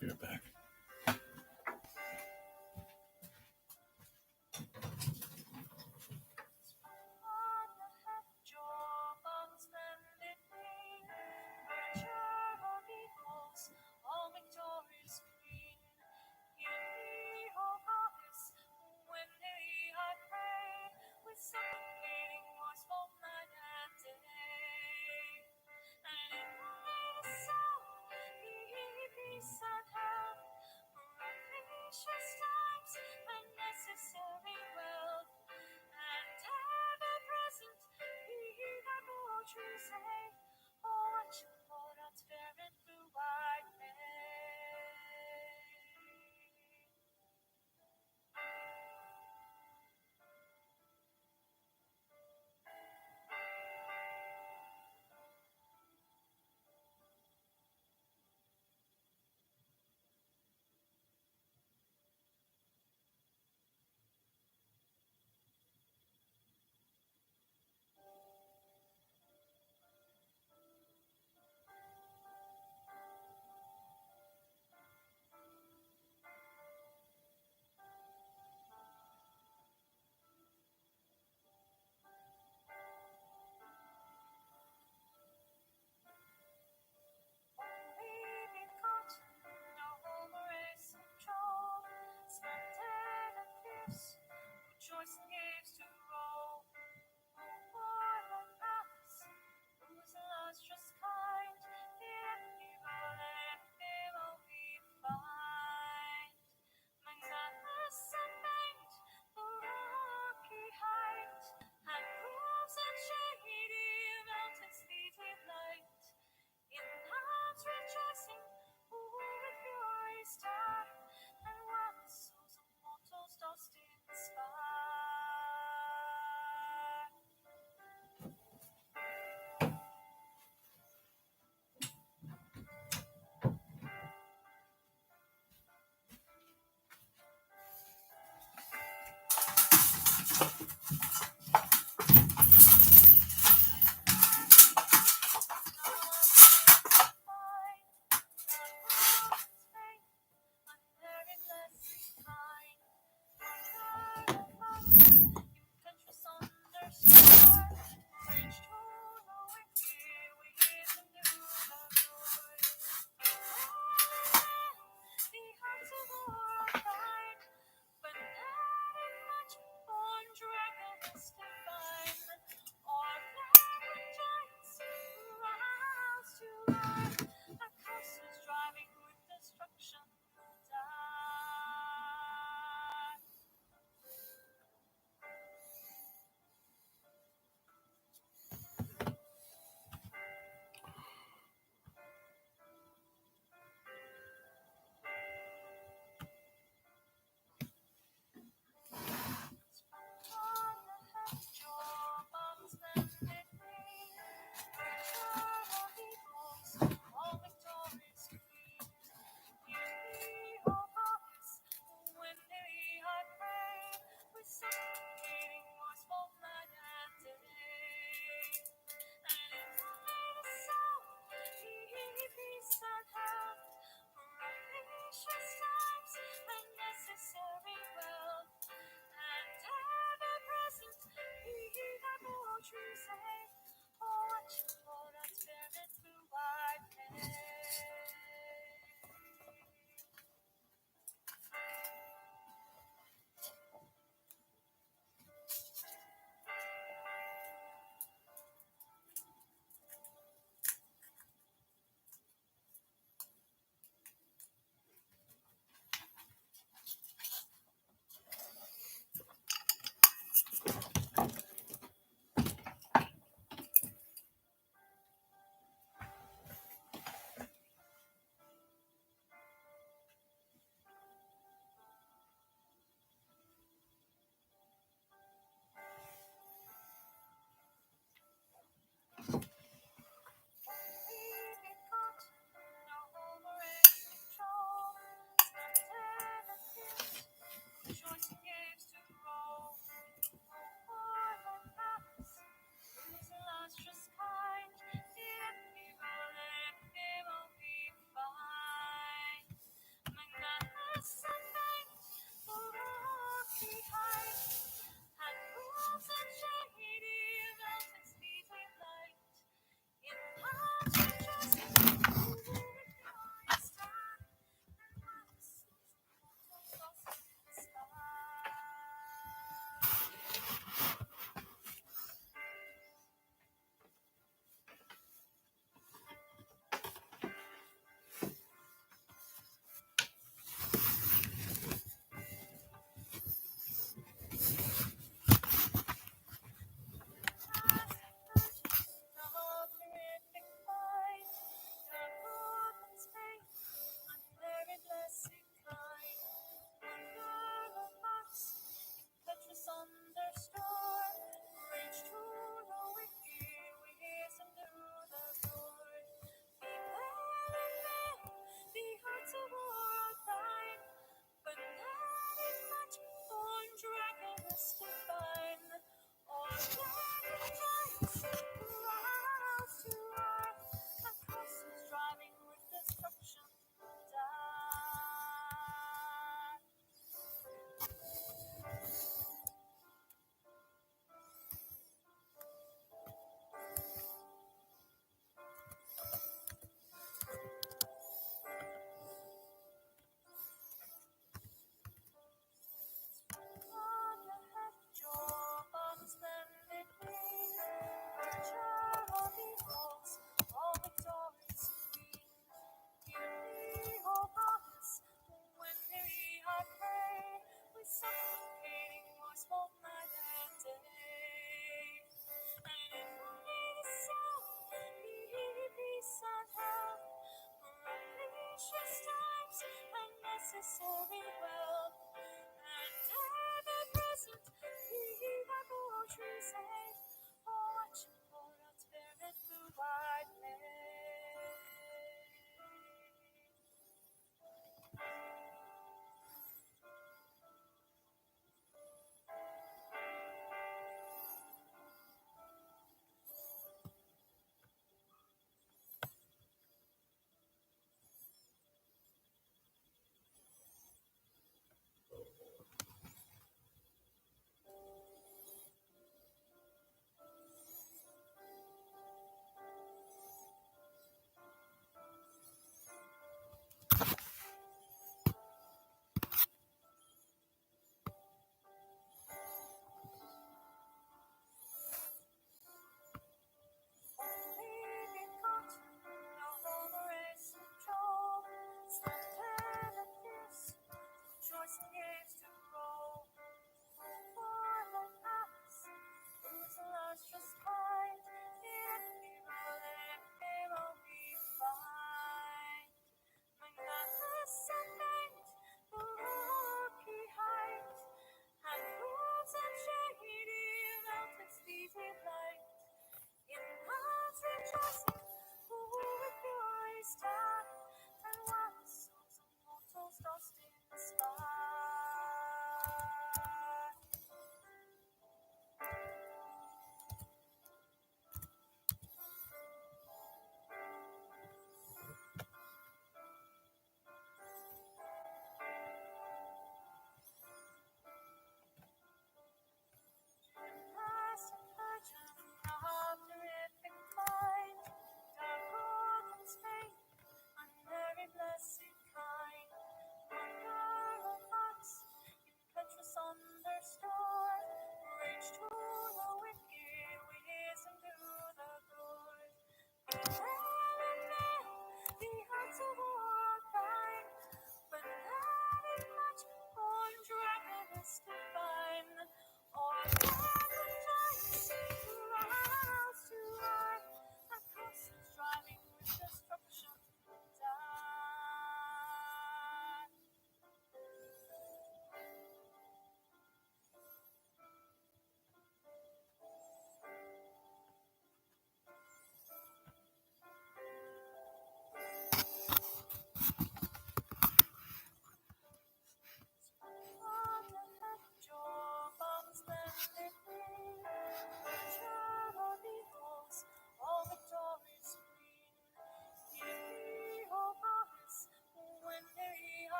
Speaker 2: Be right back.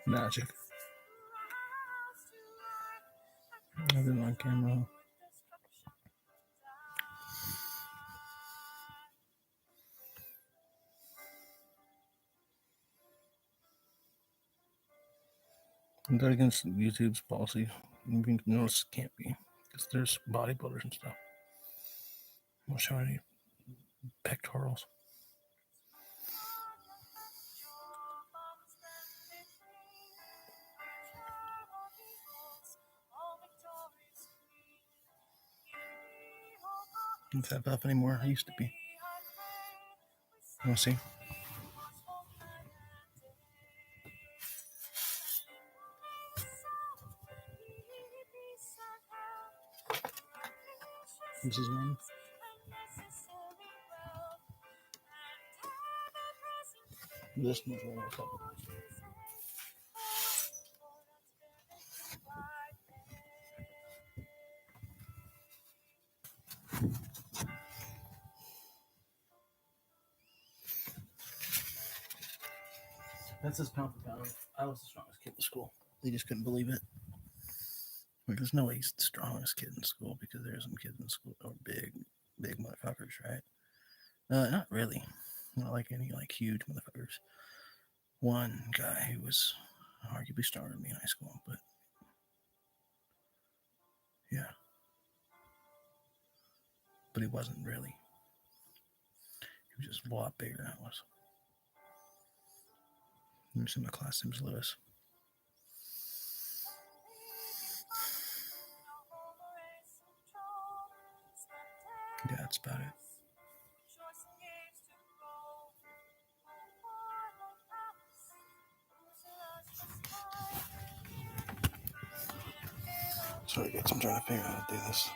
Speaker 2: Magic. I didn't on camera. Is that against YouTube's policy? You can notice it can't be because there's bodybuilders and stuff. I'm not showing any pectorals. Don't have up anymore. I used to be. You want to see? This is one. This one's one I thought. That's his pound for pound. I was the strongest kid in school. They just couldn't believe it. Like, there's no way he's the strongest kid in school because there's some kids in school that are big motherfuckers, right? Not really. Not like any like huge motherfuckers. One guy who was arguably stronger than me in high school, but yeah. But he wasn't really. He was just a lot bigger than I was. He was in my class, name was Lewis. Yeah, that's about it. Sorry, guys, I'm trying to figure out how to do this.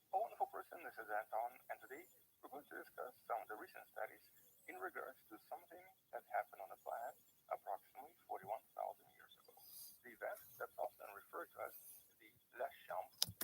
Speaker 10: A wonderful person, this is Anton, and today we're going to discuss some of the recent studies in regards to something that happened on the planet approximately 41,000 years ago. The event that's often referred to as the La Chambre.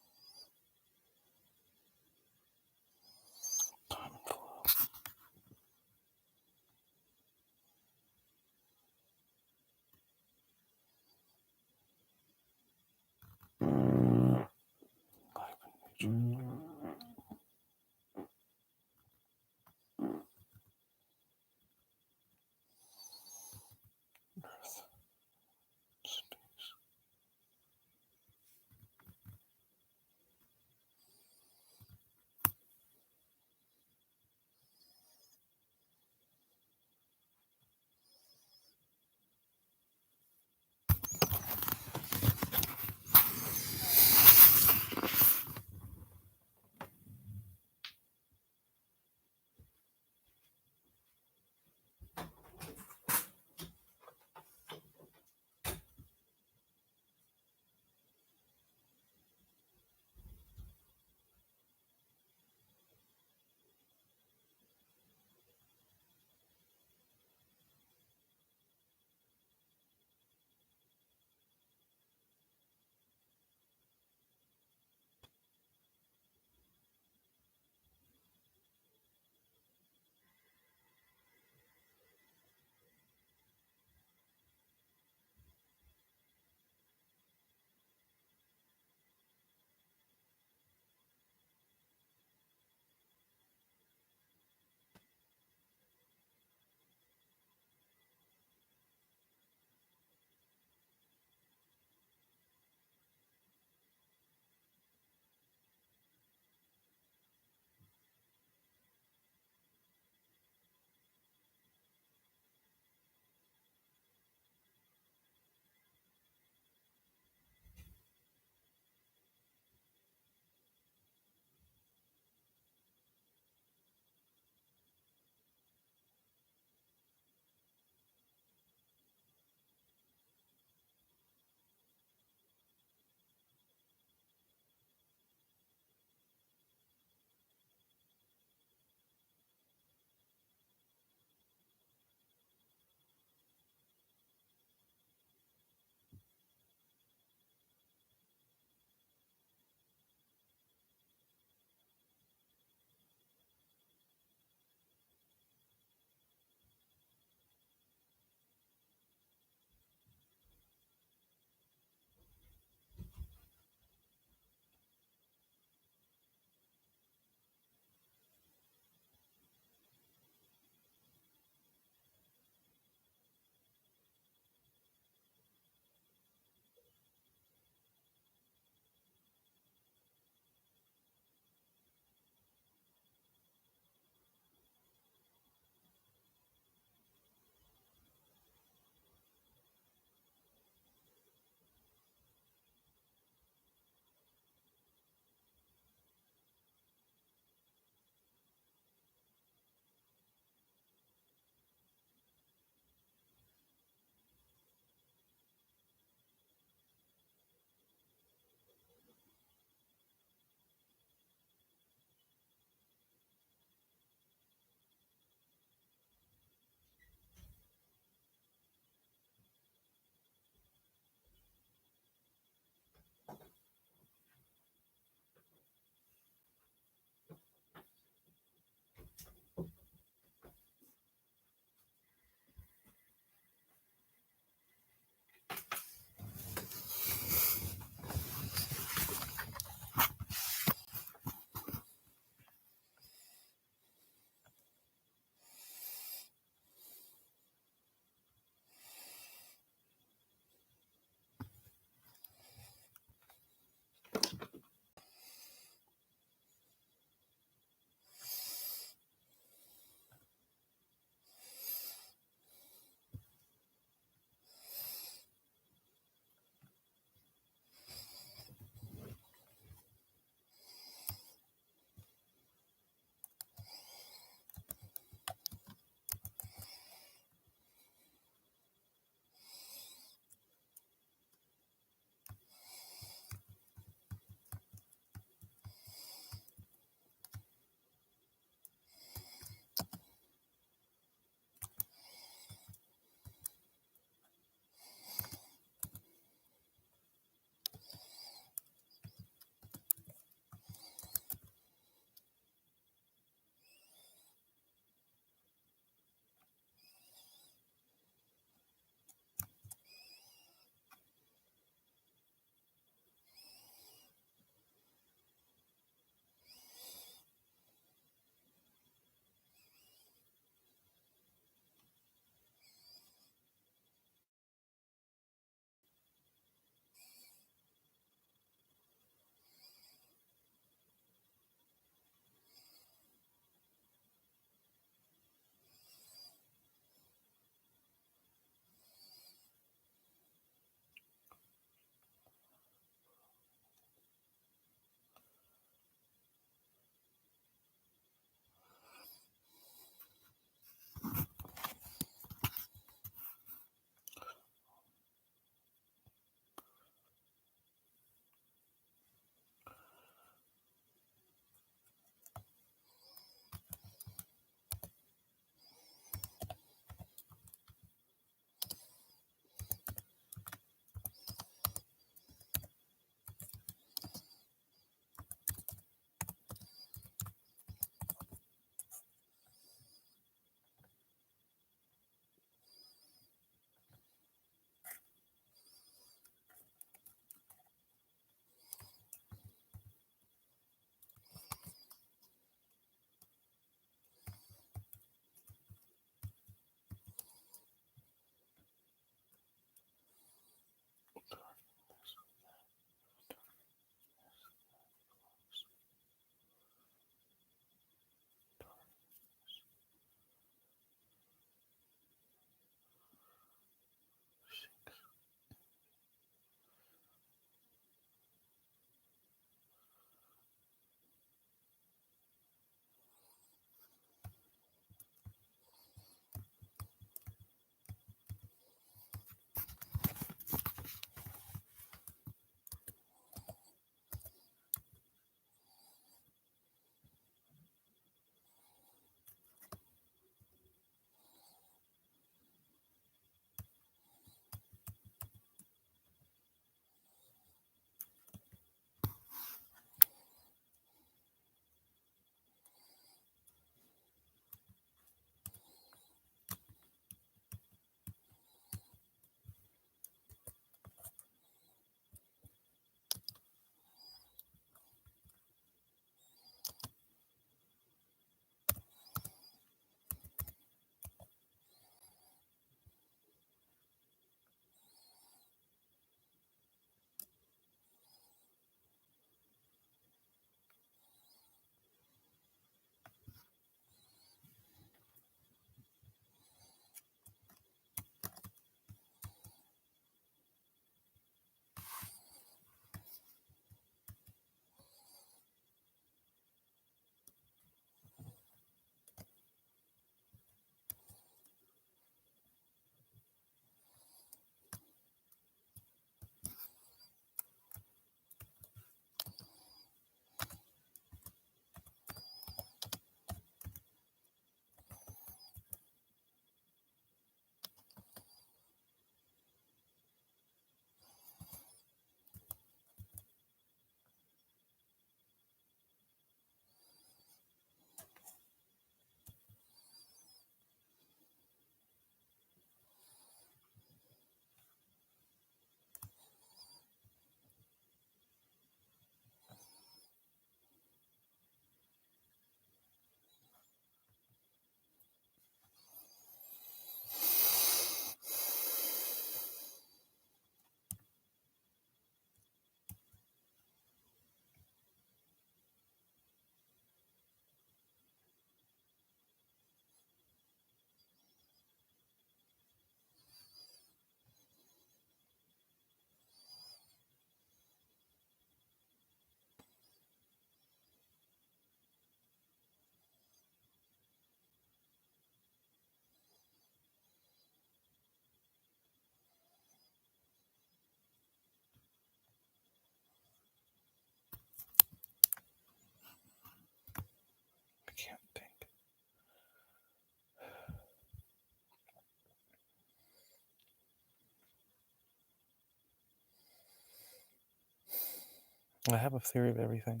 Speaker 2: I have a theory of everything.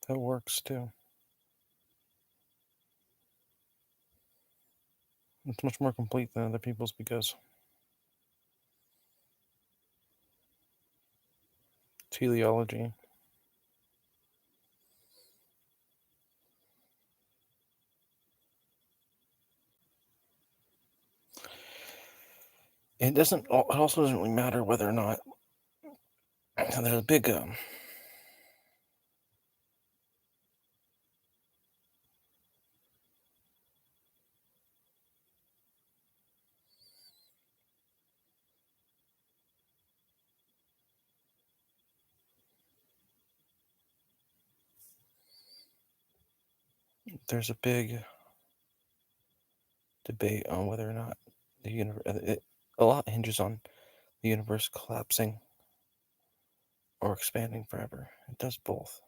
Speaker 2: That works too. It's much more complete than other people's because teleology it also doesn't really matter whether or not there's a big there's a big debate on whether or not the universe. A lot hinges on the universe collapsing or expanding forever. It does both.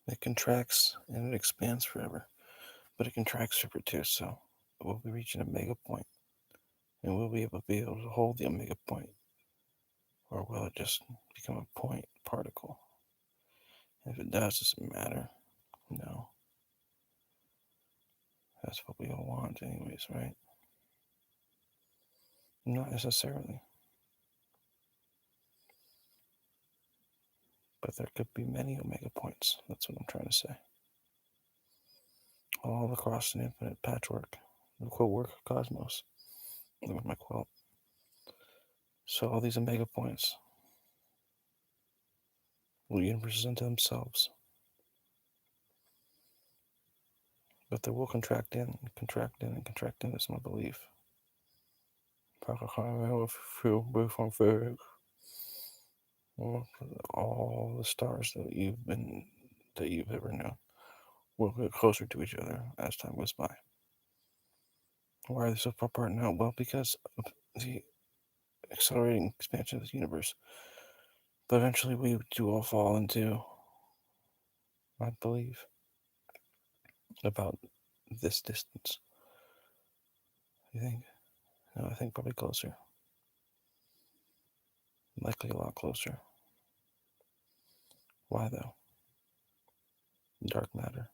Speaker 2: It contracts and it expands forever, but it contracts forever too. So we'll be reaching a mega point, and we'll be able to hold the omega point, or will it just become a point particle? If it doesn't matter. No. That's what we all want, anyways, right? Not necessarily. But there could be many omega points. That's what I'm trying to say. All across an infinite patchwork, the quote work of cosmos. That was my quote. So all these omega points will universes unto themselves. But they will contract in, and contract in, and contract in. That's my belief. All the stars that you've ever known will get closer to each other as time goes by. Why are they so far apart now? Well, because of the accelerating expansion of the universe. But eventually we do all fall into, I believe, about this distance. You think? No, I think probably closer. Likely a lot closer. Why though? Dark matter.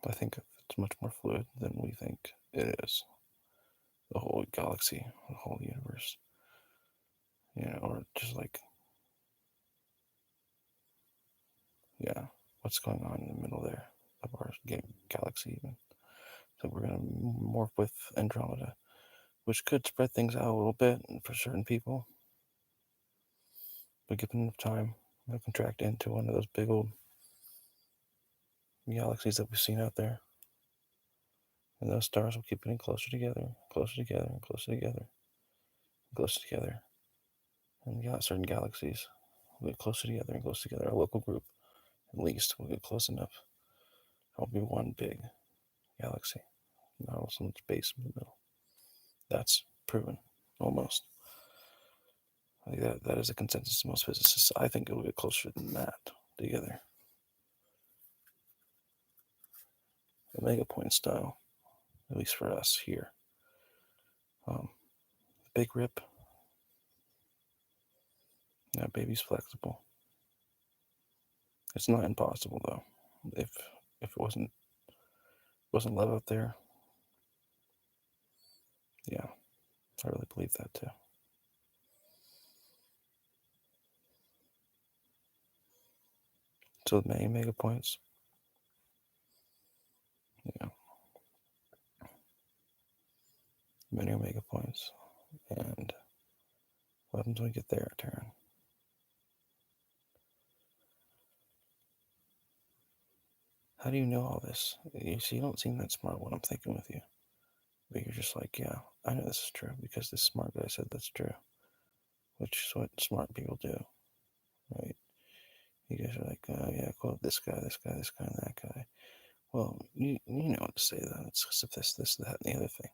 Speaker 2: I think it's much more fluid than we think it is. The whole galaxy, the whole universe. Or just like, yeah, what's going on in the middle there of our galaxy even. So we're going to morph with Andromeda, which could spread things out a little bit for certain people. But given enough time, they'll contract into one of those big old galaxies that we've seen out there. And those stars will keep getting closer together, closer together, and closer together, and closer together. And certain galaxies will get closer together and closer together. Our local group, at least, will get close enough. It'll be one big galaxy, not all some space in the middle. That's proven, almost. That is a consensus of most physicists. I think it will get closer than that together. Omega point style, at least for us here. Big rip. That baby's flexible. It's not impossible though. If it wasn't love out there, yeah, I really believe that too. So many mega points. Yeah. Many omega points. And what happens when we get there, Taran? How do you know all this? You see, you don't seem that smart when I'm thinking with you. But you're just like, yeah, I know this is true because this smart guy said that's true. Which is what smart people do, right? You guys are like, oh yeah, quote this guy, and that guy. Well, you know what to say then. It's this, that, and the other thing,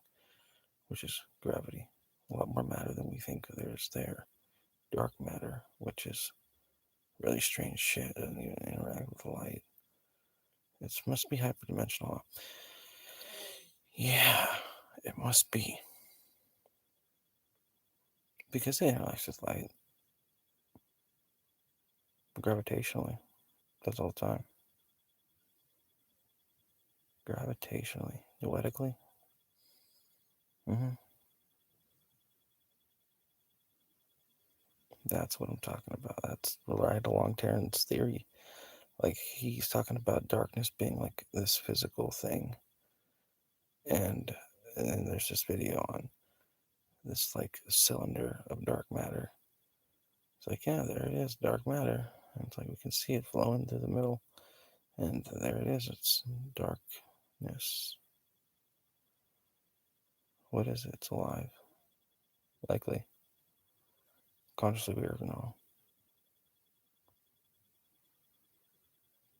Speaker 2: which is gravity. A lot more matter than we think there's there. Dark matter, which is really strange shit, doesn't even interact with light. It must be hyperdimensional. Yeah, it must be. Because it interacts with light gravitationally. That's all the time. Gravitationally. Noetically? That's what I'm talking about. That's right along Taran's theory. Like, he's talking about darkness being like this physical thing. And then there's this video on this like cylinder of dark matter. It's like, yeah, there it is, dark matter. And it's like we can see it flowing through the middle. And there it is, it's darkness. What is it? It's alive. Likely. Consciously we are no.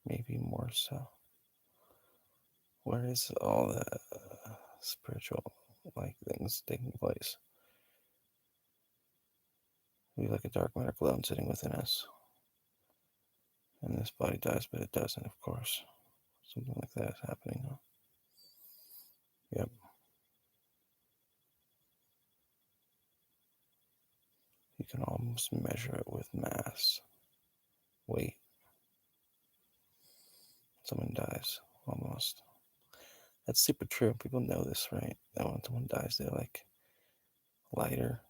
Speaker 2: Maybe more so. Where is all the spiritual like things taking place? We like a dark matter clone sitting within us. And this body dies, but it doesn't, of course. Something like that is happening, huh? Yep. You can almost measure it with mass. Weight. Someone dies. Almost. That's super true. People know this, right? That when someone dies, they're like lighter.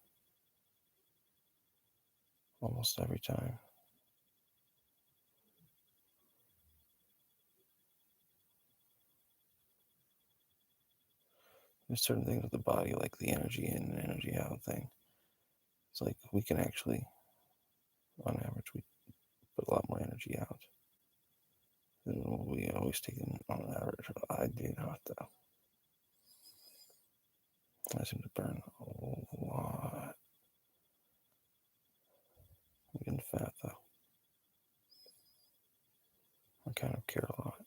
Speaker 2: Almost every time. There's certain things with the body, like the energy in and energy out thing. It's like we can actually, on average, we put a lot more energy out than what we always take in on average. I do not, though. I seem to burn a lot. I'm getting fat, though. I kind of care a lot.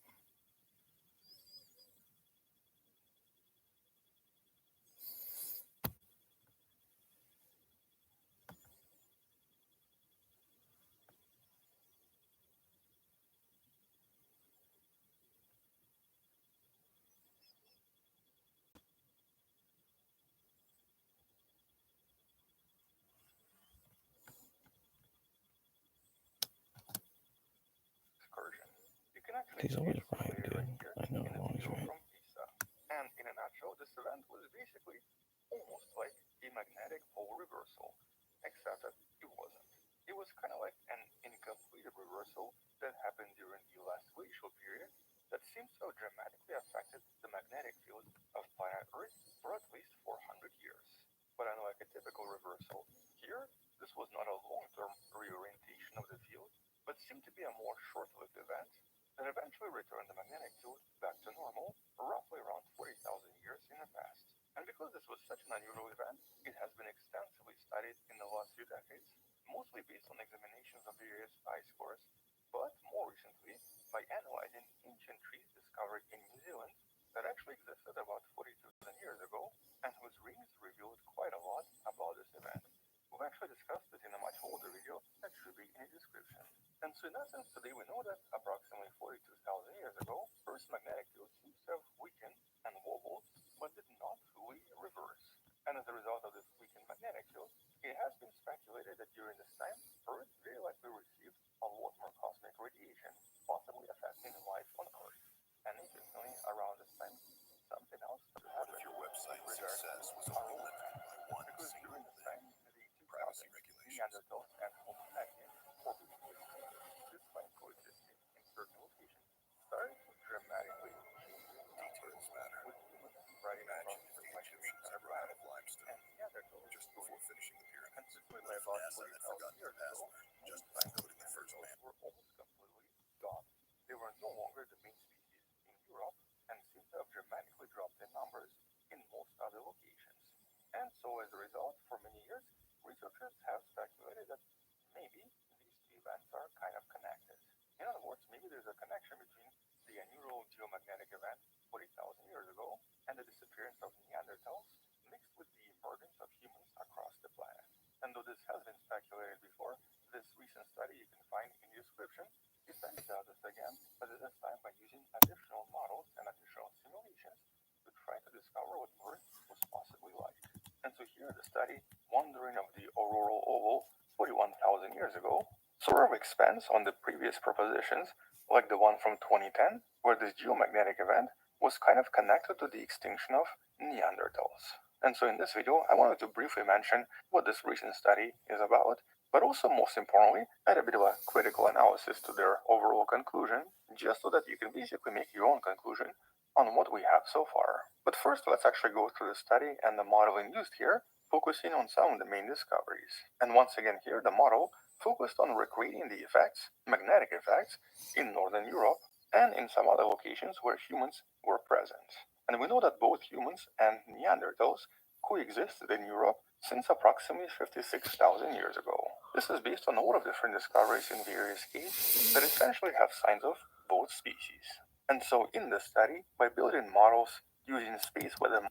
Speaker 2: He's always right, dude. I know I'm always right.
Speaker 10: And in a nutshell, this event was basically almost like a magnetic pole reversal, except that it wasn't. It was kind of like an incomplete reversal that happened during the last glacial period that seems to have dramatically affected the magnetic field of planet Earth for at least 400 years. But unlike a typical reversal, here, this was not a long-term reorientation of the field, but seemed to be a more short-lived event that eventually returned the magnetic field back to normal, roughly around 40,000 years in the past. And because this was such an unusual event, it has been extensively studied in the last few decades, mostly based on examinations of various ice cores, but more recently by analyzing ancient trees discovered in New Zealand that actually existed about 42,000 years ago and whose rings revealed quite a lot about this event. We've actually discussed it in a much older video that should be in the description. And so in essence, today we know that approximately 42,000 years ago, Earth's magnetic field seems to have weakened and wobbled, but did not fully reverse. And as a result of this weakened magnetic field, it has been speculated that during this time, Earth very likely received a lot more cosmic radiation, possibly affecting life on Earth. And interestingly, around this time, something else started happening. Your website success was overlimited by one because during this time, the privacy regulations, Neanderthals and Homo sapiens, or basically despite coexisting in certain locations, started to dramatically change details matter. With humans spreading across pretty much the entire planet and Neanderthals just before finishing the pyramid. And specifically by about 40,000 years ago, just including the first man, were almost completely gone. They were no longer the main species in Europe and seem to have dramatically dropped in numbers in most other locations. And so as a result, for many years, researchers have speculated that maybe these two events are kind of connected. In other words, maybe there's a connection between the unusual geomagnetic event 40,000 years ago and the disappearance of Neanderthals mixed with the emergence of humans across discover what Earth was possibly like. And so here the study, Wandering of the Auroral Oval 41,000 years ago, sort of expands on the previous propositions, like the one from 2010, where this geomagnetic event was kind of connected to the extinction of Neanderthals. And so in this video, I wanted to briefly mention what this recent study is about, but also most importantly, add a bit of a critical analysis to their overall conclusion, just so that you can basically make your own conclusion on what we have so far. But first, let's actually go through the study and the modeling used here, focusing on some of the main discoveries. And once again here, the model focused on recreating the effects, magnetic effects, in Northern Europe and in some other locations where humans were present. And we know that both humans and Neanderthals coexisted in Europe since approximately 56,000 years ago. This is based on a lot of different discoveries in various caves that essentially have signs of both species. And so in this study, by building models using space weather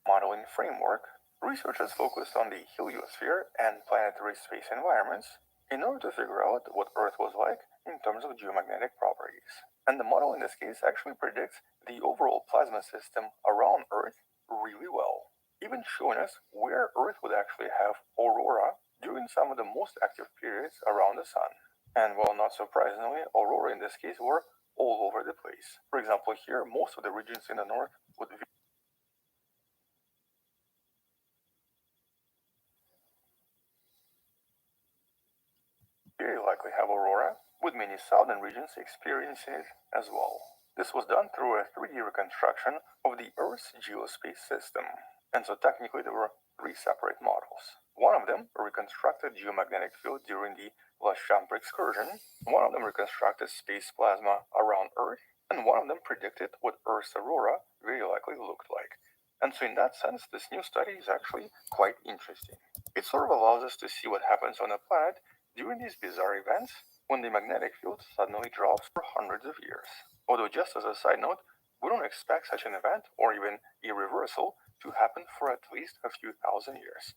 Speaker 10: modeling framework, researchers focused on the heliosphere and planetary space environments in order to figure out what Earth was like in terms of geomagnetic properties. And the model in this case actually predicts the overall plasma system around Earth really well, even showing us where Earth would actually have aurora during some of the most active periods around the sun. And well, not surprisingly, aurora in this case were all over the place. For example, here, most of the regions in the north would very likely have aurora, with many southern regions experiencing it as well. This was done through a 3D reconstruction of the Earth's geospace system. And so technically there were 3 separate models. One of them reconstructed geomagnetic field during the La Chambre excursion, one of them reconstructed space plasma around Earth, and one of them predicted what Earth's aurora very likely looked like. And so in that sense, this new study is actually quite interesting. It sort of allows us to see what happens on a planet during these bizarre events when the magnetic field suddenly drops for hundreds of years. Although just as a side note, we don't expect such an event, or even a reversal, to happen for at least a few thousand years.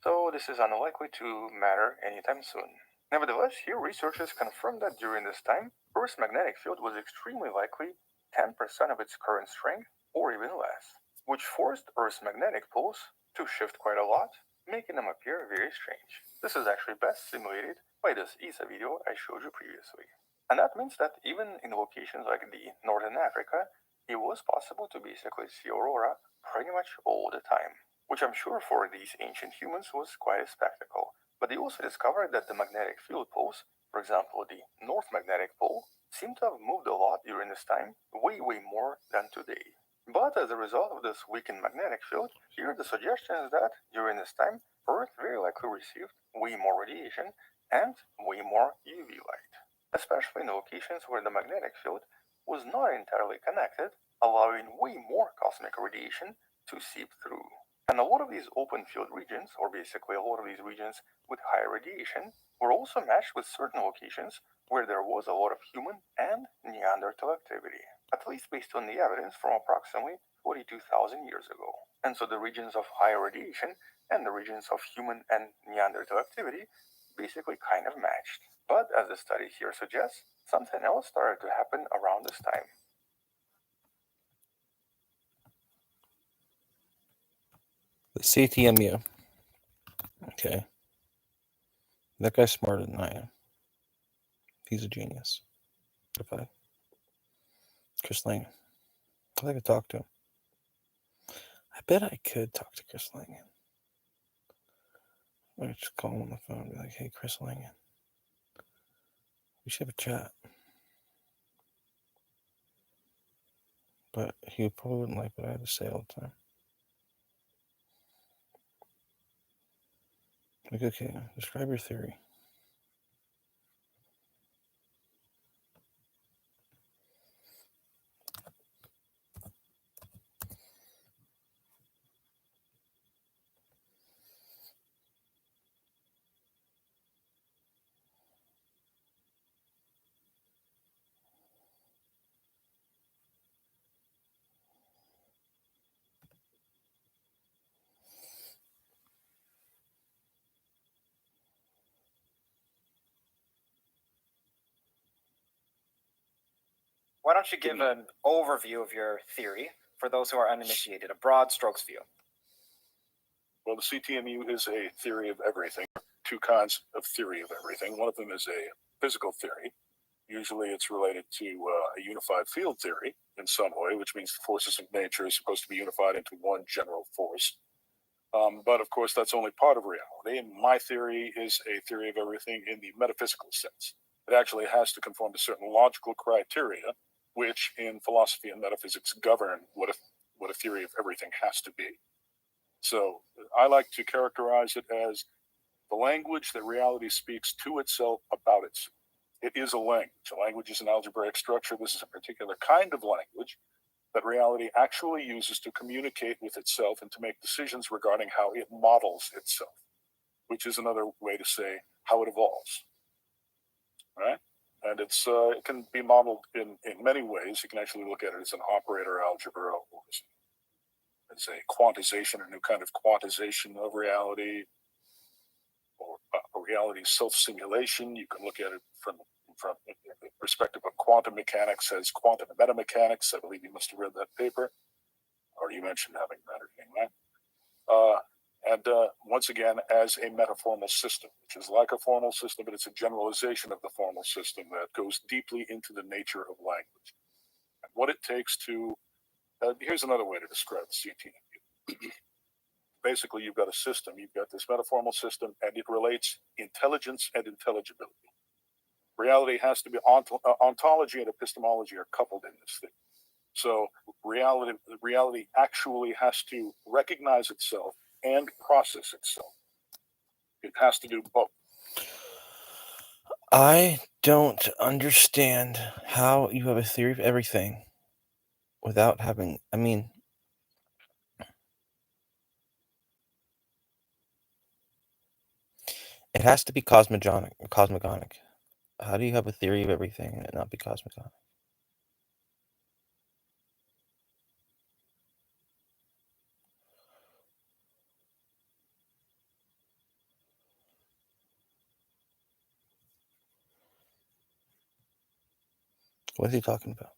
Speaker 10: So this is unlikely to matter anytime soon. Nevertheless, here researchers confirmed that during this time, Earth's magnetic field was extremely likely 10% of its current strength, or even less, which forced Earth's magnetic poles to shift quite a lot, making them appear very strange. This is actually best simulated by this ESA video I showed you previously. And that means that even in locations like the Northern Africa, it was possible to basically see aurora pretty much all the time, which I'm sure for these ancient humans was quite a spectacle. But they also discovered that the magnetic field poles, for example the North Magnetic Pole, seem to have moved a lot during this time, way more than today. But as a result of this weakened magnetic field, here the suggestion is that during this time, Earth very likely received way more radiation and way more UV light, especially in locations where the magnetic field was not entirely connected, allowing way more cosmic radiation to seep through. And a lot of these open field regions, or basically a lot of these regions with high radiation, were also matched with certain locations where there was a lot of human and Neanderthal activity, at least based on the evidence from approximately 42,000 years ago. And so the regions of high radiation and the regions of human and Neanderthal activity basically kind of matched. But as the study here suggests, something else started to happen around this time.
Speaker 2: The CTMU. Okay. That guy's smarter than I am. He's a genius. If I... Chris Langan. I could talk to him. I bet I could talk to Chris Langan. I could just call him on the phone and be like, hey, Chris Langan. We should have a chat. But he probably wouldn't like what I had to say all the time. Like, okay, describe your theory.
Speaker 1: why don't you give an overview of your theory for those who are uninitiated, a broad strokes view?
Speaker 10: Well, the CTMU is a theory of everything. Two kinds of theory of everything. One of them is a physical theory. Usually it's related to a unified field theory in some way, which means the forces of nature are supposed to be unified into one general force. But of course, that's only part of reality. And my theory is a theory of everything in the metaphysical sense. It actually has to conform to certain logical criteria, which in philosophy and metaphysics govern what a theory of everything has to be. So I like to characterize it as the language that reality speaks to itself about itself. It is a language. A language is an algebraic structure. This is a particular kind of language that reality actually uses to communicate with itself and to make decisions regarding how it models itself, which is another way to say how it evolves. Right? And it can be modeled in many ways. You can actually look at it as an operator algebra, or as a quantization, a new kind of quantization of reality, or a reality self-simulation. You can look at it from the perspective of quantum mechanics as quantum metamechanics. I believe you must have read that paper, or you mentioned having read it anyway. And once again, as a metaformal system, which is like a formal system, but it's a generalization of the formal system that goes deeply into the nature of language. And what it takes to, here's another way to describe the CTMU. Basically, you've got a system, you've got this metaformal system, and it relates intelligence and intelligibility. Reality has to be, ontology and epistemology are coupled in this thing. So reality actually has to recognize itself and process itself. It has to do both.
Speaker 2: I don't understand how you have a theory of everything without having, it has to be cosmogonic. How do you have a theory of everything and it not be cosmogonic? What is he talking about?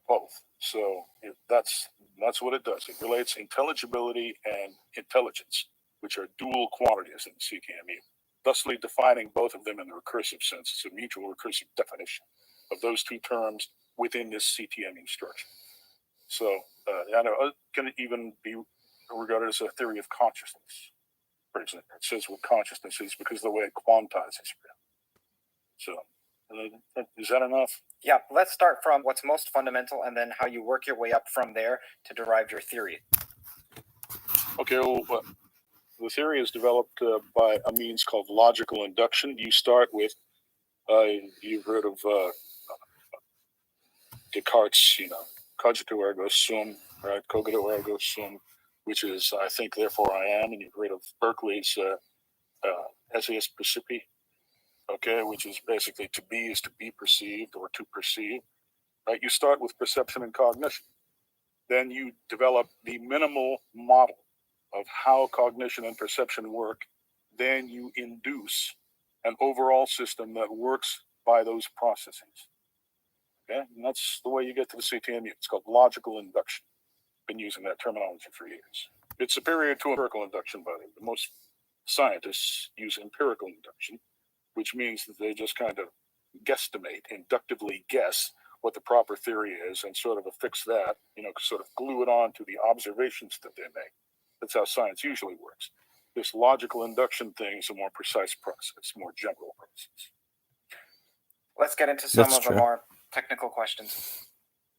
Speaker 10: Both. So that's what it does. It relates intelligibility and intelligence, which are dual quantities in the CTMU, thusly defining both of them in the recursive sense. It's a mutual recursive definition of those two terms within this CTMU structure. So I know it can even be regarded as a theory of consciousness. For example, it says what consciousness is because of the way it quantizes reality. So is that enough?
Speaker 1: Yeah, let's start from what's most fundamental and then how you work your way up from there to derive your theory.
Speaker 10: Okay, well, the theory is developed by a means called logical induction. You start with, you've heard of Descartes, cogito ergo sum, right? Cogito ergo sum, which is I think, therefore I am. And you've heard of Berkeley's Esse percipi, okay, which is basically to be is to be perceived or to perceive, right? You start with perception and cognition. Then you develop the minimal model of how cognition and perception work. Then you induce an overall system that works by those processes. Okay, and that's the way you get to the CTMU. It's called logical induction. Been using that terminology for years. It's superior to empirical induction, by the way. Most scientists use empirical induction, which means that they just kind of guesstimate, inductively guess what the proper theory is and sort of affix that, sort of glue it on to the observations that they make. That's how science usually works. This logical induction thing is a more precise process, more general process.
Speaker 1: Let's get into some of the more technical questions.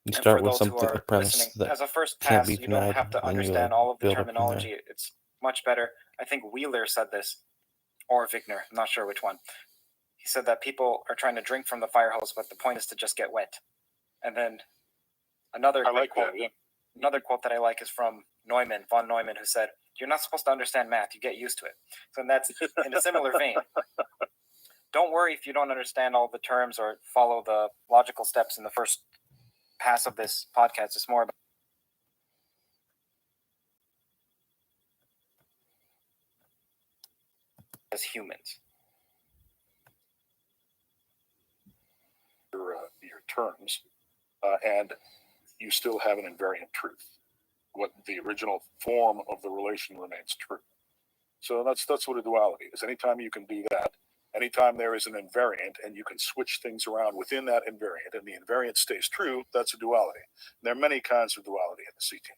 Speaker 2: You start with something, a premise that
Speaker 1: as a first
Speaker 2: can't
Speaker 1: pass,
Speaker 2: be
Speaker 1: you don't
Speaker 2: denied,
Speaker 1: have to
Speaker 2: and you
Speaker 1: understand all of the
Speaker 2: build up from there.
Speaker 1: terminology. It's much better. I think Wheeler said this, or Wigner, I'm not sure which one. He said that people are trying to drink from the fire hose, but the point is to just get wet. And then another quote that I like is from von Neumann, who said, "You're not supposed to understand math, you get used to it." So that's in a similar vein. Don't worry if you don't understand all the terms or follow the logical steps in the first pass of this podcast. It's more about as humans?
Speaker 3: Your terms, and you still have an invariant truth. What the original form of the relation remains true. So that's what a duality is. Anytime you can do that, anytime there is an invariant and you can switch things around within that invariant and the invariant stays true, that's a duality. There are many kinds of duality in the C team.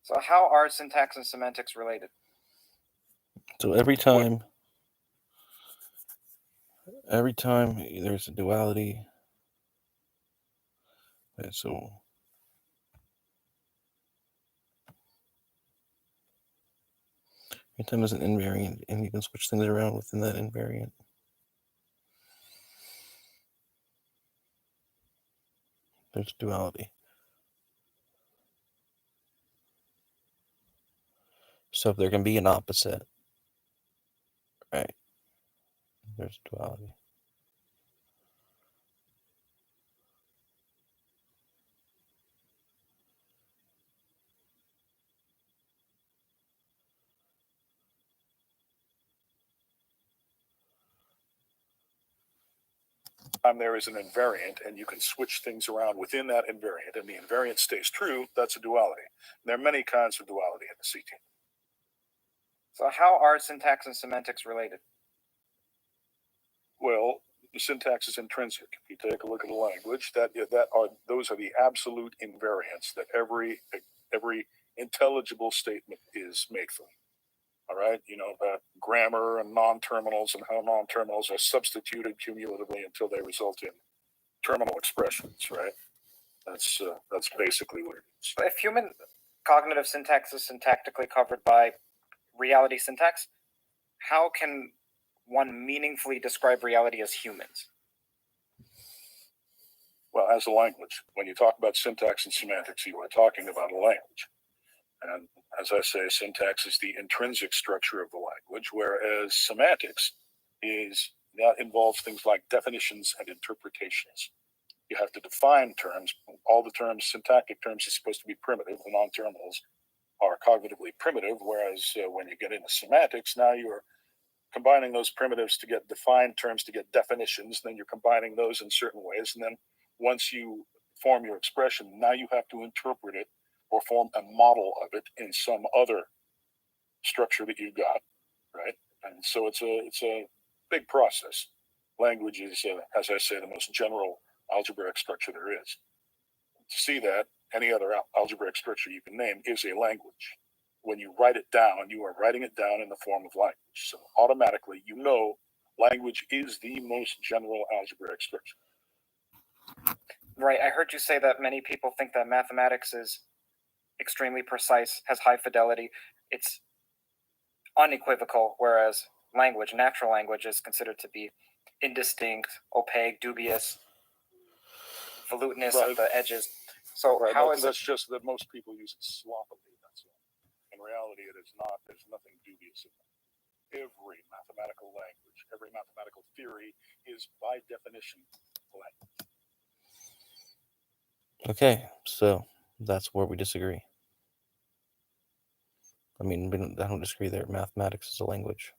Speaker 1: So how are syntax and semantics related?
Speaker 2: So every time there's a duality, so every time there's an invariant and you can switch things around within that invariant, there's duality. So if there can be an opposite, right, there's duality.
Speaker 3: Time there is an invariant and you can switch things around within that invariant and the invariant stays true, that's a duality. There are many kinds of duality in the C team.
Speaker 1: So how are syntax and semantics related?
Speaker 3: Well, the syntax is intrinsic. If you take a look at the language, those are the absolute invariants that every intelligible statement is made from. All right, you know about grammar and non-terminals and how non-terminals are substituted cumulatively until they result in terminal expressions. Right. That's basically what it is.
Speaker 1: If human cognitive syntax is syntactically covered by reality syntax, how can one meaningfully describe reality as humans?
Speaker 3: Well, as a language, when you talk about syntax and semantics, you are talking about a language. And as I say, syntax is the intrinsic structure of the language, whereas semantics that involves things like definitions and interpretations. You have to define terms. All the terms, syntactic terms, are supposed to be primitive. The non-terminals are cognitively primitive, whereas when you get into semantics, now you're combining those primitives to get defined terms to get definitions. Then you're combining those in certain ways. And then once you form your expression, now you have to interpret it or form a model of it in some other structure that you got, right? And so it's a big process. Language is, as I say, the most general algebraic structure there is. To see that, any other algebraic structure you can name is a language. When you write it down, you are writing it down in the form of language. So automatically, you know, language is the most general algebraic structure.
Speaker 1: Right. I heard you say that many people think that mathematics is extremely precise, has high fidelity. It's unequivocal, whereas natural language, is considered to be indistinct, opaque, dubious, volutinous at the edges. So
Speaker 3: right.
Speaker 1: how is
Speaker 3: that's just that most people use it sloppily. That's all. In reality, it is not. There's nothing dubious in it. Every mathematical language, every mathematical theory is by definition language.
Speaker 2: Okay, so that's where we disagree. I mean, I don't disagree that mathematics is a language.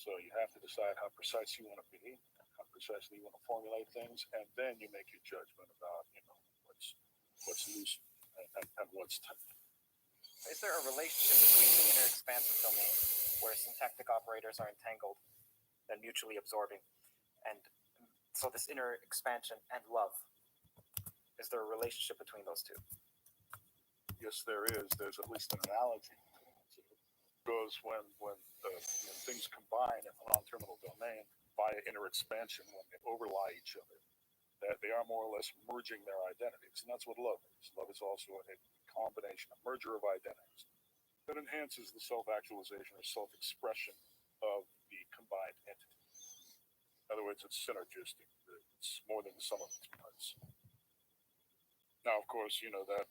Speaker 3: So you have to decide how precise you want to be, how precisely you want to formulate things, and then you make your judgment about, what's loose and what's tight.
Speaker 1: Is there a relationship between the inner expansive domain, where syntactic operators are entangled and mutually absorbing, and so this inner expansion and love? Is there a relationship between those two?
Speaker 3: Yes, there is. There's at least an analogy. Because when things combine in the non-terminal domain via inner expansion, when they overlie each other, that they are more or less merging their identities, and that's what love is. Love is also a combination, a merger of identities that enhances the self-actualization or self-expression of the combined entity. In other words, it's synergistic. It's more than the sum of its parts. Now, of course, that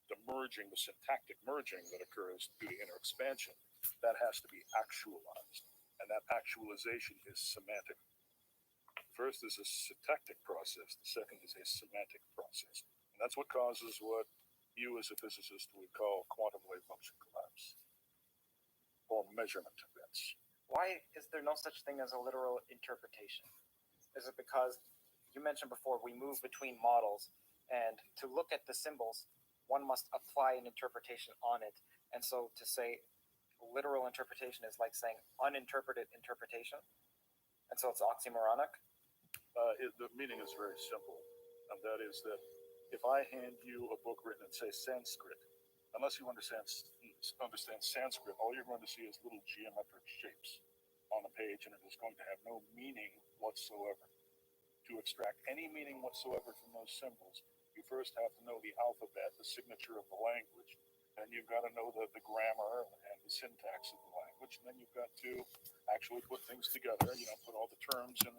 Speaker 3: the merging, the syntactic merging that occurs due to inner expansion, that has to be actualized, and that actualization is semantic. First is a syntactic process. The second is a semantic process. And that's what causes what you as a physicist would call quantum wave function collapse or measurement events.
Speaker 1: Why is there no such thing as a literal interpretation? Is it because you mentioned before we move between models, and to look at the symbols, one must apply an interpretation on it, and so to say literal interpretation is like saying uninterpreted interpretation, and so it's oxymoronic?
Speaker 3: The meaning is very simple, and that is that if I hand you a book written in, say, Sanskrit, unless you understand Sanskrit, all you're going to see is little geometric shapes on the page, and it is going to have no meaning whatsoever. To extract any meaning whatsoever from those symbols, you first have to know the alphabet, the signature of the language, and you've got to know the grammar and the syntax of the language, and then you've got to actually put things together, put all the terms in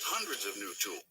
Speaker 4: hundreds of new tools.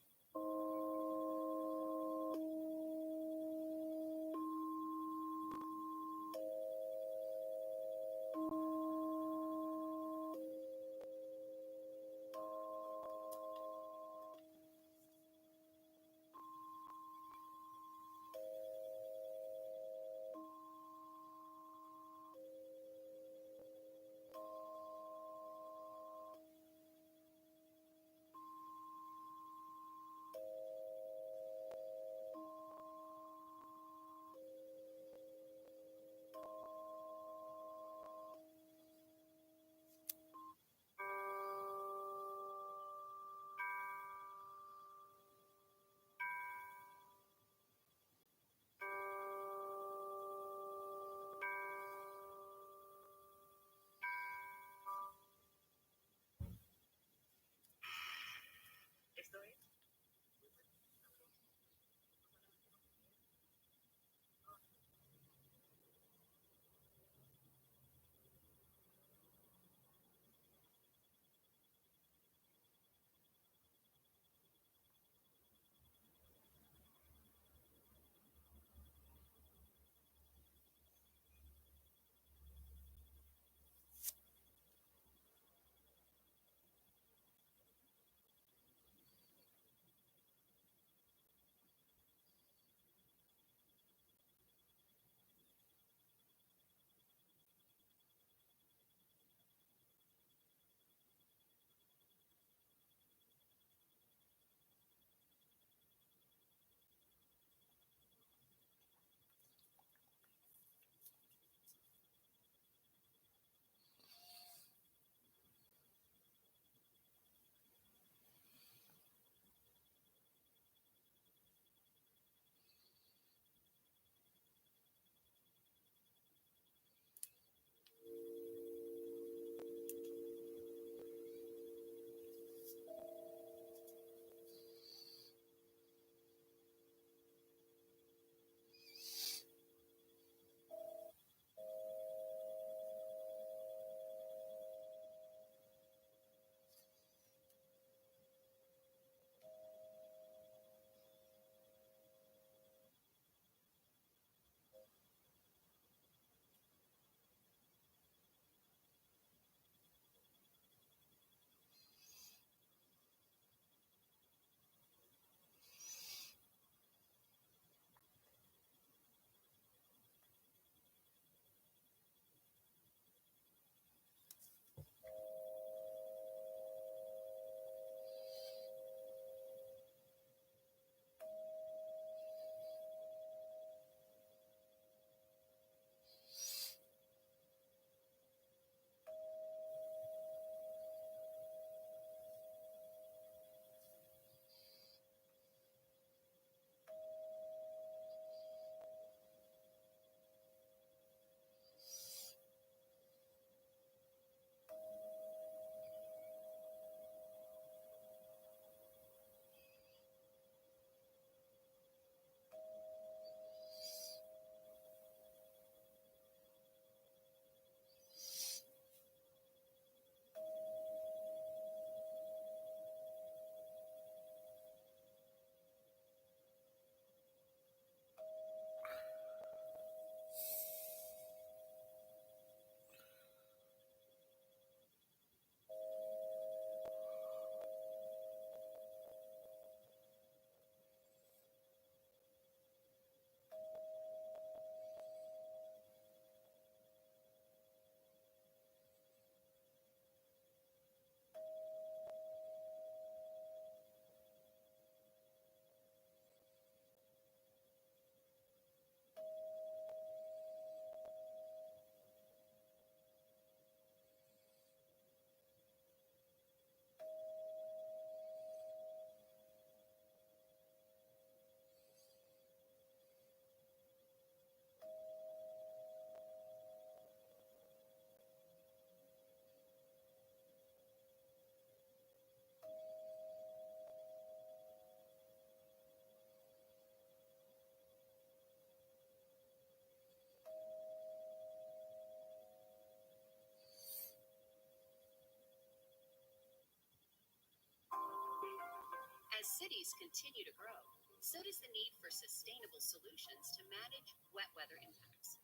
Speaker 4: cities continue to grow, so does the need for sustainable solutions to manage wet weather impacts.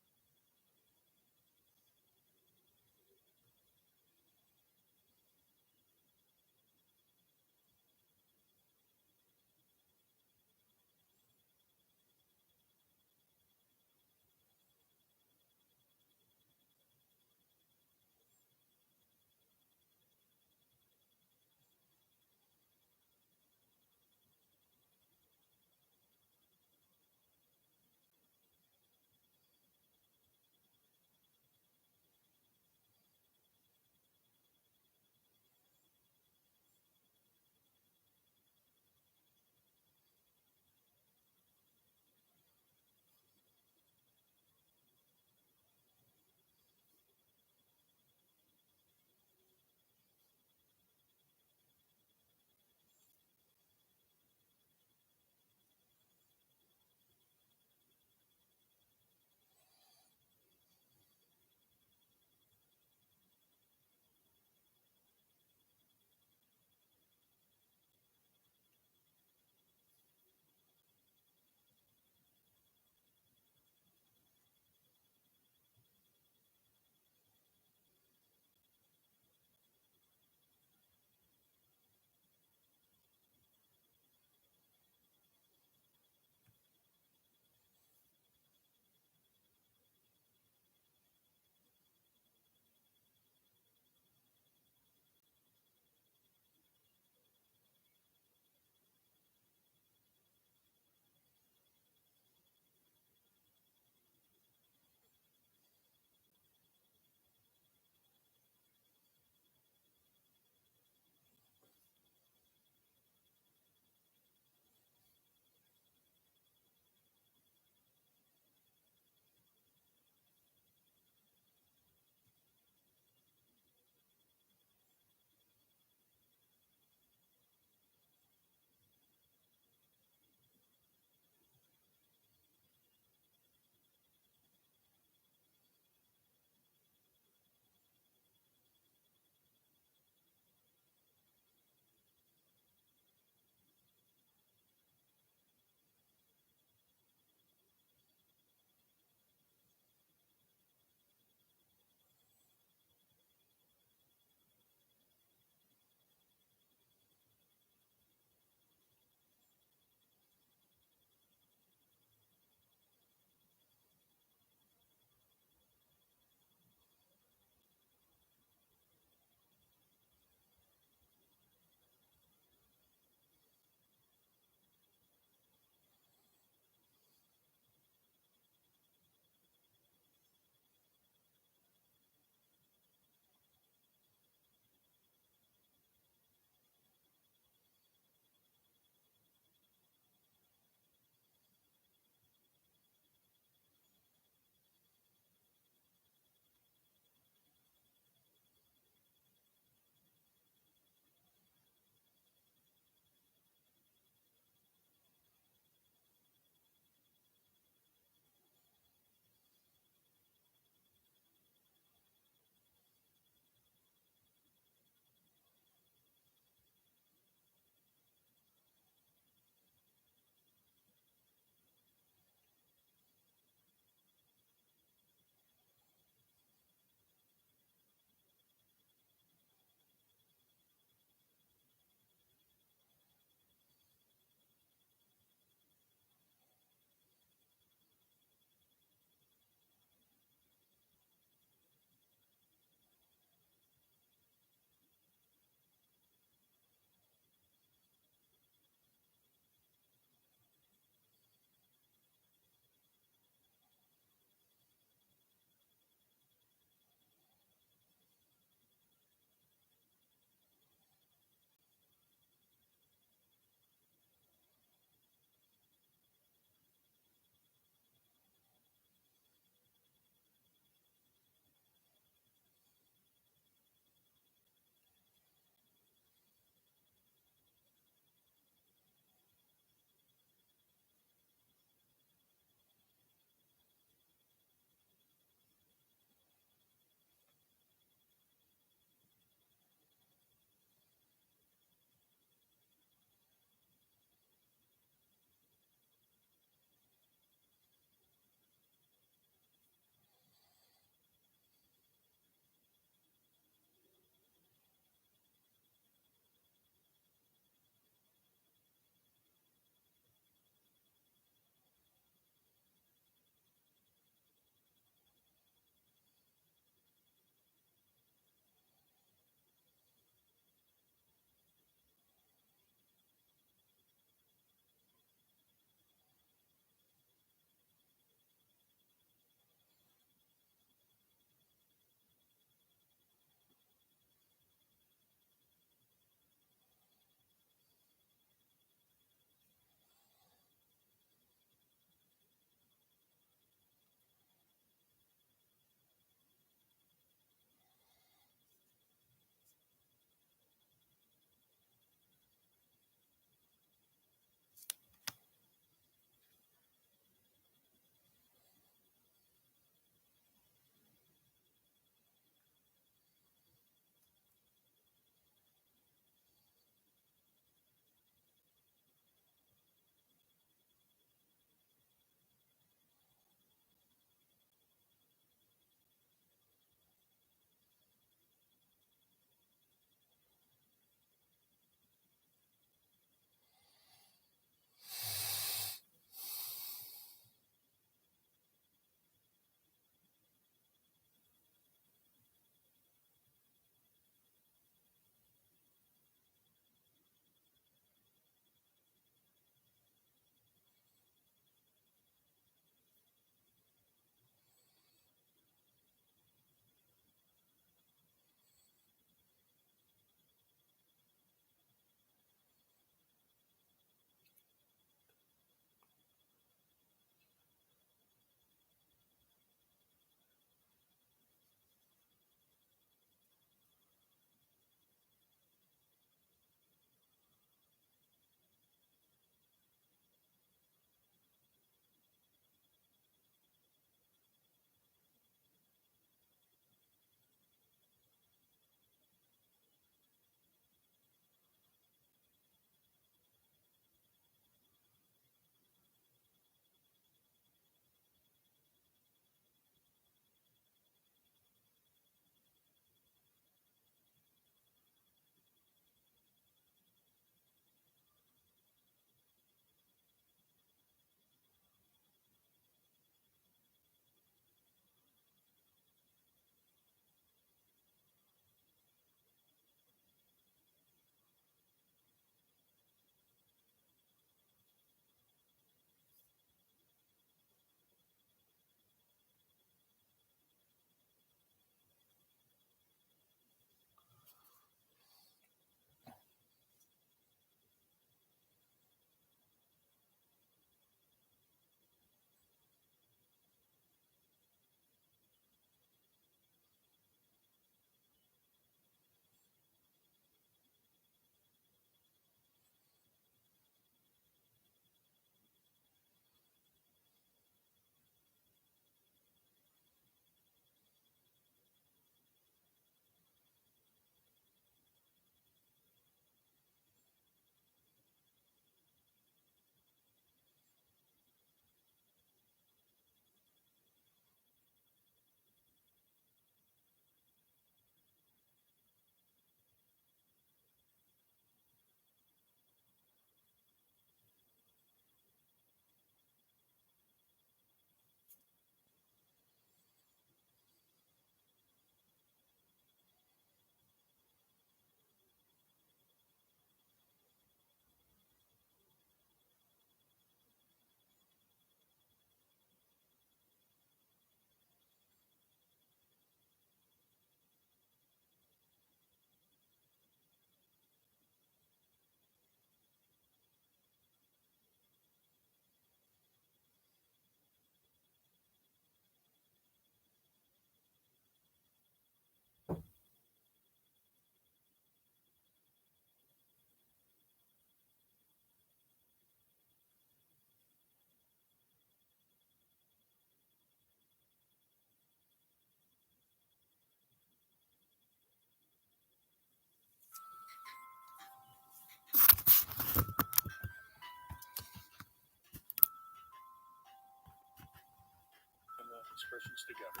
Speaker 3: impressions together,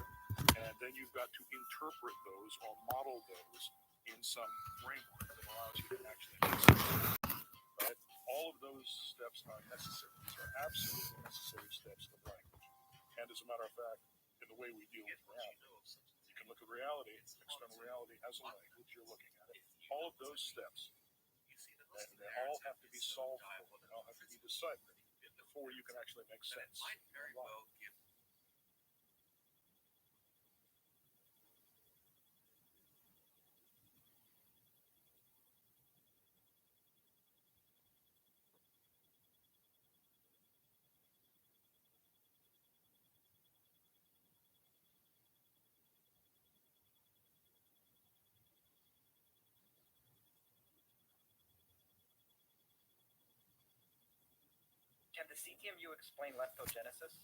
Speaker 3: and then you've got to interpret those or model those in some framework that allows you to actually make sense. Right? All of those steps are necessary. These are absolutely necessary steps of language. And as a matter of fact, in the way we deal with reality, you can look at reality, external reality as a language, you're looking at it. All of those steps, and they all have to be solved for, they all have to be deciphered before you can actually make sense.
Speaker 1: Can the CTMU explain leptogenesis?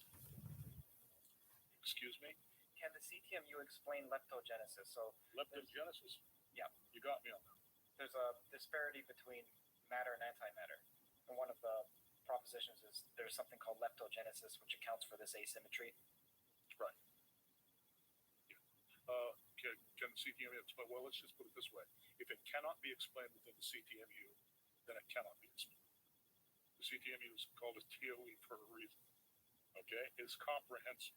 Speaker 3: Excuse me?
Speaker 1: Can the CTMU explain leptogenesis? So
Speaker 3: leptogenesis?
Speaker 1: Yeah.
Speaker 3: You got me on that.
Speaker 1: There's a disparity between matter and antimatter. And one of the propositions is there's something called leptogenesis, which accounts for this asymmetry.
Speaker 3: Right. Can the CTMU explain? Well, let's just put it this way. If it cannot be explained within the CTMU, then it cannot be explained. The CTMU is called a TOE for a reason. Okay? It's comprehensive.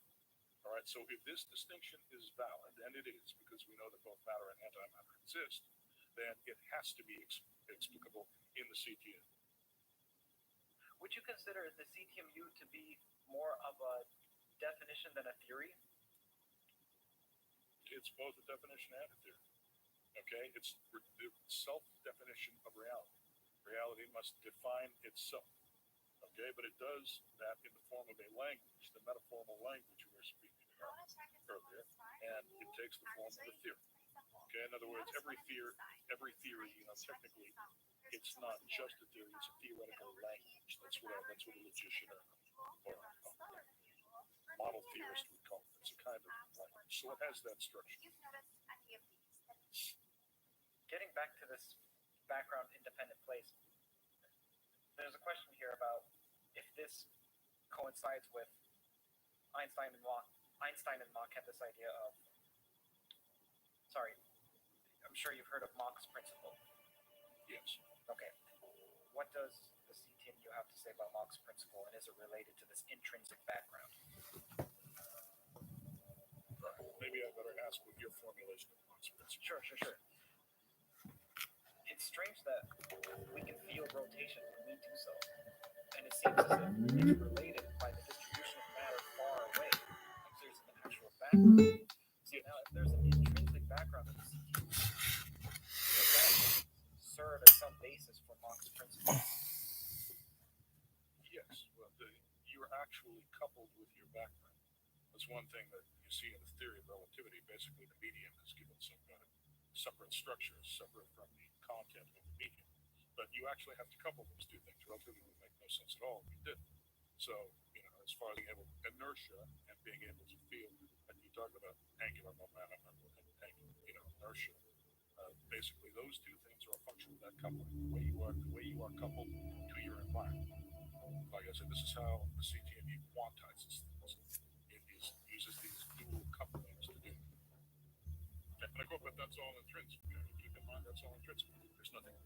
Speaker 3: All right? So if this distinction is valid, and it is, because we know that both matter and antimatter exist, then it has to be explicable in the CTMU.
Speaker 1: Would you consider the CTMU to be more of a definition than a theory?
Speaker 3: It's both a definition and a theory. Okay? It's the self-definition of reality. Reality must define itself. Okay? But it does that in the form of a language, the metaphorical language we were speaking about earlier, and it takes the form of a theory. Okay? In other words, every theory, technically, it's not just a theory, it's a theoretical language. That's what a logician or a model theorist would call it. It's a kind of language. So it has that structure.
Speaker 1: Getting back to this background independent place, there's a question here about if this coincides with Einstein and Mach had this idea of, I'm sure you've heard of Mach's principle.
Speaker 3: Yes.
Speaker 1: Okay. What does the CTMU have to say about Mach's principle, and is it related to this intrinsic background?
Speaker 3: Maybe I better ask what your formulation of Mach's principle.
Speaker 1: Sure. It's strange that we can feel rotation when we do so, and it seems as if it's related by the distribution of matter far away, like there's an actual background. So now, if there's an intrinsic background in the CTMU, does that serve as some basis for Mach's principle?
Speaker 3: Yes. Well, you're actually coupled with your background. That's one thing that you see in the theory of relativity. Basically, the medium is given some kind of separate structure, separate from the content of the medium. But you actually have to couple those two things. Relativity would make no sense at all if you didn't. So, as far as being able to inertia and being able to feel, like you talked about angular momentum and inertia, basically those two things are a function of that coupling. The way you are coupled to your environment. Like I said, this is how the CTMU quantizes things. It uses these dual couplings to do it. And I hope that that's all intrinsic. Keep in mind that's all intrinsic. There's nothing